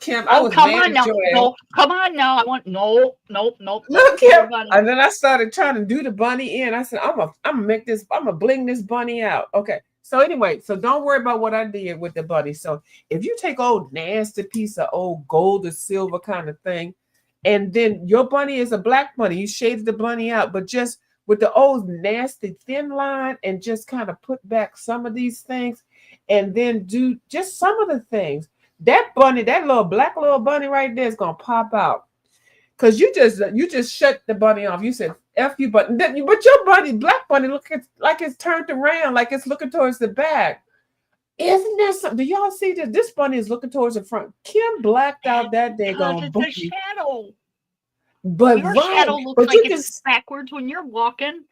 Kim. Come on now. No, come on now. I want no. Look, Kim. And then I started trying to do the bunny in. I said, I'm gonna bling this bunny out. Okay. So anyway, so don't worry about what I did with the bunny. So if you take old nasty piece of old gold or silver kind of thing, and then your bunny is a black bunny, you shaded the bunny out, but just with the old nasty thin line and just kind of put back some of these things. And then do just some of the things. That bunny, that little black little bunny right there is gonna pop out. Because you just shut the bunny off. You said F you, but your bunny, black bunny, like it's turned around, like it's looking towards the back. Isn't there something? Do y'all see that this bunny is looking towards the front? Kim blacked out that Because daggone it's a bunny. shadow. But Your right, shadow looks but like you can it's backwards when you're walking.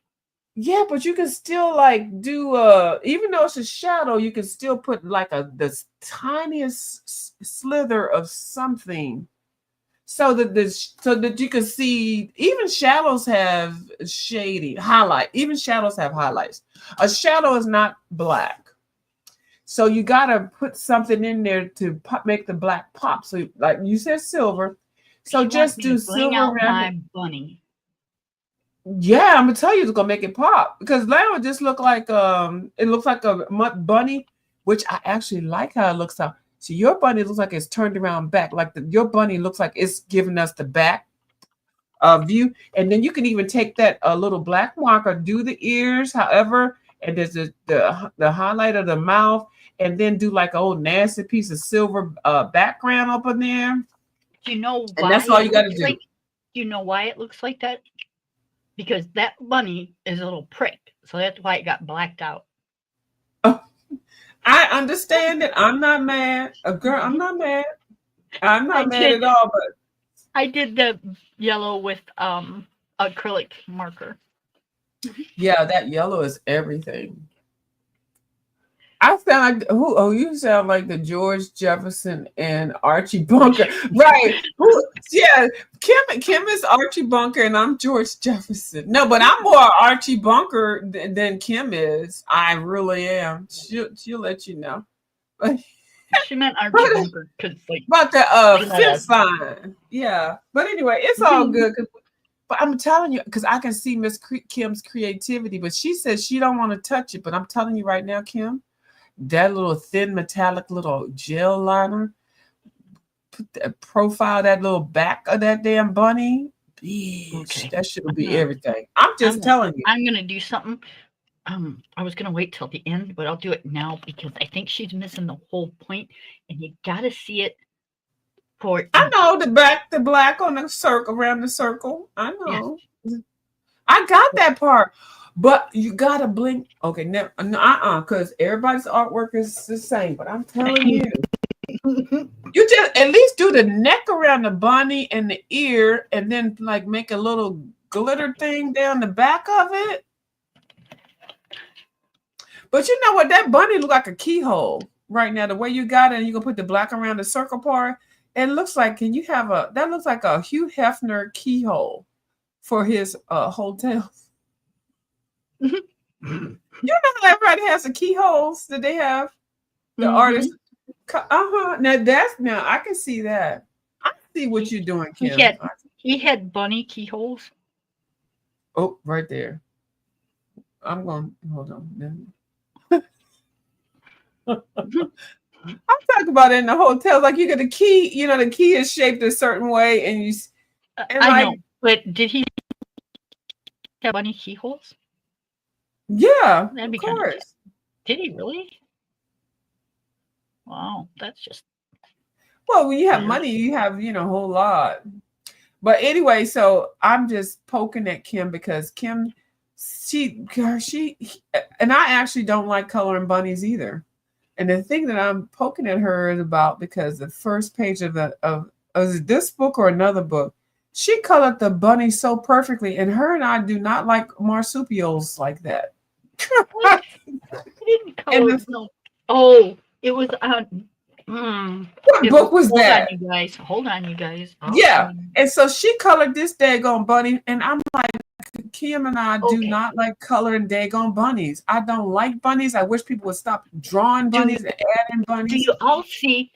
yeah, but you can still like do even though it's a shadow, you can still put like the tiniest slither of something so that you can see. Even shadows have shading highlight. Even shadows have highlights. A shadow is not black. So you gotta put something in there to make the black pop. So like you said, silver. So She just wants me do to bling silver out around my it. bunny. Yeah, I'm gonna tell you it's gonna make it pop because now it just look like it looks like a mud bunny, which I actually like how it looks out. So your bunny looks like it's turned around back, like your bunny looks like it's giving us the back view, and then you can even take that little black marker, do the ears, however, and there's the highlight of the mouth, and then do like an old nasty piece of silver background up in there. Do you know And why that's all you it got to looks do. like? Do you know why it looks like that? Because that bunny is a little prick, so that's why it got blacked out. I understand it. I'm not mad. Girl, I'm not mad. I'm not mad at all, but I did the yellow with acrylic marker. yeah, that yellow is everything. I sound like who? Oh, you sound like the George Jefferson and Archie Bunker, right? Yeah, Kim is Archie Bunker, and I'm George Jefferson. No, but I'm more Archie Bunker than Kim is. I really am. She'll let you know. She meant Archie Bunker because like about the fifth sign. Yeah, but anyway, it's all good. But I'm telling you, because I can see Miss Kim's creativity, but she says she don't want to touch it. But I'm telling you right now, Kim, that little thin metallic little gel liner, profile that little back of that damn bunny. Bitch, okay. That should be everything. I'm just telling you. I'm gonna do something. I was gonna wait till the end, but I'll do it now because I think she's missing the whole point, and you gotta see it for. I know the black on the circle around the circle. I know. Yes. I got that part. But you gotta blink. Okay, now, because everybody's artwork is the same. But I'm telling you, you just at least do the neck around the bunny and the ear, and then like make a little glitter thing down the back of it. But you know what? That bunny look like a keyhole right now. The way you got it, and you can put the black around the circle part. It looks like that looks like a Hugh Hefner keyhole for his hotel. You know how everybody has the keyholes that they have, the artists. Now I can see that. I see what you're doing, Kim. He had bunny keyholes. Oh, right there. I'm going. Hold on. I'm talking about it in the hotels. Like you get the key. You know, the key is shaped a certain way, and you. And I know, but did he have bunny keyholes? Yeah, that'd be of course. Did he really? Wow, that's just. Well, when you have money, you have a whole lot. But anyway, so I'm just poking at Kim because Kim, she, and I actually don't like coloring bunnies either. And the thing that I'm poking at her is about because the first page of this book or another book, she colored the bunny so perfectly, and her and I do not like marsupials like that. I didn't color. Oh, it was on. What book was that? Hold on, you guys. Yeah, and so she colored this daggone bunny, and I'm like, Kim and I do not like coloring daggone bunnies. I don't like bunnies. I wish people would stop drawing bunnies and adding bunnies. Do you all see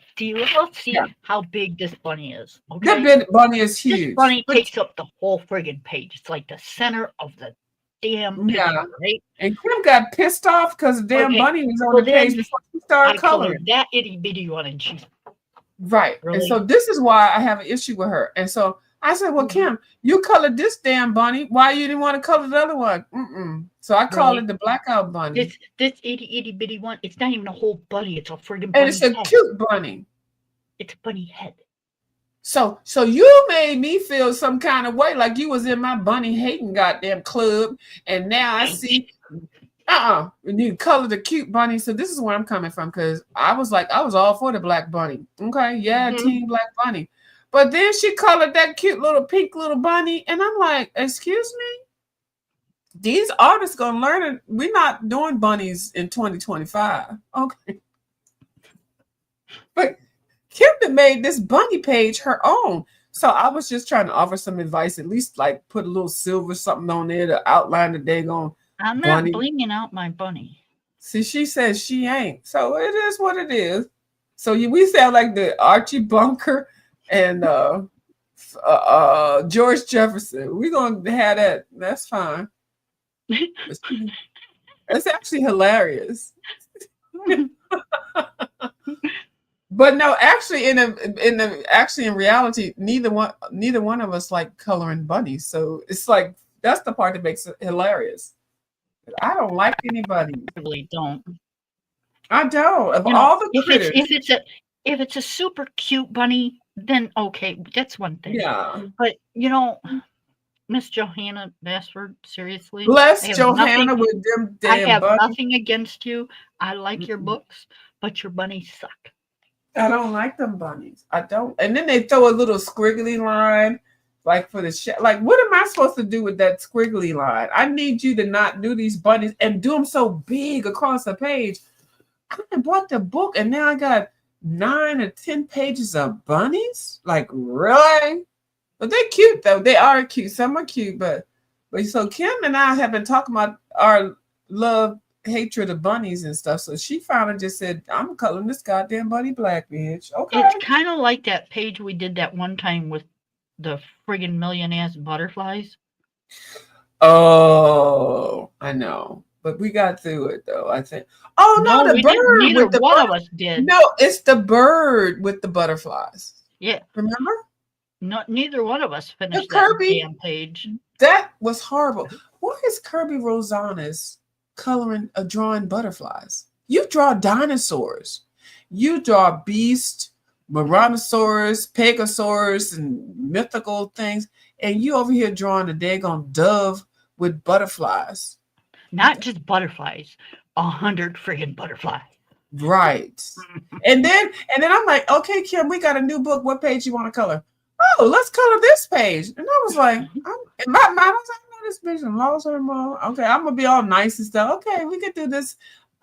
how big this bunny is? Okay? That big bunny is huge. This bunny takes up the whole friggin' page. It's like the center of the damn picture, right? And Kim got pissed off because the damn bunny was on the page before she started coloring. That itty bitty one, and she's right. Really? And so this is why I have an issue with her. And so I said, well, Kim, you colored this damn bunny. Why you didn't want to color the other one? So I call it the blackout bunny. This itty bitty one, it's not even a whole bunny. It's a friggin' bunny. And it's a cute bunny. It's a bunny head. So you made me feel some kind of way, like you was in my bunny hating goddamn club, and now I see. You need to color the cute bunny. So this is where I'm coming from, because I was all for the black bunny. Okay, yeah, team black bunny. But then she colored that cute little pink little bunny, and I'm like, excuse me? These artists gonna learn it. We're not doing bunnies in 2025. Okay. But Kim made this bunny page her own. So I was just trying to offer some advice, at least like put a little silver something on there to outline the daggone I'm not bunny. blinging out my bunny. See, she says she ain't. So it is what it is. So we sound like the Archie Bunker and George Jefferson. We're gonna have that. That's fine. It's actually hilarious. But no, actually, in reality, neither one of us like coloring bunnies. So it's like that's the part that makes it hilarious. I don't like anybody. I really don't. I don't. Of all the critters, if it's a super cute bunny, then okay, that's one thing. Yeah. But Miss Johanna Basford, seriously. Bless Johanna with them damn I have bunnies. nothing against you. I like your books, but your bunnies suck. I don't like them bunnies. I don't. And then they throw a little squiggly line, like for the like, what am I supposed to do with that squiggly line? I need you to not do these bunnies and do them so big across the page. I bought the book and now I got 9 or 10 pages of bunnies. Like, really? But they're cute though. They are cute. Some are cute, but so Kim and I have been talking about our love, hatred of bunnies and stuff. So she finally just said, I'm coloring this goddamn bunny black, bitch. Okay. It's kind of like that page we did that one time with the friggin' million-ass butterflies. Oh, I know. But we got through it though, I think. Oh no, the bird. Neither one of us did. No, it's the bird with the butterflies. Yeah. Remember? No, neither one of us finished that damn page. That was horrible. Why is Kirby Rosanes drawing butterflies? You draw dinosaurs. You draw beasts, Moronosaurus, Pegasaurus, and mythical things, and you over here drawing a daggone dove with butterflies. Not just butterflies, 100 friggin' butterflies. Right. and then I'm like, okay, Kim, we got a new book. What page you want to color? Oh, let's color this page. And I was like, in my mind, I was like, no, this bitch and lost her mom. Okay, I'm gonna be all nice and stuff. Okay, we can do this.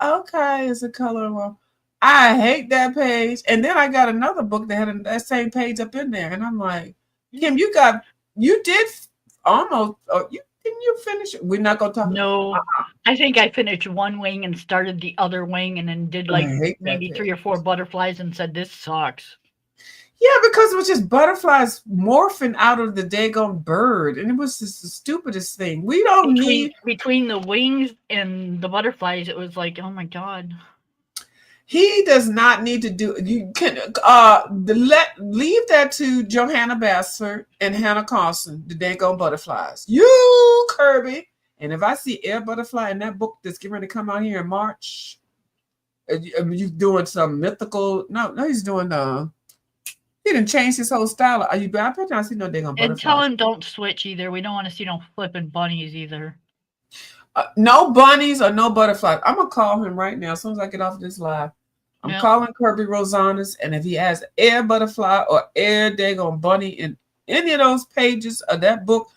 Okay, it's a color. Well, I hate that page. And then I got another book that had that same page up in there, and I'm like, Kim, you did almost. Didn't you finish it? We're not gonna talk. No, I think I finished one wing and started the other wing, and then did like maybe 3 or 4 butterflies and said, "This sucks." Yeah, because it was just butterflies morphing out of the daggone bird, and it was just the stupidest thing. We don't need between the wings and the butterflies. It was like, oh my god. He does not need to do. You can leave that to Johanna Basford and Hannah Carson, the daggone butterflies. You Kirby, and if I see Air Butterfly in that book that's getting ready to come out here in March, you doing some mythical? No, he's doing He didn't change his whole style. I bet I see no daggone butterflies. And tell him don't switch either. We don't want to see no flipping bunnies either. No bunnies or no butterflies. I'm gonna call him right now as soon as I get off this live. I'm calling Kirby Rosanes, and if he has Air Butterfly or Air daggone bunny in any of those pages of that book,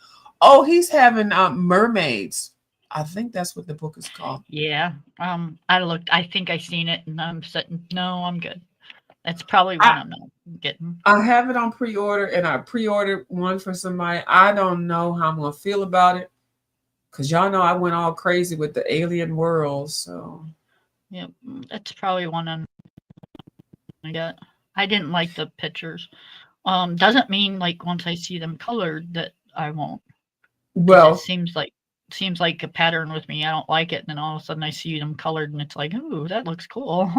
he's having mermaids. I think that's what the book is called. Yeah. I looked. I think I seen it, and I'm sitting. No, I'm good. That's probably what I'm not getting. I have it on pre-order, and I pre-ordered one for somebody. I don't know how I'm gonna feel about it, because y'all know I went all crazy with the alien world. So, yeah, that's probably one I got. I didn't like the pictures. Doesn't mean like once I see them colored that I won't. Well, it seems like a pattern with me. I don't like it, and then all of a sudden I see them colored, and it's like, ooh, that looks cool.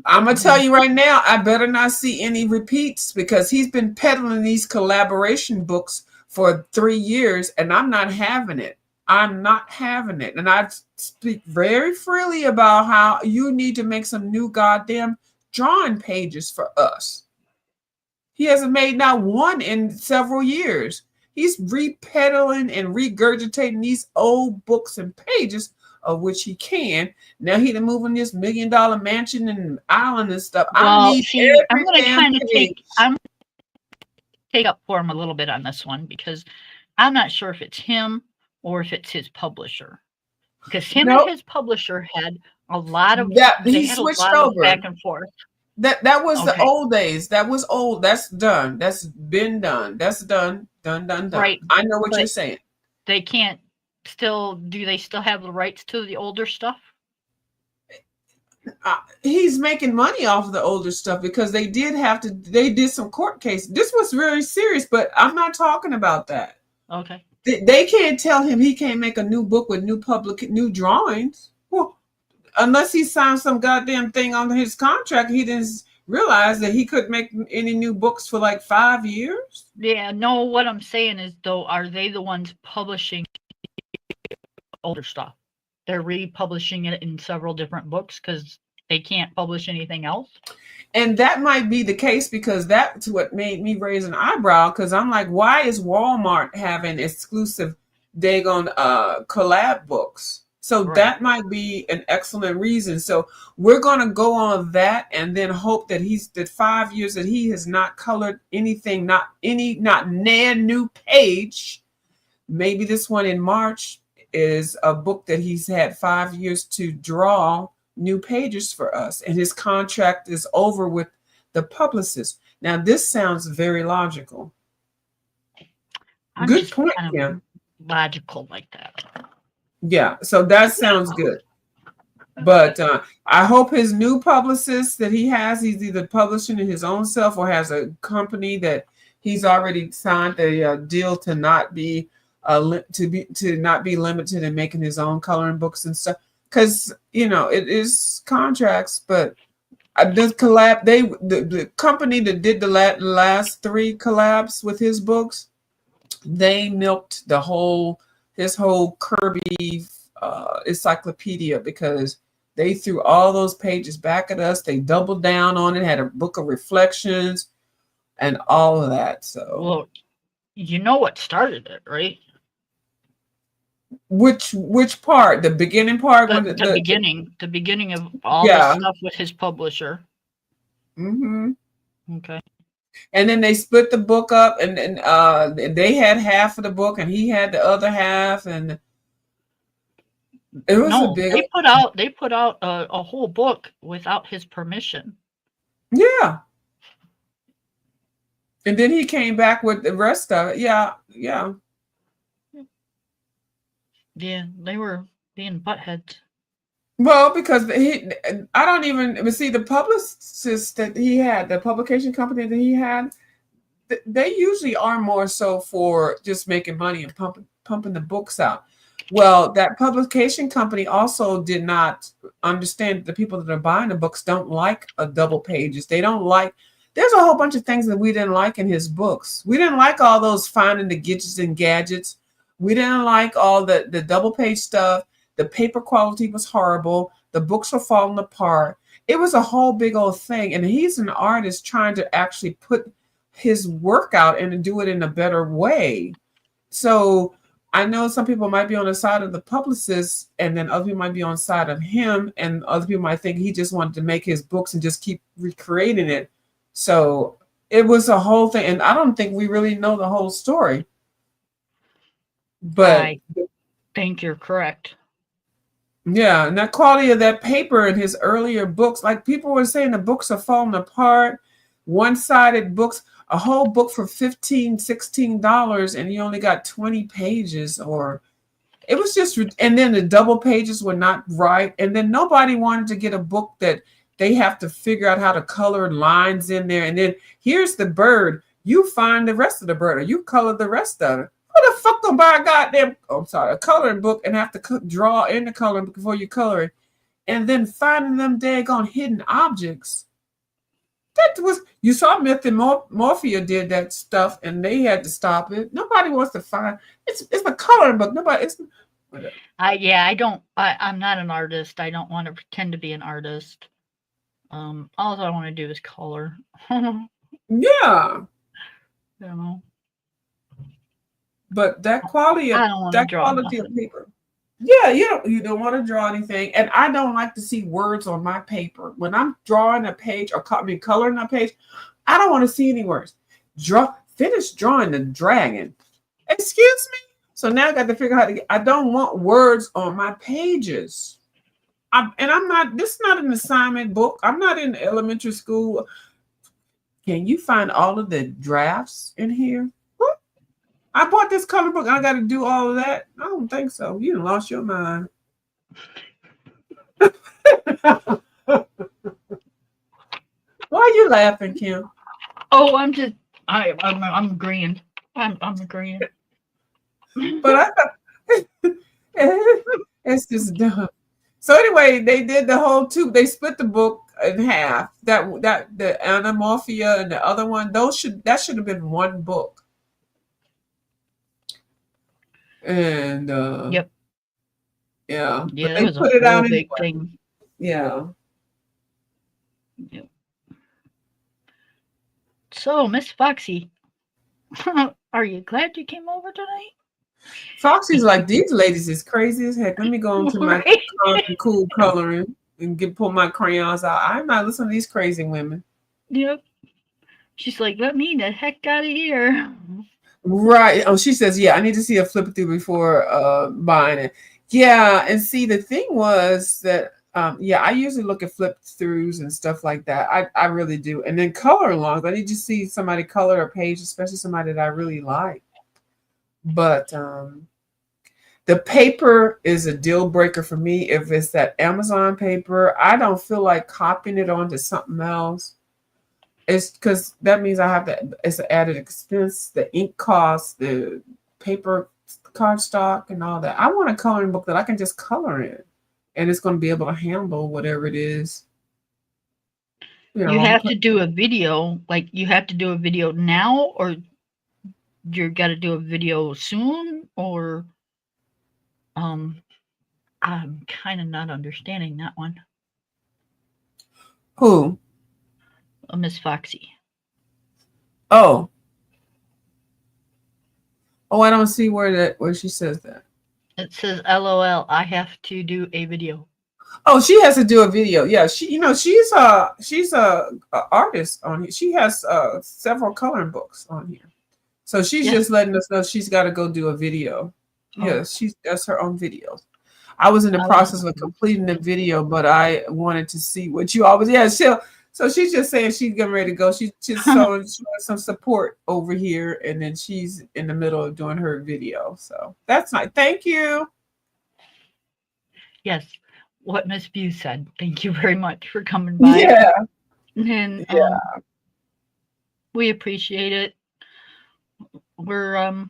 I'm gonna tell you right now, I better not see any repeats, because he's been peddling these collaboration books for 3 years, and I'm not having it. I'm not having it. And I speak very freely about how you need to make some new goddamn drawing pages for us. He hasn't made not one in several years. He's repeddling and regurgitating these old books and pages of which he can. Now he done moving this $1 million mansion and island and stuff. I Well, need see, I'm every going to damn kind of page. take up for him a little bit on this one because I'm not sure if it's him or if it's his publisher. Because him Nope. and his publisher had a lot of That they he had a switched lot of over. back and forth. That was the Okay. old days. That was old. That's done. That's been done. That's done. Done. Right. I know what But you're saying. they can't do they still have the rights to the older stuff? He's making money off of the older stuff because they did some court case. This was very serious, but I'm not talking about that. Okay. They can't tell him he can't make a new book with new drawings. Well, unless he signed some goddamn thing on his contract, he didn't realize that he couldn't make any new books for like 5 years. Yeah, no, what I'm saying is though, are they the ones publishing older stuff? They're republishing it in several different books because they can't publish anything else. And that might be the case because that's what made me raise an eyebrow because I'm like, why is Walmart having exclusive daggone collab books? So Right. that might be an excellent reason. So we're going to go on that and then hope that that 5 years that he has not colored anything, not new page. Maybe this one in March is a book that he's had 5 years to draw new pages for us, and his contract is over with the publicist. Now, this sounds very logical. I'm Good just point, kind Kim. of logical like that. Yeah, so that sounds good. But I hope his new publicist that he has, he's either publishing it his own self or has a company that he's already signed a deal to not be not be limited in making his own coloring books and stuff. Because it is contracts, but this collab, the company that did the last 3 collabs with his books, they milked his whole Kirby encyclopedia because they threw all those pages back at us. They doubled down on it, had a book of reflections and all of that. So, well, you know what started it, right? Which part? The beginning part? The beginning of all Yeah. this stuff with his publisher. Mm-hmm. Okay. And then they split the book up, and they had half of the book, and he had the other half, and it was a big. They put out a whole book without his permission. Yeah. And then he came back with the rest of it. Yeah. Yeah, they were being buttheads. Well, because I don't even see the publicist that he had, the publication company that he had. They usually are more so for just making money and pumping the books out. Well, that publication company also did not understand that the people that are buying the books don't like double pages. They don't like. There's a whole bunch of things that we didn't like in his books. We didn't like all those finding the gadgets and gadgets. We didn't like all the double page stuff. The paper quality was horrible. The books were falling apart. It was a whole big old thing. And he's an artist trying to actually put his work out and to do it in a better way. So I know some people might be on the side of the publicist, and then other people might be on the side of him, and other people might think he just wanted to make his books and just keep recreating it. So it was a whole thing. And I don't think we really know the whole story. But I think you're correct. Yeah, and the quality of that paper in his earlier books, like people were saying the books are falling apart, one-sided books, a whole book for $15, $16, and you only got 20 pages, or it was just, and then the double pages were not right. And then nobody wanted to get a book that they have to figure out how to color lines in there. And then here's the bird. You find the rest of the bird, or you color the rest of it. Who the fuck gonna buy a coloring book and have to draw in the coloring book before you color it? And then finding them daggone hidden objects. That was, you saw Myth and Morphia did that stuff and they had to stop it. Nobody wants to find, it's a coloring book. I'm not an artist. I don't want to pretend to be an artist. All I want to do is color. Yeah, You know, but that quality of I don't want to draw nothing. paper. Yeah, you don't want to draw anything, and I don't like to see words on my paper when I'm drawing a page or coloring a page. I don't want to see any words. Finish drawing the dragon. Excuse me. So now I got to figure out how to get. I don't want words on my pages. I'm not. This is not an assignment book. I'm not in elementary school. Can you find all of the drafts in here? What? I bought this color book. I got to do all of that. I don't think so. You done lost your mind. Why are you laughing, Kim? Oh, I'm agreeing. I'm agreeing. But I thought it's just dumb. So anyway, they did the whole two. They split the book in half. That the Anamorphia and the other one. That should have been one book. And Yep. yeah, Yeah, but that they was put a it out real big anyway. thing. Yeah. Yep. So, Miss Foxy, are you glad you came over tonight? Foxy's like, these ladies is crazy as heck. Let me go into my cool coloring and pull my crayons out. I'm not listening to these crazy women. Yep. She's like, let me the heck out of here. Right. Oh, she says, yeah, I need to see a flip through before buying it. Yeah, and see, the thing was that yeah, I usually look at flip throughs and stuff like that. I really do. And then color alongs. I need to see somebody color a page, especially somebody that I really like. But the paper is a deal breaker for me. If it's that Amazon paper, I don't feel like copying it onto something else. It's because that means I have to, it's an added expense, the ink cost, the paper cardstock, and all that. I want a coloring book that I can just color in, and it's going to be able to handle whatever it is. You have to do a video, like you have to do a video now, or you got to do a video soon, or I'm kind of not understanding that one. Who? Miss Foxy. Oh, I don't see where she says that. It says, "LOL, I have to do a video." Oh, she has to do a video. Yeah, she's a artist on here. She has several coloring books on here. So she's just letting us know she's got to go do a video. Oh. Yeah, she does her own videos. I was in the process of completing the video, but I wanted to see what you always. Yeah, so she's just saying she's getting ready to go. She's showing some support over here, and then she's in the middle of doing her video. So that's nice. Thank you. Yes, what Miss View said. Thank you very much for coming by. Yeah. And we appreciate it. We're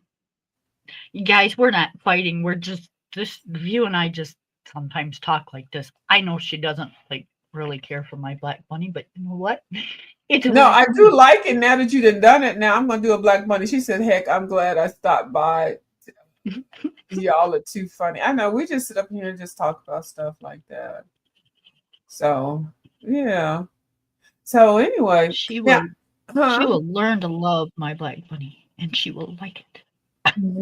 you guys, we're not fighting. We're just View and I just sometimes talk like this. I know she doesn't like really care for my Black Bunny, but you know what? I do like it now that you've done it. Now I'm gonna do a Black Bunny. She said, "Heck, I'm glad I stopped by." Y'all are too funny. I know we just sit up here and just talk about stuff like that. So yeah. So anyway, she will learn to love my Black Bunny, and she will like it.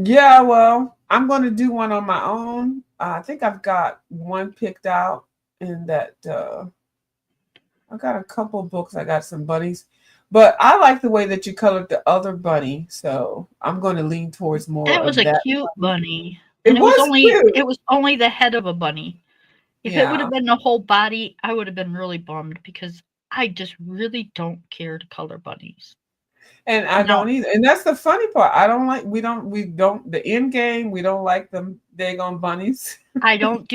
Yeah, well, I'm going to do one on my own. I think I've got one picked out, in that I got a couple of books. I got some bunnies, but I like the way that you colored the other bunny, so I'm going to lean towards more. That was a cute bunny. It was only the head of a bunny. If it would have been the whole body, I would have been really bummed, because I just really don't care to color bunnies. And I don't either. And that's the funny part. We don't the end game, we don't like them daggone bunnies. I don't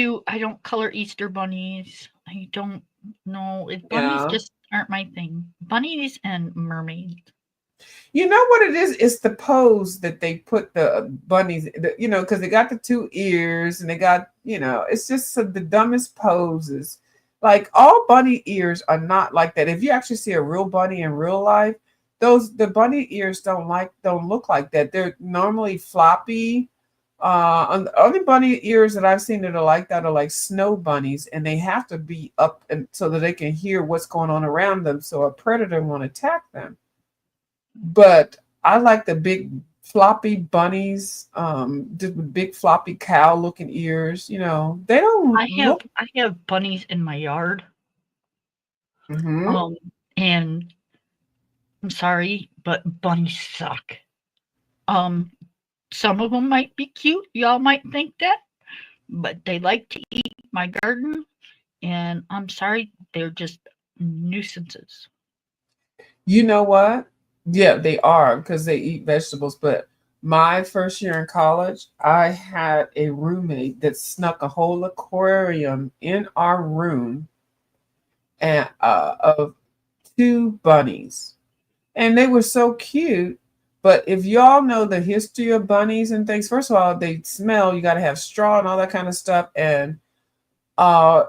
color Easter bunnies. I don't know. Bunnies just aren't my thing. Bunnies and mermaids. You know what it is? It's the pose that they put the bunnies, because they got the two ears and they got, it's just the dumbest poses. Like, all bunny ears are not like that. If you actually see a real bunny in real life, the bunny ears don't look like that. They're normally floppy. The only bunny ears that I've seen that are like that are like snow bunnies, and they have to be up and so that they can hear what's going on around them, so a predator won't attack them. but I like the big floppy bunnies, with big floppy cow looking ears. They don't look. I have bunnies in my yard. Mhm. Um, and I'm sorry, but bunnies suck. Um, some of them might be cute. Y'all might think that, but they like to eat my garden, and I'm sorry, they're just nuisances. You know what? Yeah, they are because they eat vegetables. But my first year in college, I had a roommate that snuck a whole aquarium in our room and of two bunnies. And they were so cute. But if y'all know the history of bunnies and things, first of all, they smell. You got to have straw and all that kind of stuff. And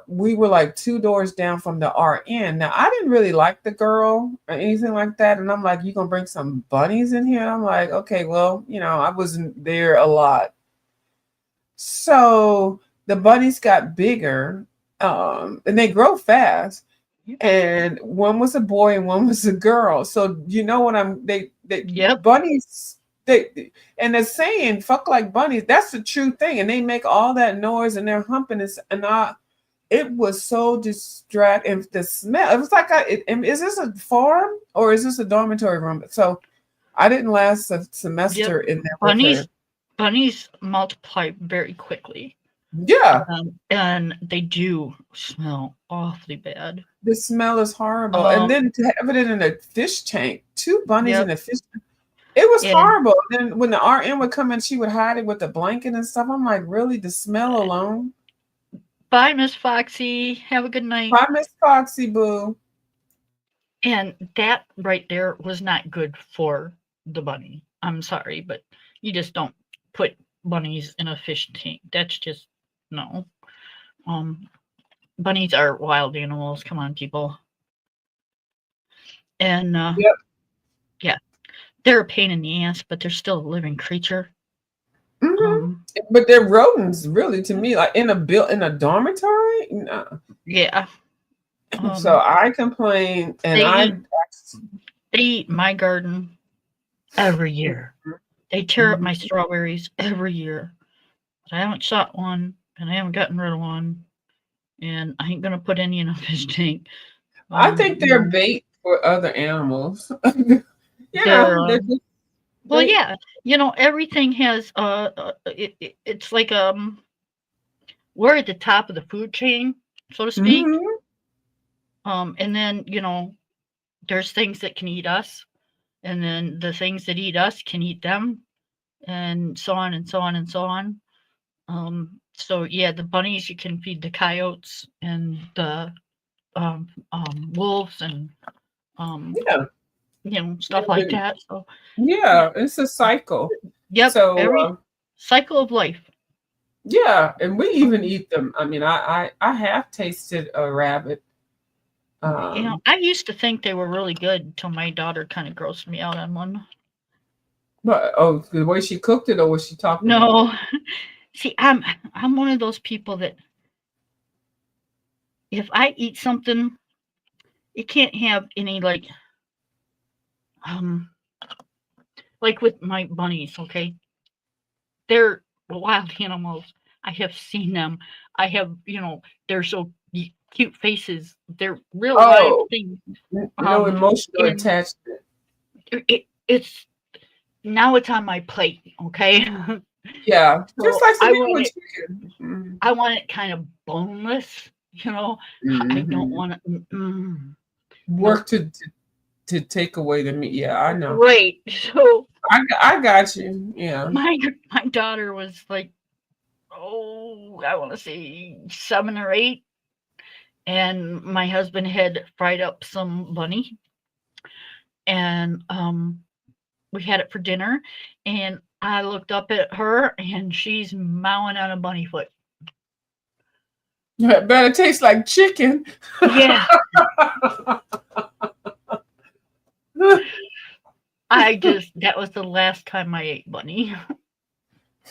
we were like two doors down from the RN. Now I didn't really like the girl or anything like that. And I'm like, you gonna bring some bunnies in here? And I'm like, okay, well, I wasn't there a lot. So the bunnies got bigger, and they grow fast. And one was a boy and one was a girl. So you know what they Yep. bunnies and they're saying fuck like bunnies. That's the true thing. And they make all that noise and they're humping and I it was so distracting. And the smell, it was like, is this a farm or is this a dormitory room? So I didn't last a Yep. semester in there with her. Bunnies bunnies multiply very quickly. Yeah, And they do smell awfully bad. the smell is horrible. And Um, then to have it in a fish tank, two bunnies in yep. a fish tank, it was And horrible. Then when the RN would come in, she would hide it with the blanket and stuff. I'm like, really? The smell alone? bye, Miss Foxy. Have a good night. Bye, Miss Foxy Boo. And that right there was not good for the bunny. I'm sorry, but you just don't put bunnies in a fish tank. That's just no. Um, Bunnies are wild animals. Come on, people. And Yep. yeah, they're a pain in the ass, but they're still a living creature. Hmm. Um, But they're rodents, really, to me. Like in a dormitory. No. yeah. So Um, I complain, and they I. eat they eat my garden every year. They tear up Mhm. my strawberries every year. But I haven't shot one, and I haven't gotten rid of one, and I ain't gonna put any in a fish tank. I think they're No, bait for other animals. they're They're just well, bait. yeah. Everything has it's like we're at the top of the food chain, so to speak. Hmm. And then there's things that can eat us, and then the things that eat us can eat them, and so on and so on and so on. So yeah, the bunnies you can feed the coyotes and the wolves and um, Yeah. stuff like that. So Yeah, it's a cycle. yep, So every cycle of life. yeah, and we even Um, eat them. I mean, I have tasted a rabbit. I used to think they were really good until my daughter kind of grossed me out on one. But oh, the way she cooked it, or was she talking about it? No, see, I'm one of those people that if I eat something, it can't have any um like with my bunnies. Okay, they're wild animals. I have seen them. I have, they're so cute faces. They're real live Oh, things. no Um, emotional and attachment. it's now it's on my plate. Okay, Yeah, just so like some people with chicken. I want it kind of boneless. I don't Mm-hmm. want it. Work Nope. to take away the meat. Yeah, I know. Right. So I got you. Yeah. my daughter was like, oh, I want to say 7 or 8, and my husband had fried up some bunny, and we had it for dinner, and I looked up at her, and she's mowing on a bunny foot. It better taste like chicken. Yeah, that was the last time I ate bunny.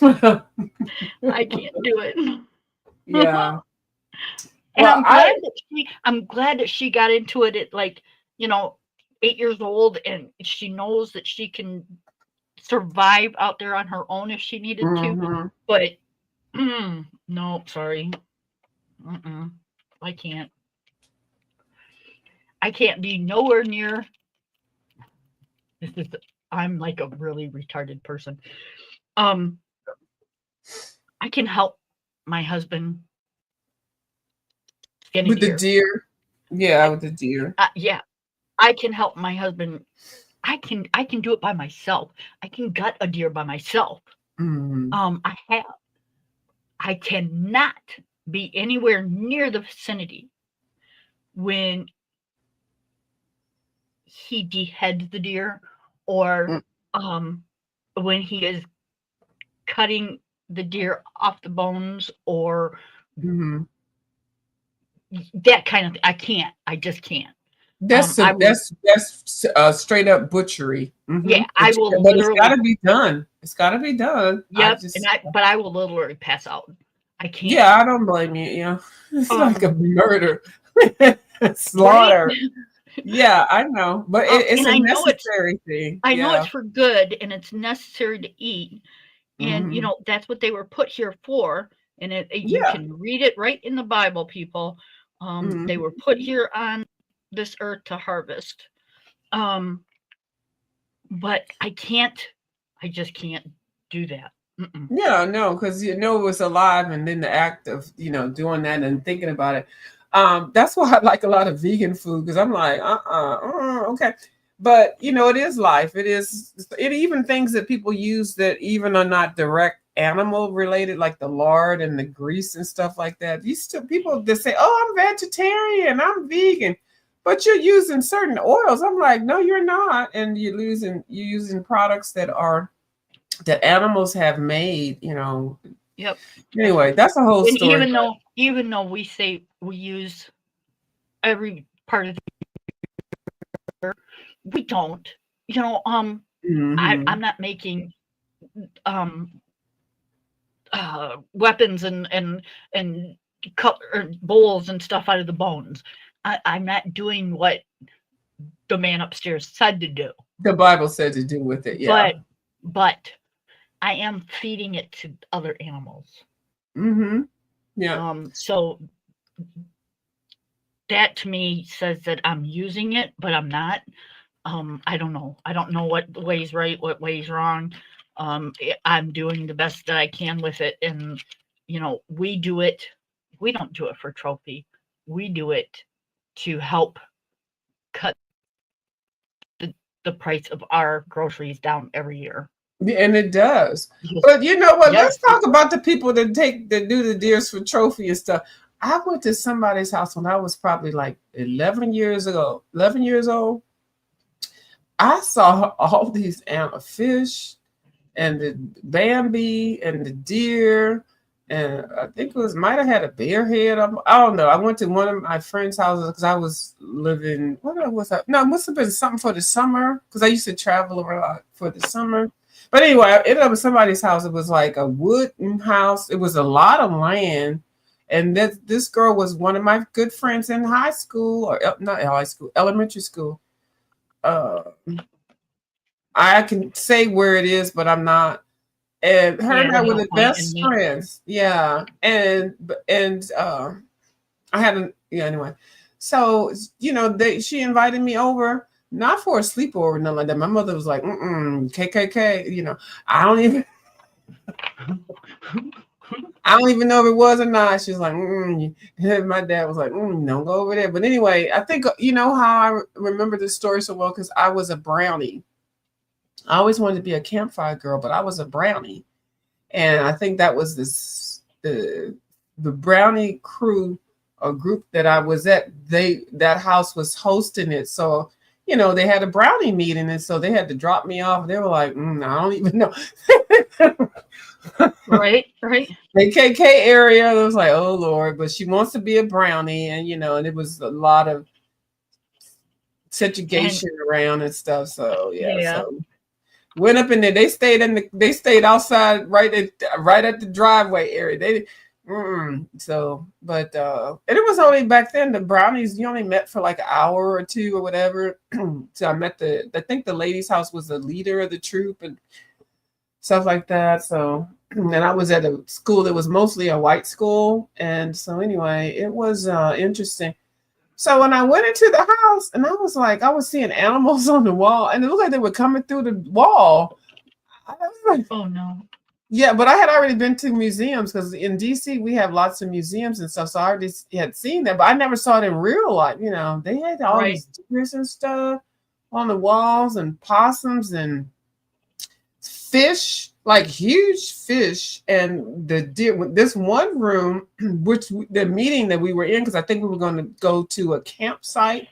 I can't do it. Yeah. And Well, I I'm glad that she got into it at you know 8 years old, and she knows that she can survive out there on her own if she needed to. But no, sorry. I can't. I can't be nowhere near. I'm like a really retarded person. I can help my husband skin a With the deer. deer. Yeah, with the deer. Yeah, I can help my husband. I can do it by myself. I can gut a deer by myself. I cannot be anywhere near the vicinity when he deheads the deer, or when he is cutting the deer off the bones, or that kind of thing. I can't. I just can't. That's straight up butchery. Yeah, I will. But it's got to be done. It's got to be done. Yep. But I will literally pass out. I can't. Yeah, I don't blame you. You know, it's like a murder, slaughter. Right? Yeah, I know, but it's a necessary thing. I know it's for good, and it's necessary to eat, and you know that's what they were put here for. And you can read it right in the Bible, people. They were put here on this earth to harvest. But I just can't do that. Yeah, no, because you know it was alive, and then the act of doing that and thinking about it. That's why I like a lot of vegan food, because I'm like, okay. But it is life. It even things that people use that even are not direct animal related, like the lard and the grease and stuff like that. These people that say, "Oh, I'm vegetarian, I'm vegan," but you're using certain oils. I'm like, no, you're not, and you're using products that animals have made. Yep. Anyway, that's a whole story. Even though we say we use every part of the we don't. I'm not making weapons and bowls and stuff out of the bones. I'm not doing what the man upstairs said to do. The Bible said to do with it, yeah. But I am feeding it to other animals. Yeah. So that to me says that I'm using it, but I'm not. I don't know. I don't know what way's right, what way's wrong. I'm doing the best that I can with it, and we do it. We don't do it for trophy. We do it to help cut the price of our groceries down every year. And it does. But you know what? Yes. Let's talk about the people that do the deers for trophy and stuff. I went to somebody's house when I was probably like 11 years old. I saw all these fish and the Bambi and the deer, and I think might have had a bear head. I don't know. I went to one of my friends' houses because I was living. What was that? No, it must have been something for the summer, because I used to travel around for the summer. But anyway, I ended up at somebody's house. It was like a wooden house. It was a lot of land. And this girl was one of my good friends in high school, or not high school, elementary school. I can say where it is, but I'm not. And her and I were the best friends. Yeah. And I had anyway. So, she invited me over. Not for a sleepover or nothing like that. My mother was like, KKK, I don't even know if it was or not. She was like, My dad was like, don't go over there. But anyway, I think, how I remember this story so well, because I was a brownie. I always wanted to be a campfire girl, but I was a brownie. And I think that was the brownie crew or group that I was at. That house was hosting it. So, they had a brownie meeting, and so they had to drop me off. They were like, I don't even know. Right. The KK area, it was like, oh Lord, but she wants to be a brownie, and and it was a lot of segregation around and stuff. So so went up in there. They stayed outside right at the driveway area. So, but and it was only back then the brownies you only met for like an hour or two or whatever. So I met I think the lady's house was the leader of the troop and stuff like that. So, and I was at a school that was mostly a white school, and so anyway, it was interesting. So when I went into the house, and I was like, I was seeing animals on the wall, and it looked like they were coming through the wall. I was like, Oh no. yeah, but I had already been to museums because in DC we have lots of museums and stuff. So I already had seen that, but I never saw it in real life. You know, they had all Right. these deers and stuff on the walls and possums and fish, like huge fish. And the deer, this one room, which the meeting that we were in, because I think we were going to go to a campsite.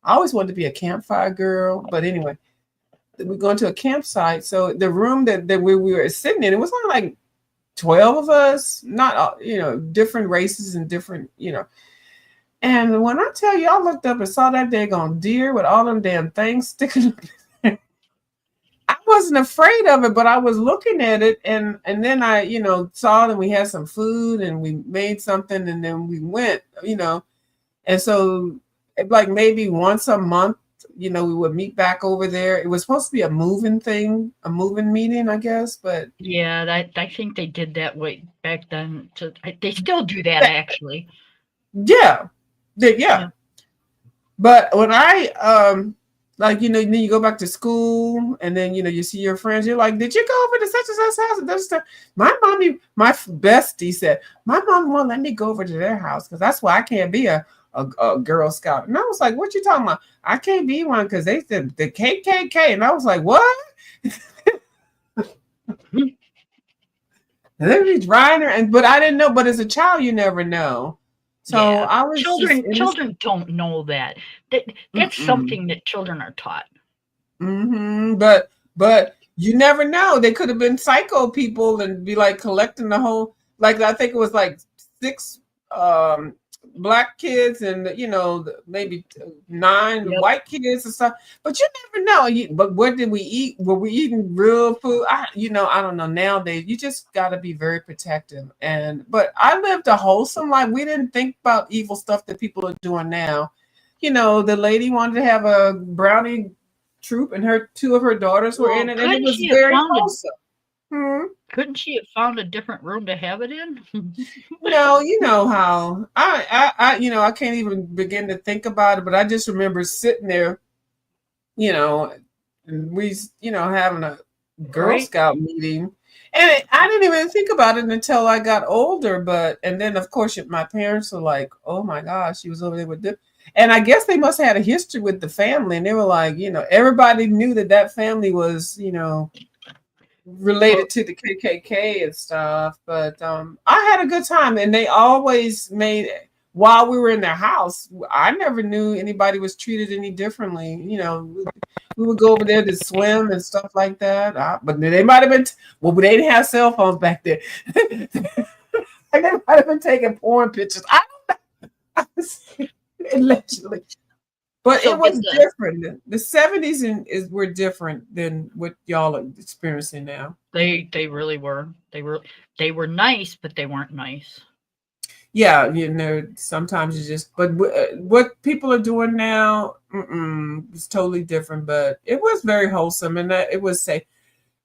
I always wanted to be a campfire girl, but anyway, we're going to a campsite. So the room that we were sitting in, it was only like 12 of us, not, different races and different, And when I tell you, I looked up and saw that daggone deer with all them damn things sticking up. I wasn't afraid of it, but I was looking at it, and then I, saw that we had some food and we made something, and then we went, and so like maybe once a month, we would meet back over there. It was supposed to be a moving thing, a moving meeting, I guess, but Yeah, I think they did that way back then. They still do that actually. yeah, yeah. Yeah. But when I like then you go back to school and then you see your friends, you're like, did you go over to such and such house and this stuff? My bestie said, my mom won't let me go over to their house because that's why I can't be a Girl Scout. And I was like, what you talking about? I can't be one because they said the KKK. And I was like, what? And they be drying her, but I didn't know. But as a child, you never know. So Yeah. I was Children don't know that. That's something that children are taught. But you never know. They could have been psycho people and be like collecting the whole. Like I think it was like 6 black kids and maybe 9 white kids and stuff. But you never know. But what did we eat? Were we eating real food? I don't know. Nowadays, you just got to be very protective. But I lived a wholesome life. We didn't think about evil stuff that people are doing now. The lady wanted to have a brownie troop, and 2 of her daughters were in it, and it was very wholesome. Couldn't she have found a different room to have it in? No, you know how I can't even begin to think about it, but I just remember sitting there, and we, having a Girl Scout meeting, and I didn't even think about it until I got older. And then of course my parents were like, "Oh my gosh, she was over there with them," and I guess they must have had a history with the family, and they were like, everybody knew that family was, related to the KKK and stuff. But I had a good time, and they always made, while we were in their house, I never knew anybody was treated any differently. We would go over there to swim and stuff like that. But they might have been, well, they didn't have cell phones back then. They might have been taking porn pictures. I don't know. Allegedly. But it was different. The 70s were different than what y'all are experiencing now. They really were. They were nice, but they weren't nice. Yeah, sometimes you just. But what people are doing now, it's totally different. But it was very wholesome, and it was safe.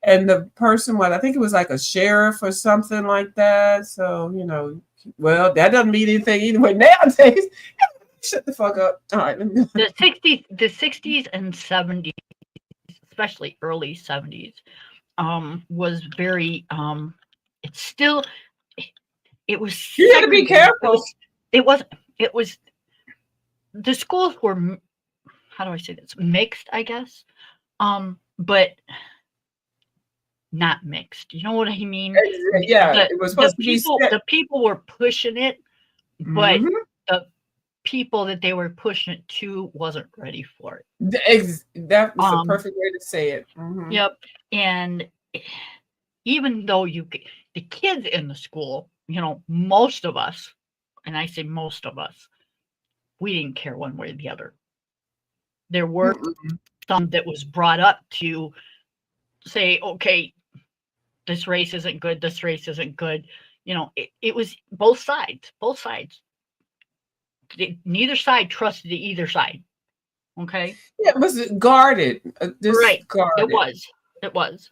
And the person, I think it was like a sheriff or something like that. So well, that doesn't mean anything either. Nowadays. Shut the fuck up. All right. The 60s and 70s, especially early 70s, was very it's still it was you had to be careful. It was the schools were, how do I say this, mixed, I guess. But not mixed. You know what I mean? Yeah, it was supposed to be the people were pushing it, but the people that they were pushing it to wasn't ready for it. That was the perfect way to say it. Yep. And even though the kids in the school, most of us, and I say most of us, we didn't care one way or the other. There were some that was brought up to say, okay, this race isn't good, this race isn't good. it was both sides. Both sides. Neither side trusted either side. Okay. Yeah, it was guarded. Right. It Discarded. was. It was.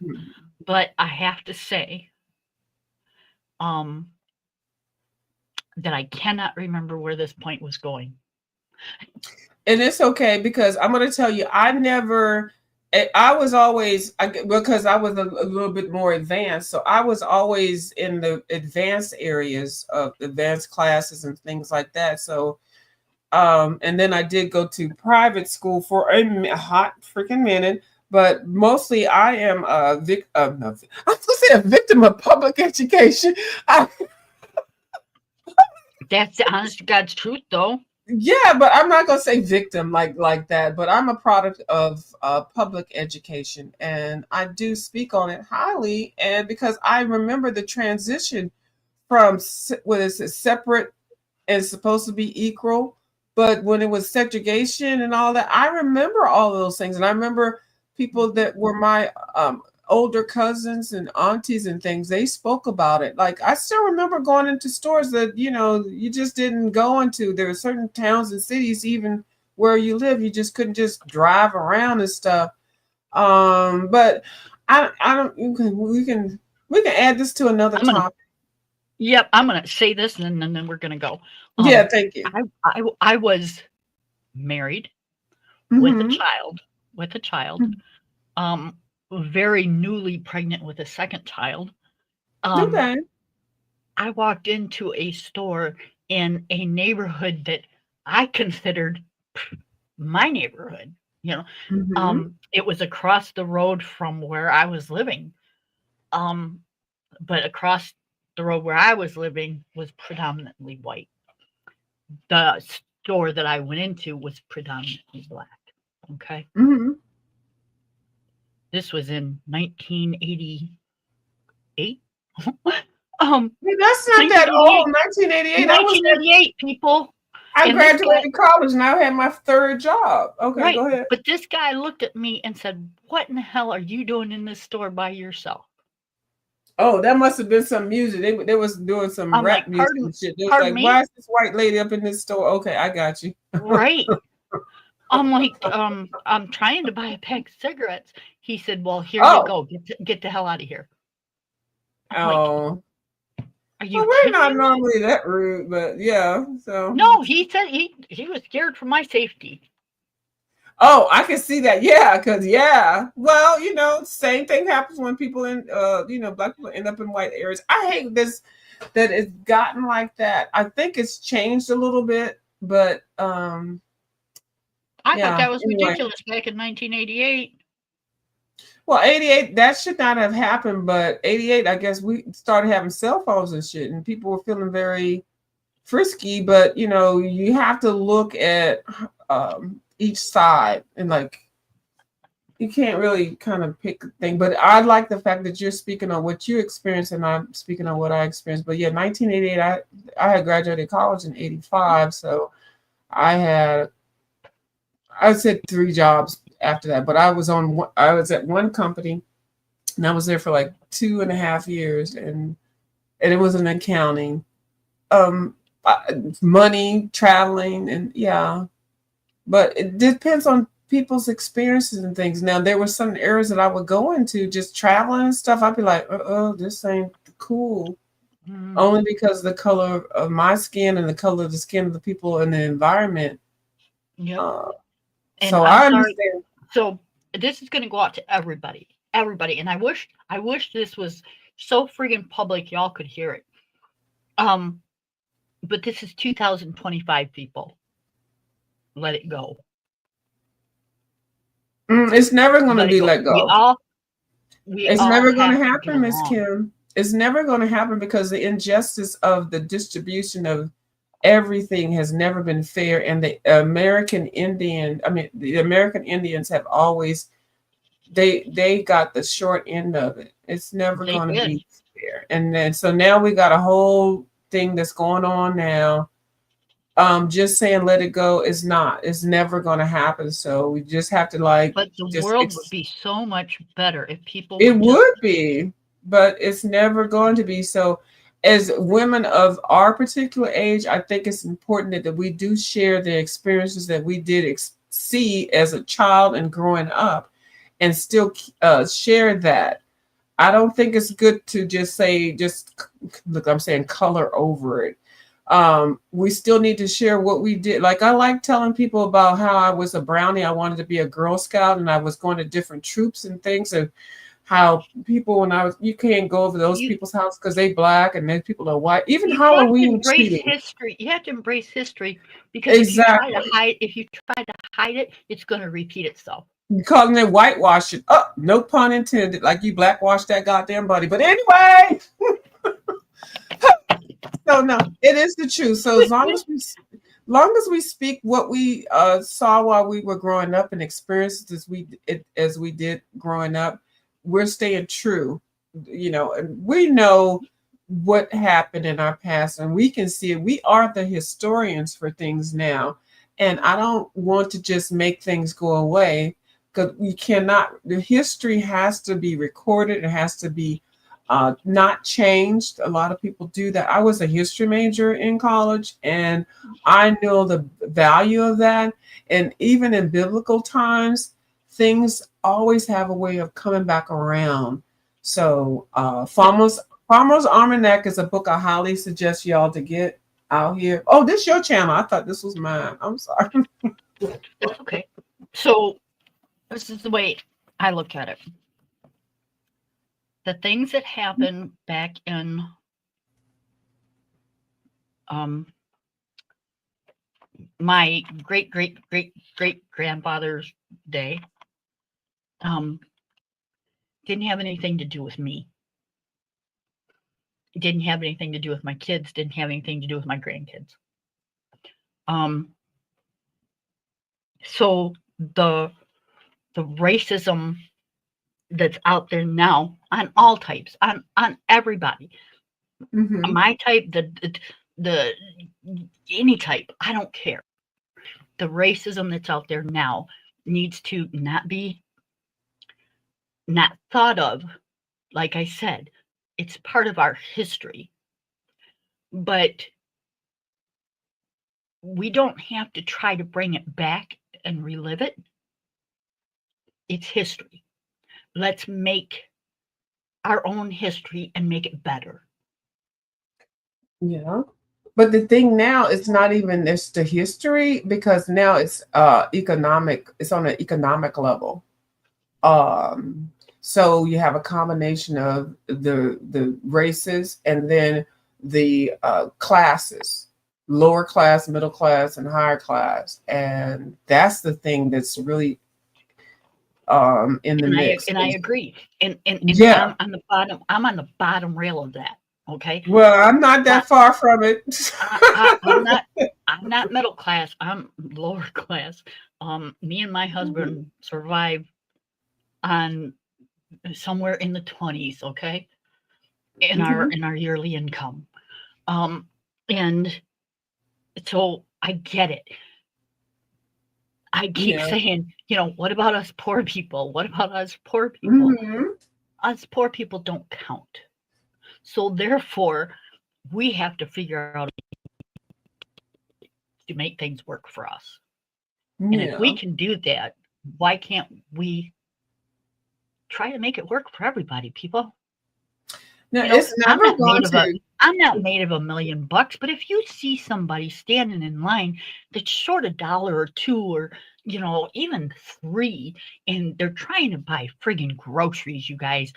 But I have to say, that I cannot remember where this point was going. And it's okay, because I'm going to tell you, I was always, because I was a little bit more advanced. So I was always in the advanced areas of advanced classes and things like that. So, and then I did go to private school for a hot freaking minute. But mostly I am I was going to say a victim of public education. That's the honest to God's truth, though. Yeah, but I'm not gonna say victim like that. But I'm a product of public education, and I do speak on it highly. And because I remember the transition from what is it, separate and supposed to be equal, but when it was segregation and all that, I remember all those things, and I remember people that were my older cousins and aunties and things, they spoke about it. Like, I still remember going into stores that, you just didn't go into. There were certain towns and cities, even where you live, you just couldn't just drive around and stuff. But I don't, we can add this to another topic. Yep, I'm gonna say this and then we're gonna go. Yeah, thank you. I was married with a child, very newly pregnant with a second child. Okay. I walked into a store in a neighborhood that I considered my neighborhood. It was across the road from where I was living. But across the road where I was living was predominantly white. The store that I went into was predominantly black. Okay. This was in 1988. That's not that old. 1988. 1988, people. I graduated college and I had my third job. Okay, right. Go ahead. But this guy looked at me and said, "What in the hell are you doing in this store by yourself?" Oh, that must have been some music. They was doing some rap music and shit. They was like, why is this white lady up in this store? Okay, I got you. Right. I'm like, I'm trying to buy a pack of cigarettes. He said, "Well, here you go. Get the hell out of here." I'm are you? We're not normally that rude, but yeah. So no, he said he was scared for my safety. Oh, I can see that. Yeah, because well, same thing happens when people in black people end up in white areas. I hate this that it's gotten like that. I think it's changed a little bit, but I thought that was ridiculous back in 1988. Well, 88, that should not have happened, but 88, I guess we started having cell phones and shit, and people were feeling very frisky, but you have to look at each side, and like you can't really kind of pick a thing. But I like the fact that you're speaking on what you experienced and I'm speaking on what I experienced. But yeah, 1988, I had graduated college in 85, so I said 3 jobs after that, but I was at one company and I was there for like 2.5 years, and it was in accounting, money, traveling, and yeah. But it depends on people's experiences and things. Now, there were some areas that I would go into just traveling and stuff. I'd be like, this ain't cool. Only because the color of my skin and the color of the skin of the people in the environment. Yeah. So I understand. So this is going to go out to everybody. And I wish this was so friggin' public y'all could hear it. But this is 2025, people. Let it go. It's never going to be let go. It's never going to happen, Miss Kim. It's never going to happen because the injustice of the distribution of everything has never been fair, and the American Indians have always they got the short end of it. It's never going to be fair. And then so now we got a whole thing that's going on now. Just saying let it go is not. It's never going to happen. So we just have to But the world would be so much better if people. It would be, but it's never going to be. So as women of our particular age, I think it's important that we do share the experiences that we did see as a child and growing up, and still share that. I don't think it's good to just say, just look, I'm saying color over it. We still need to share what we did. Like, I like telling people about how I was a brownie. I wanted to be a Girl Scout, and I was going to different troops and things, and how people, when I was, you can't go over those people's house because they black and then people are white. Even Halloween cheating. History. You have to embrace history, because exactly. if you try to hide it, it's going to repeat itself. You're calling it whitewashing. Oh, no pun intended. Like you blackwash that goddamn body. But anyway, so no, it is the truth. So as long as we speak what we saw while we were growing up and experienced as we did growing up, we're staying true, and we know what happened in our past, and we can see it. We are the historians for things now, and I don't want to just make things go away, because we cannot. The history has to be recorded. It has to be not changed. A lot of people do that. I was a history major in college, and I know the value of that. And even in biblical times, things always have a way of coming back around. So Farmer's Almanac is a book I highly suggest y'all to get out here. Oh, this is your channel. I thought this was mine. I'm sorry. That's okay. So this is the way I look at it. The things that happened back in my great grandfather's day didn't have anything to do with me. It didn't have anything to do with my kids, didn't have anything to do with my grandkids. So the racism that's out there now on all types, on everybody, my type, the any type, I don't care. The racism that's out there now needs to not thought of. Like I said, it's part of our history, but we don't have to try to bring it back and relive it. It's history. Let's make our own history and make it better. Yeah. But the thing now is not even it's the history, because now it's economic. It's on an economic level. So you have a combination of the races, and then the classes, lower class, middle class, and higher class, and that's the thing that's really in the mix. And I agree. And yeah, I'm on the bottom rail of that. Okay. Well, I'm not that far from it. I'm not middle class. I'm lower class. Me and my husband survived on somewhere in the 20s. Okay, in our yearly income, and so I get it. I keep saying, what about us poor people? What about us poor people? Us poor people don't count. So therefore, we have to figure out to make things work for us. And if we can do that, why can't we try to make it work for everybody, people? No, it's never going to. I'm not made of $1 million, but if you see somebody standing in line that's short $1 or $2 or even $3, and they're trying to buy friggin' groceries, you guys,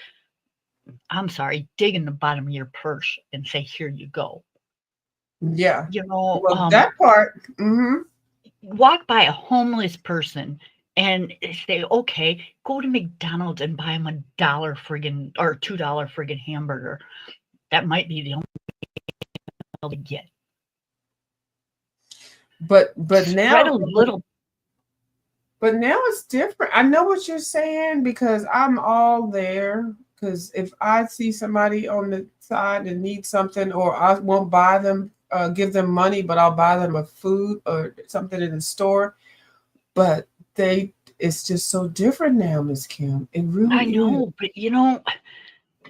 I'm sorry, dig in the bottom of your purse and say, here you go. Yeah. Well, that part. Walk by a homeless person and say, okay, go to McDonald's and buy them $1 friggin' or $2 friggin' hamburger. That might be the only thing to get. But now a little. But now it's different. I know what you're saying, because I'm all there. Because if I see somebody on the side and need something, or I won't buy them, give them money, but I'll buy them a food or something in the store. But it's just so different now, Miss Kim. It really I know, but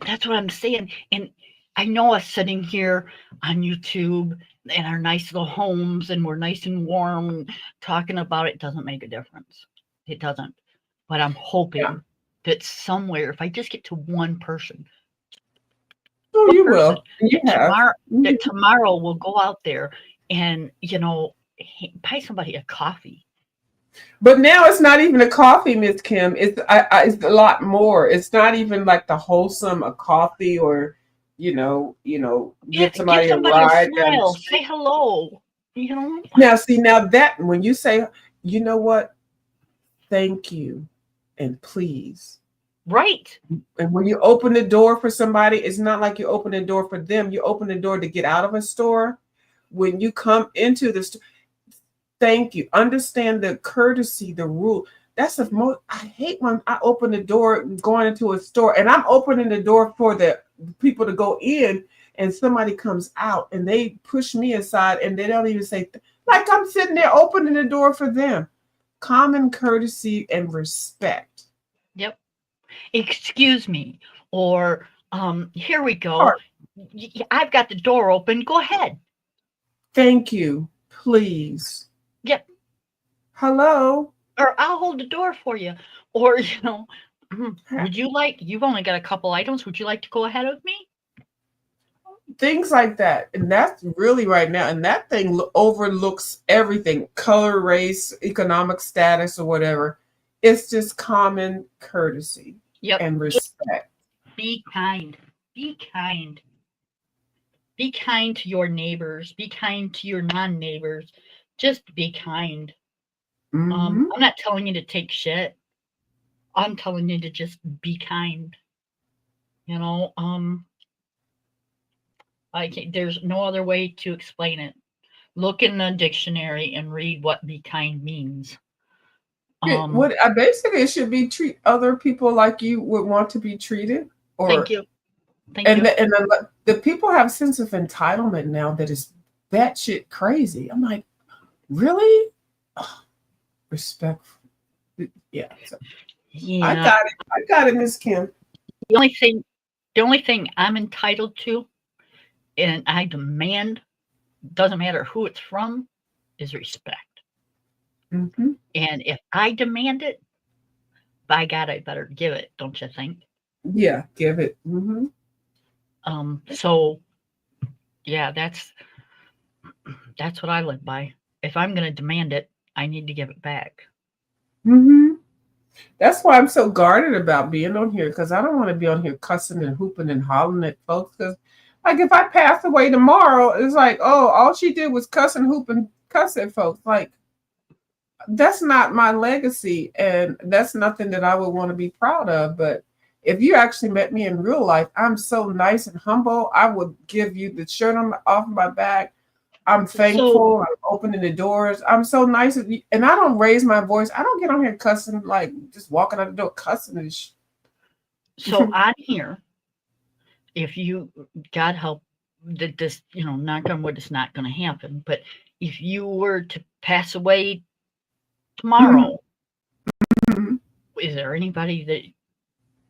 that's what I'm saying. And I know us sitting here on YouTube in our nice little homes and we're nice and warm and talking about it doesn't make a difference. It doesn't. But I'm Yeah. hoping that somewhere, if I just get to one person, Oh, one you person, will. You have. that tomorrow will go out there and, buy somebody a coffee. But now it's not even a coffee, Miss Kim. It's a lot more. It's not even like the wholesome a coffee or, Yeah, give give somebody a somebody a ride down the smile, say street. hello, you know? Now, see, now that when you say, you know what, thank you and please. Right. And when you open the door for somebody, it's not like you open the door for them. You open the door to get out of a store. When you come into the store, thank you. Understand the courtesy, the rule. That's the most. I hate when I open the door going into a store, and I'm opening the door for the people to go in, and somebody comes out and they push me aside, and they don't even say like I'm sitting there opening the door for them. Common courtesy and respect. Yep. Excuse me. Or here we go. Or, I've got the door open. Go ahead. thank you, please. Yep. Hello. Or I'll hold the door for you. Or, would you like, you've only got a couple items. Would you like to go ahead of me? Things like that. And that's really right now. And that thing overlooks everything, color, race, economic status, or whatever. It's just common courtesy Yep. and respect. Be kind. Be kind. Be kind to your neighbors. Be kind to your non-neighbors. Just be kind. Mhm. I'm not telling you to take shit. I'm telling you to just be kind. There's no other way to explain it. Look in the dictionary and read what be kind means. What I basically it should be treat other people like you would want to be treated. Thank Or you. Thank you. the people have a sense of entitlement now that is batshit crazy. I'm like, really? Oh, respect. Yeah. So Yeah. I got it, Miss Kim. The only thing I'm entitled to, and I demand, doesn't matter who it's from, is respect. Mm-hmm. And if I demand it, by God, I better give it, don't you think? Yeah, give it. Mm-hmm. So yeah, that's what I live by. If I'm going to demand it, I need to give it back. Mm-hmm. That's why I'm so guarded about being on here, because I don't want to be on here cussing and hooping and hollering at folks. Because, like, if I pass away tomorrow, it's like, oh, all she did was cuss and hoop and cuss at folks. Like, that's not my legacy, and that's nothing that I would want to be proud of. But if you actually met me in real life, I'm so nice and humble. I would give you the shirt off my back. I'm thankful. I'm opening the doors. I'm so nice. And I don't raise my voice. I don't get on here cussing, like just walking out the door cussing and shit. So on here, if you, God help, that this, knock on wood, it's not going to happen. But if you were to pass away tomorrow, is there anybody that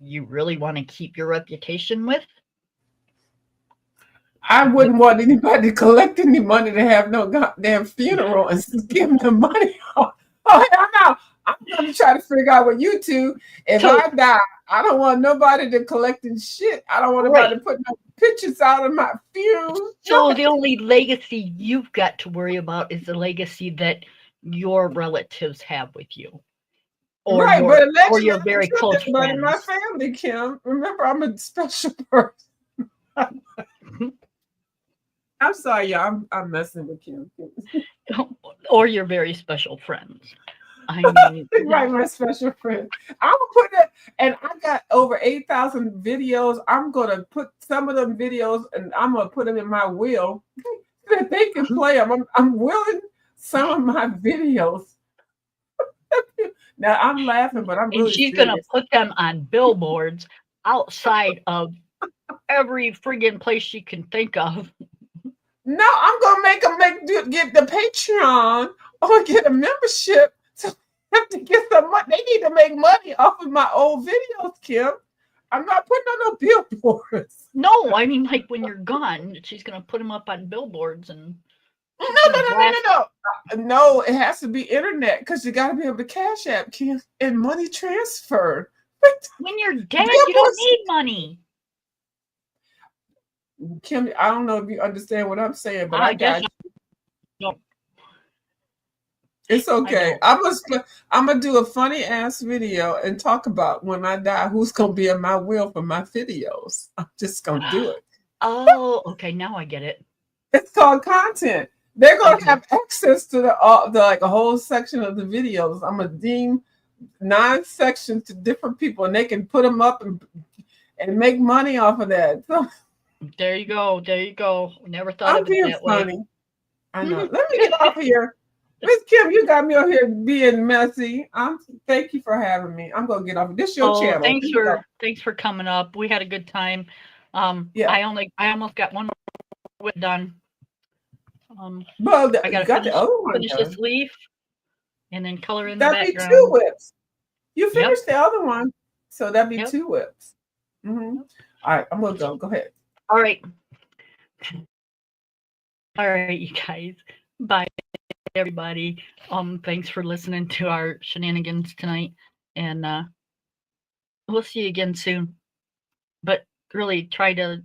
you really want to keep your reputation with? I wouldn't want anybody to collect any money to have no goddamn funeral and give them money. Oh, hell no. I'm going to try to figure out what you two, if I die, I don't want nobody to collecting shit. I don't want nobody to put no pictures out of my funeral. So the only legacy you've got to worry about is the legacy that your relatives have with you. Or your very close friends. In my family, Kim. Remember, I'm a special person. I'm sorry, y'all. I'm messing with Kim. Or your very special friends. I mean, right, my special friend. I'm gonna put that, and I got over 8,000 videos. I'm gonna put some of them videos, and I'm gonna put them in my will so that they can play them. I'm willing some of my videos. Now I'm laughing, but I'm really and she's serious. Gonna put them on billboards outside of every friggin' place she can think of. No, I'm gonna make them get the Patreon or get a membership. So they have to get some money. They need to make money off of my old videos, Kim. I'm not putting on no billboards. No, I mean like when you're gone, she's gonna put them up on billboards and No, it has to be internet because you got to be able to Cash App, Kim, and money transfer. When you're dead, you don't need money. Kim, I don't know if you understand what I'm saying, but I I got guess you. don't. It's okay. don't. I'm gonna do a funny ass video and talk about when I die, who's gonna be in my will for my videos. I'm just gonna do it. Oh, okay. Now I get it. It's called content. They're gonna Okay. have access to the like a whole section of the videos. I'm gonna deem 9 sections to different people, and they can put them up and make money off of that. So, There you go. There you go. Never thought I'm of it being that funny. way. I know. Let me get off here. Miss Kim, you got me on here being messy. Thank you for having me. I'm gonna get off. This is your channel. Thanks for coming up. We had a good time. Yeah. I almost got one more done. Well, I gotta got the other one finish done. this leaf and then color in the That'd background. be 2 whips. You finished the other one, so that'd be 2 whips. Mm-hmm. All right, I'm gonna go. Go ahead. All right. All right, you guys. Bye, everybody. Thanks for listening to our shenanigans tonight, and we'll see you again soon. But really, try to,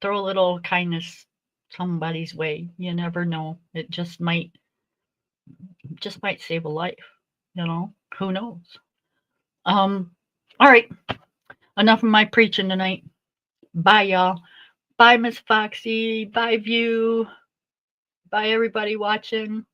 throw a little kindness somebody's way. You never know. It just might save a life. Who knows? All right. Enough of my preaching tonight. Bye, y'all. Bye, Miss Foxy. Bye, View. Bye, everybody watching.